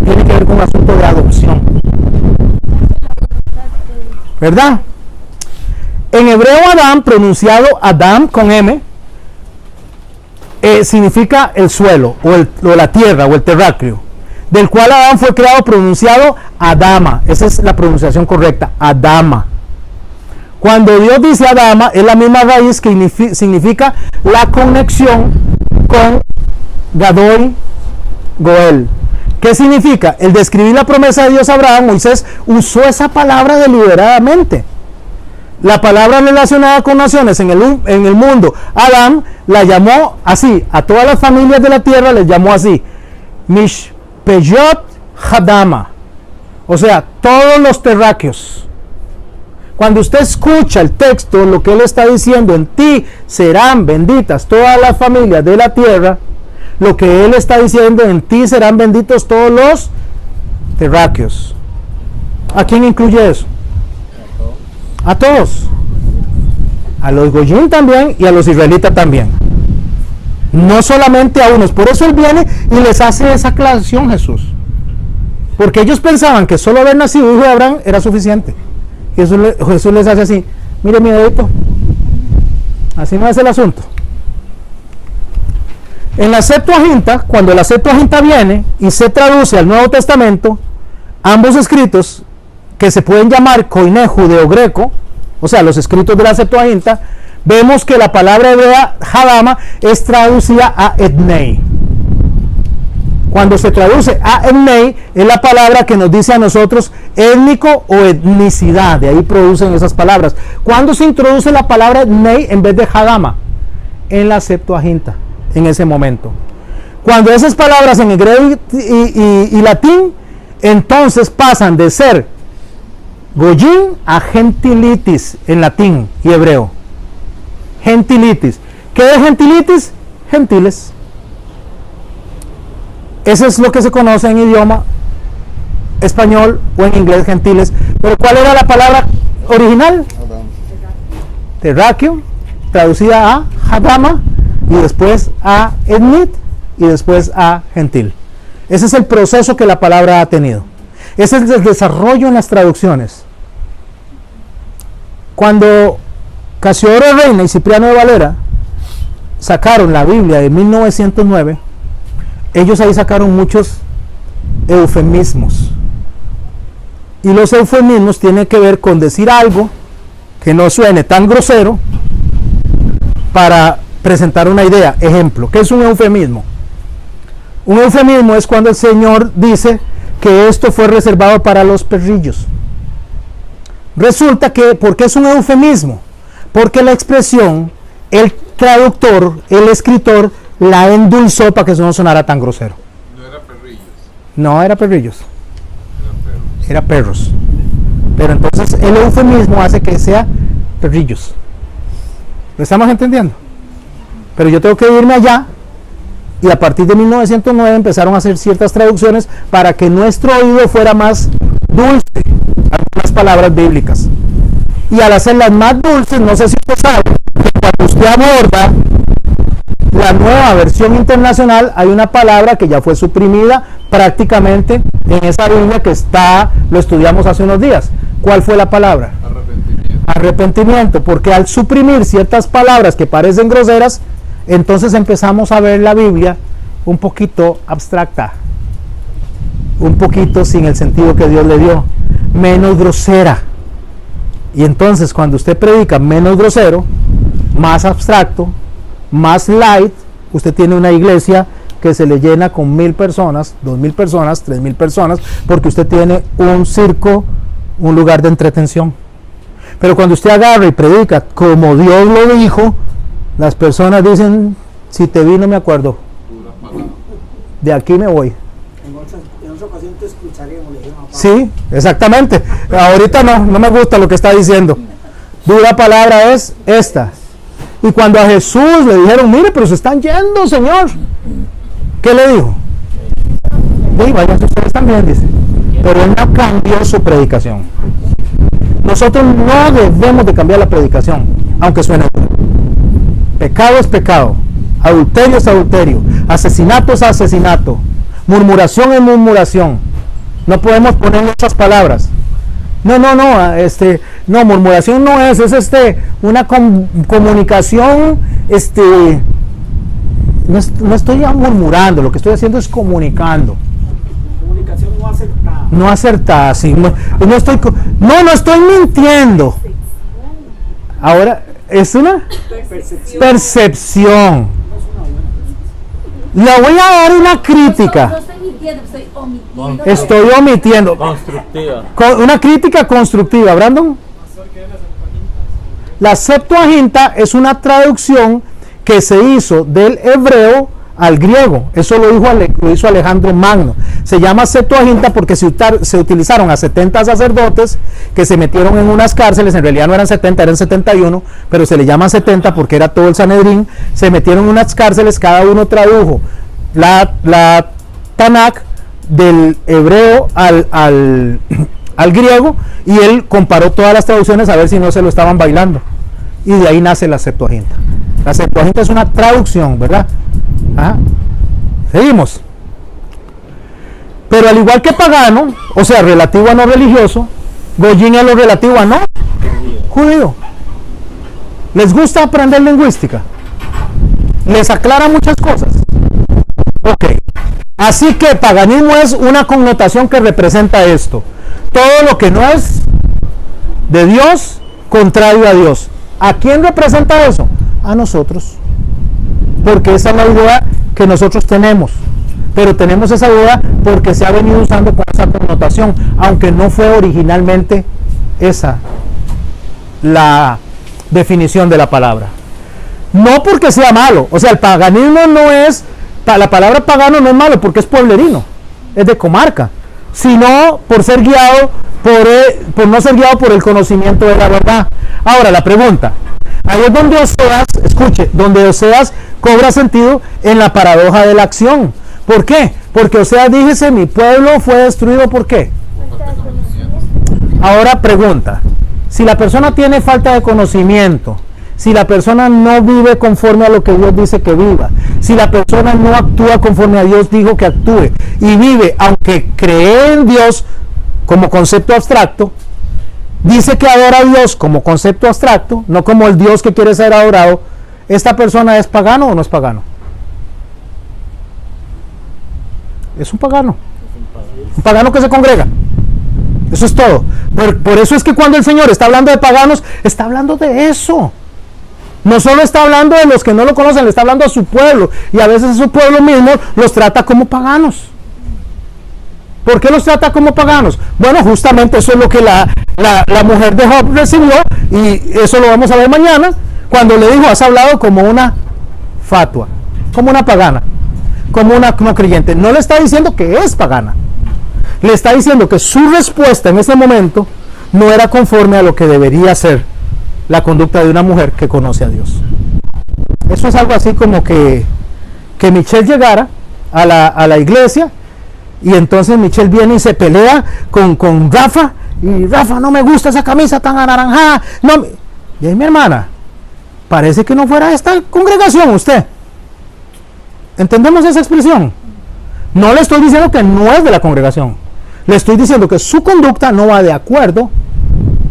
tiene que ver con un asunto de adopción, ¿verdad? En hebreo Adán, pronunciado Adam con M, significa el suelo o la tierra o el terráqueo, del cual Adán fue creado, pronunciado Adama. Esa es la pronunciación correcta, Adama. Cuando Dios dice Adama, es la misma raíz que significa la conexión con Gadoy, Goel. ¿Qué significa? El describir la promesa de Dios a Abraham, Moisés usó esa palabra deliberadamente. La palabra relacionada con naciones en el mundo, Adán la llamó así, a todas las familias de la tierra les llamó así, Mishpeyot Hadama, o sea, todos los terráqueos. Cuando usted escucha el texto, lo que él está diciendo, en ti serán benditas todas las familias de la tierra, lo que él está diciendo, en ti serán benditos todos los terráqueos. ¿A quién incluye eso? A todos, a los goyim también y a los israelitas también, no solamente a unos. Por eso él viene y les hace esa aclaración, Jesús, porque ellos pensaban que solo haber nacido hijo de Abraham era suficiente. Y Jesús les hace así, mire mi dedito, así no es el asunto. En la Septuaginta, cuando la Septuaginta viene y se traduce al Nuevo Testamento, ambos escritos, que se pueden llamar koiné judeo-greco, o sea, los escritos de la Septuaginta, vemos que la palabra hebrea Hadama es traducida a etnei. Cuando se traduce a etnei, es la palabra que nos dice a nosotros étnico o etnicidad, de ahí producen esas palabras. ¿Cuándo se introduce la palabra etnei en vez de Hadama? En la Septuaginta, en ese momento. Cuando esas palabras en hebreo y latín, entonces pasan de ser Goyim a gentilitis en latín y hebreo. Gentilitis. ¿Qué es gentilitis? Gentiles. Eso es lo que se conoce en idioma español o en inglés gentiles. Pero ¿cuál era la palabra original? Terráqueo, traducida a Hadama, y después a Etnit, y después a gentil. Ese es el proceso que la palabra ha tenido. Ese es el desarrollo en las traducciones. Cuando Casiodoro Reina y Cipriano de Valera sacaron la Biblia de 1909, ellos ahí sacaron muchos eufemismos. Y los eufemismos tienen que ver con decir algo que no suene tan grosero para presentar una idea. Ejemplo, ¿qué es un eufemismo? Un eufemismo es cuando el Señor dice que esto fue reservado para los perrillos. Resulta que, ¿por qué es un eufemismo? Porque la expresión, el traductor, el escritor, la endulzó para que eso no sonara tan grosero. No era perrillos. No era perrillos. Era perros. Pero entonces el eufemismo hace que sea perrillos. ¿Lo estamos entendiendo? Pero yo tengo que irme allá, y a partir de 1909 empezaron a hacer ciertas traducciones para que nuestro oído fuera más dulce, algunas palabras bíblicas. Y al hacerlas más dulces, no sé si usted sabe, que cuando usted aborda la nueva versión internacional, hay una palabra que ya fue suprimida prácticamente en esa Biblia que está, lo estudiamos hace unos días. ¿Cuál fue la palabra? Arrepentimiento. Arrepentimiento, porque al suprimir ciertas palabras que parecen groseras, entonces empezamos a ver la Biblia un poquito abstracta, un poquito sin el sentido que Dios le dio, menos grosera. Y entonces cuando usted predica menos grosero, más abstracto, más light, usted tiene una iglesia que se le llena con 1000 personas, 2000 personas, 3000 personas, porque usted tiene un circo, un lugar de entretención. Pero cuando usted agarra y predica como Dios lo dijo, las personas dicen, si te vi no me acuerdo, de aquí me voy. En otra ocasión te escucharemos, le dijeron a Pablo. Sí, exactamente. Ahorita no me gusta lo que está diciendo. Dura palabra es esta. Y cuando a Jesús le dijeron, mire, pero se están yendo, Señor, ¿qué le dijo? Sí, vayan ustedes también, dice. Pero él no cambió su predicación. Nosotros no debemos de cambiar la predicación, aunque suene duro. Pecado es pecado, adulterio es adulterio, asesinato es asesinato, murmuración es murmuración. No podemos poner otras palabras. No, murmuración no es una comunicación, no estoy murmurando, lo que estoy haciendo es comunicando. Comunicación no acertada. No acertada, sí. No estoy mintiendo. Ahora, es una percepción. Le voy a dar una crítica. No estoy mintiendo, estoy omitiendo. Estoy omitiendo. Constructiva. Una crítica constructiva, Brandon. La Septuaginta es una traducción que se hizo del hebreo al griego. Eso lo hizo Alejandro Magno. Se llama Septuaginta porque se utilizaron a 70 sacerdotes que se metieron en unas cárceles. En realidad no eran 70, eran 71, pero se le llama 70 porque era todo el Sanedrín. Se metieron en unas cárceles, cada uno tradujo la Tanakh del hebreo al griego, y él comparó todas las traducciones a ver si no se lo estaban bailando, y de ahí nace la Septuaginta. La Septuaginta es una traducción, ¿verdad? Ajá. Seguimos. Pero al igual que pagano, o sea, relativo a no religioso, Goyín es lo relativo a no judío. ¿Les gusta aprender lingüística? ¿Les aclara muchas cosas? Ok. Así que paganismo es una connotación que representa esto: todo lo que no es de Dios, contrario a Dios. ¿A quién representa eso? A nosotros. Porque esa es la idea que nosotros tenemos. Pero tenemos esa idea porque se ha venido usando con esa connotación, aunque no fue originalmente esa la definición de la palabra. No porque sea malo. O sea, el paganismo no es, la palabra pagano no es malo porque es pueblerino, es de comarca, sino por ser guiado, por no ser guiado por el conocimiento de la verdad. Ahora la pregunta, ahí es donde Oseas, escuche, donde Oseas cobra sentido en la paradoja de la acción, ¿Por qué? Porque o sea, díjese, mi pueblo fue destruido, ¿por qué? Ahora pregunta, si la persona tiene falta de conocimiento, si la persona no vive conforme a lo que Dios dice que viva, si la persona no actúa conforme a Dios dijo que actúe, y vive, aunque cree en Dios como concepto abstracto, dice que adora a Dios como concepto abstracto, no como el Dios que quiere ser adorado, ¿esta persona es pagano o no es pagano? Es un pagano. Un pagano que se congrega. Eso es todo. Por eso es que cuando el Señor está hablando de paganos, está hablando de eso. No solo está hablando de los que no lo conocen, le está hablando a su pueblo. Y a veces su pueblo mismo los trata como paganos. ¿Por qué los trata como paganos? Bueno, justamente eso es lo que la mujer de Job recibió. Y eso lo vamos a ver mañana. Cuando le dijo, has hablado como una fatua, como una pagana, como una no creyente. No le está diciendo que es pagana. Le está diciendo que su respuesta en ese momento no era conforme a lo que debería ser la conducta de una mujer que conoce a Dios. Eso es algo así como que Michelle llegara a la iglesia y entonces Michelle viene y se pelea con Rafa, y Rafa, no me gusta esa camisa tan anaranjada. No, y ahí mi hermana, parece que no fuera esta congregación usted. ¿Entendemos esa expresión? No le estoy diciendo que no es de la congregación. Le estoy diciendo que su conducta no va de acuerdo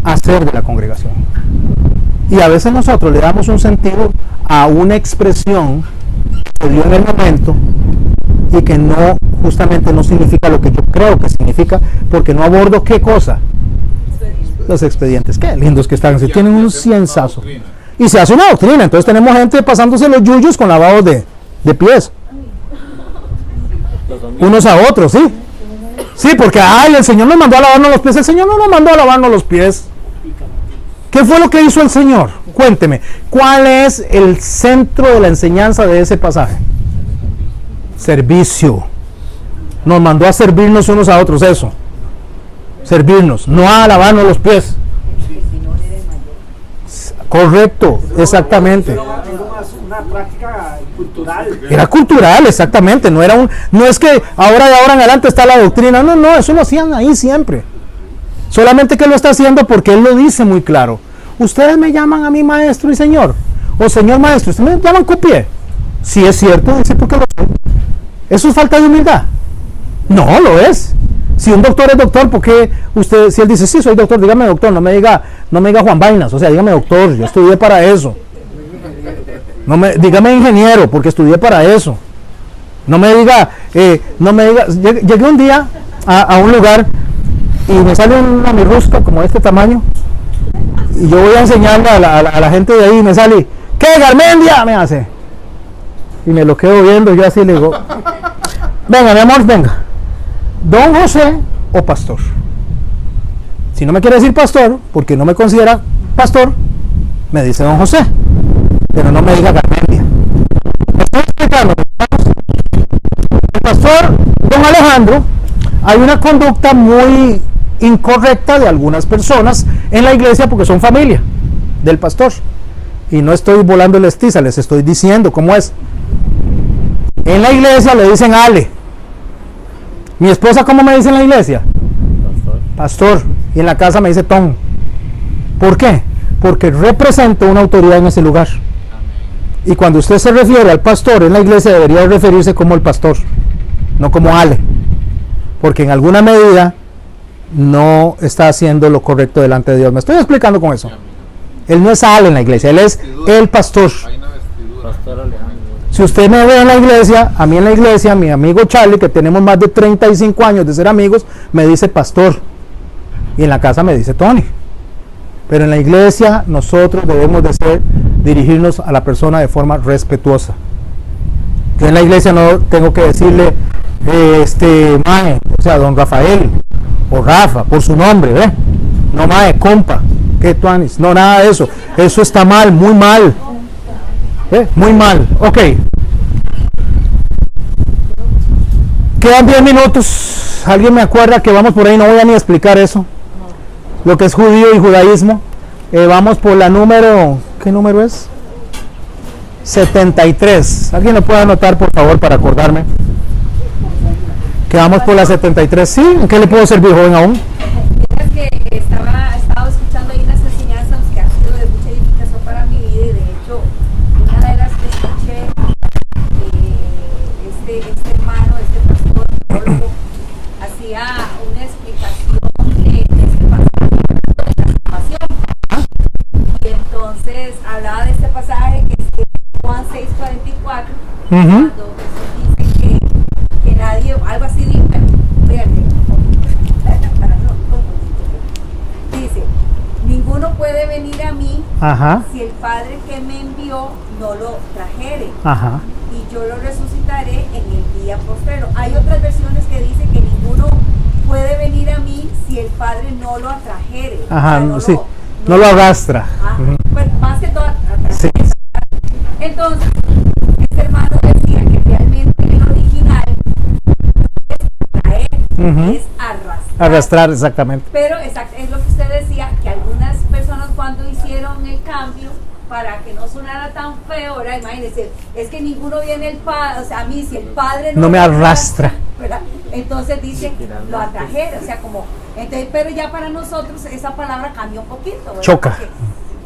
a ser de la congregación. Y a veces nosotros le damos un sentido a una expresión que dio en el momento y que no, justamente no significa lo que yo creo que significa, porque no abordo qué cosa. Los expedientes. Qué lindos que están. Si tienen un cienzazo. Y se hace una doctrina. Entonces tenemos gente pasándose los yuyos con lavados de pies. Unos a otros, ¿sí? Sí, porque el Señor nos mandó a lavarnos los pies. El Señor no nos mandó a lavarnos los pies. ¿Qué fue lo que hizo el Señor? Cuénteme, ¿cuál es el centro de la enseñanza de ese pasaje? Servicio. Nos mandó a servirnos unos a otros, eso. Servirnos, no a lavarnos los pies. Correcto, exactamente. Una práctica cultural. Era cultural, exactamente. No es que ahora de ahora en adelante está la doctrina. No, eso lo hacían ahí siempre. Solamente que lo está haciendo porque Él lo dice muy claro. Ustedes me llaman a mí maestro y señor. O señor maestro, ustedes me llaman copié. Si es cierto, dice porque lo soy. ¿Eso es falta de humildad? No, lo es. Si un doctor es doctor, ¿por qué usted, si él dice, sí, soy doctor, dígame doctor, no me diga Juan Vainas, o sea, dígame doctor, yo estudié para eso. Dígame ingeniero, porque estudié para eso. No me diga, llegué un día a un lugar y me sale una mirrusca como de este tamaño y yo voy a enseñarle a la gente de ahí y me sale, ¿qué Garmendia? Me hace. Y me lo quedo viendo, yo así le digo, venga mi amor, venga, don José o pastor. Si no me quiere decir pastor, porque no me considera pastor, me dice don José, pero no me diga Garmendia. Me estoy explicando. El pastor don Alejandro, hay una conducta muy incorrecta de algunas personas en la iglesia porque son familia del pastor. Y no estoy volando el estiza, les estoy diciendo cómo es. En la iglesia le dicen Ale. Mi esposa, ¿cómo me dice en la iglesia? Pastor. Y en la casa me dice Tom. ¿Por qué? Porque represento una autoridad en ese lugar. Y cuando usted se refiere al pastor en la iglesia, debería referirse como el pastor, no como Ale. Porque en alguna medida no está haciendo lo correcto delante de Dios. Me estoy explicando con eso. Él no es Ale en la iglesia, él es el pastor. Si usted me ve en la iglesia, a mí en la iglesia, mi amigo Charlie, que tenemos más de 35 años de ser amigos, me dice pastor. Y en la casa me dice Tony. Pero en la iglesia nosotros debemos de dirigirnos a la persona de forma respetuosa. Yo en la iglesia no tengo que decirle mae, o sea, don Rafael o Rafa, por su nombre, ¿ve? No mae, compa, que tuanis, no, nada de eso. Eso está mal, muy mal. Muy mal. Ok. Quedan 10 minutos. ¿Alguien me acuerda que vamos por ahí? No voy a ni explicar eso. Lo que es judío y judaísmo. Vamos por la número, ¿qué número es? 73. ¿Alguien lo puede anotar por favor para acordarme? Quedamos por la 73. Sí, ¿en qué le puedo servir, joven, aún? Es que estaba escuchando ahí unas enseñanzas que han sido de mucha edificación para mi vida, y de hecho, una de las que escuché, este hermano, este pastor, teólogo, hacía una explicación de este pasaje de la salvación. Y entonces hablaba de este pasaje que es Juan 6:44, cuando Jesús dice que nadie, algo así dice, para no confundir, dice, ninguno puede venir a mí si el Padre que me envió no lo trajere, y yo lo resucitaré en el día postrero. Hay otras versiones que dicen que ninguno puede venir a mí si el Padre no lo atrajere. No lo arrastra. Bueno, más que todo atrajere. Entonces, este hermano decía que realmente el original no es traer, es arrastrar. Arrastrar, exactamente. Pero es lo que usted decía, que algunas personas cuando hicieron el cambio, para que no sonara tan feo, ¿verdad? Imagínense, es que ninguno viene el Padre, o sea, a mí si el Padre no me arrastra, ¿verdad? Entonces dice, lo atrajera, o sea, como, entonces, pero ya para nosotros esa palabra cambia un poquito, ¿verdad? Choca.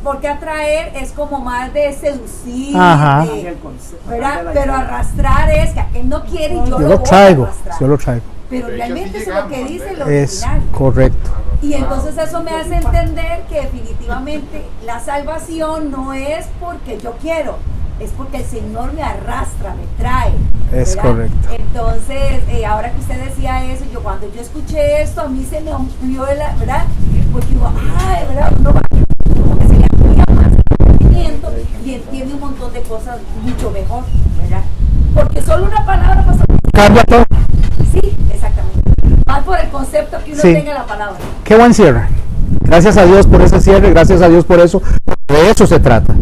Porque atraer es como más de seducir, ¿verdad? Pero arrastrar es que aquel no quiere y yo lo traigo, arrastrar. yo lo traigo. Pero realmente eso es lo que dice lo Es original. correcto. Y entonces eso me hace entender que definitivamente la salvación no es porque yo quiero, es porque el Señor me arrastra, me trae. Es ¿verdad? correcto. Entonces, ahora que usted decía eso, cuando yo escuché esto, a mí se me amplió, ¿verdad? Porque digo, ay, ¿verdad? Uno va, como que se le amplía más el entendimiento y entiende un montón de cosas mucho mejor, ¿verdad? Porque solo una palabra pasa. Cambia todo. Sí, exactamente. Más por el concepto que uno tenga la palabra. Qué buen cierre. Gracias a Dios por ese cierre, gracias a Dios por eso. De eso se trata.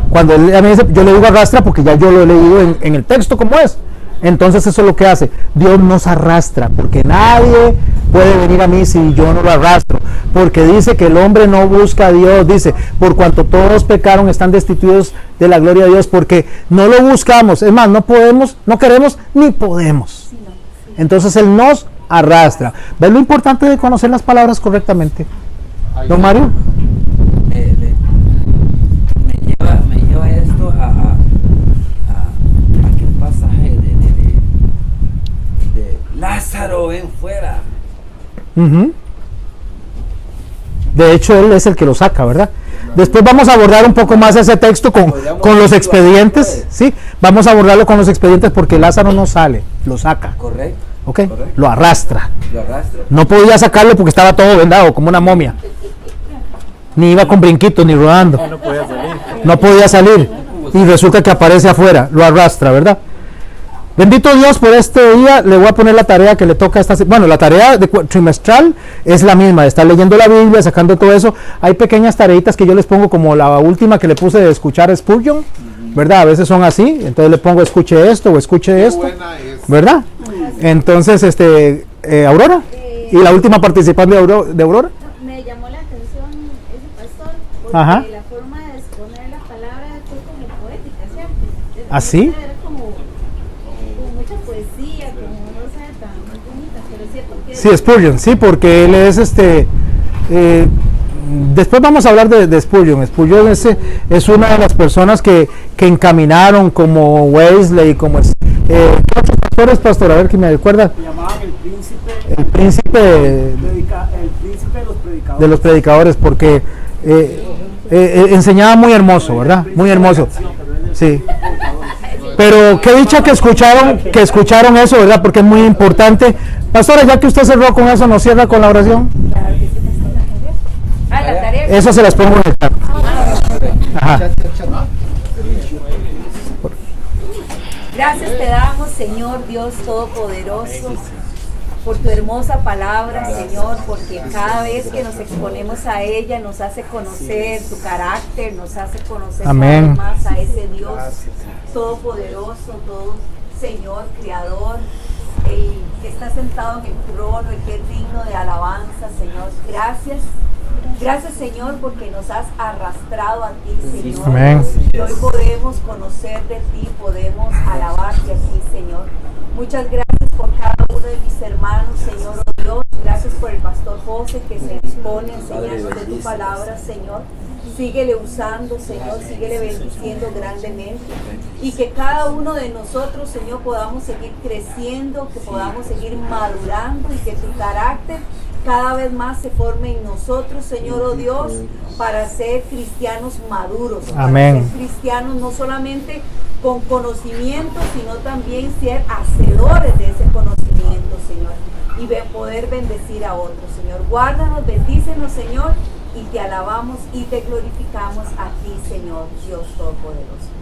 Cuando él me dice, yo le digo arrastra porque ya yo lo he leído en el texto como es. Entonces eso es lo que hace. Dios nos arrastra porque nadie puede venir a mí si yo no lo arrastro. Porque dice que el hombre no busca a Dios. Dice, por cuanto todos pecaron están destituidos de la gloria de Dios. Porque no lo buscamos. Es más, no podemos, no queremos ni podemos. Entonces Él nos arrastra. ¿Ves lo importante de conocer las palabras correctamente? Don Mario. Me lleva esto a aquel pasaje de Lázaro, ven fuera. De hecho, Él es el que lo saca, ¿verdad? Después vamos a abordar un poco más ese texto con los expedientes. ¿Sí? Vamos a abordarlo con los expedientes porque Lázaro no sale, lo saca. Correcto. ¿Ok? Lo arrastra. Lo arrastra. No podía sacarlo porque estaba todo vendado, como una momia. Ni iba con brinquitos, ni rodando. No podía salir. Y resulta que aparece afuera, lo arrastra, ¿verdad? Bendito Dios por este día. Le voy a poner la tarea que le toca esta. Bueno, la tarea trimestral es la misma, de estar leyendo la Biblia, sacando todo eso. Hay pequeñas tareitas que yo les pongo, como la última que le puse de escuchar Spurgeon, ¿verdad? A veces son así, entonces le pongo escuche esto o escuche esto, ¿verdad? Entonces, Aurora, y la última participante de Aurora. Me llamó la atención ese pastor, porque la forma de exponer la palabra fue como poética, ¿cierto? ¿Así? Era como mucha poesía, como no sé, tan bonita, pero es cierto que... Sí, Spurgeon, sí, porque él es después vamos a hablar de Spurgeon. Spurgeon es una de las personas que encaminaron, como Wesley, como otros pastores, pastor, a ver que me recuerda. Se llamaban el príncipe de los predicadores, porque enseñaba muy hermoso, ¿verdad? Muy hermoso. Sí. Pero qué dicha que escucharon eso, ¿verdad? Porque es muy importante. Pastora, ya que usted cerró con eso, ¿nos cierra con la oración? Eso se las pongo en el chat. Ajá. Gracias te damos, Señor Dios Todopoderoso, por tu hermosa palabra, Señor, porque cada vez que nos exponemos a ella nos hace conocer tu carácter, nos hace conocer más a ese Dios Todopoderoso, todo Señor, Creador, el que está sentado en el trono, el que es digno de alabanza, Señor. Gracias, Señor, porque nos has arrastrado a ti, Señor. Amén. Y hoy podemos conocer de ti, podemos alabarte a ti, Señor. Muchas gracias por cada uno de mis hermanos, Señor, oh Dios. Gracias por el pastor José que se dispone a enseñarnos de tu palabra, Señor. Síguele usando, Señor, síguele bendiciendo grandemente. Y que cada uno de nosotros, Señor, podamos seguir creciendo, que podamos seguir madurando y que tu carácter cada vez más se forme en nosotros, Señor, oh Dios, para ser cristianos maduros. Amén. Para ser cristianos no solamente con conocimiento, sino también ser hacedores de ese conocimiento, Señor. Y poder bendecir a otros, Señor. Guárdanos, bendícenos, Señor. Y te alabamos y te glorificamos a ti, Señor, Dios Todopoderoso.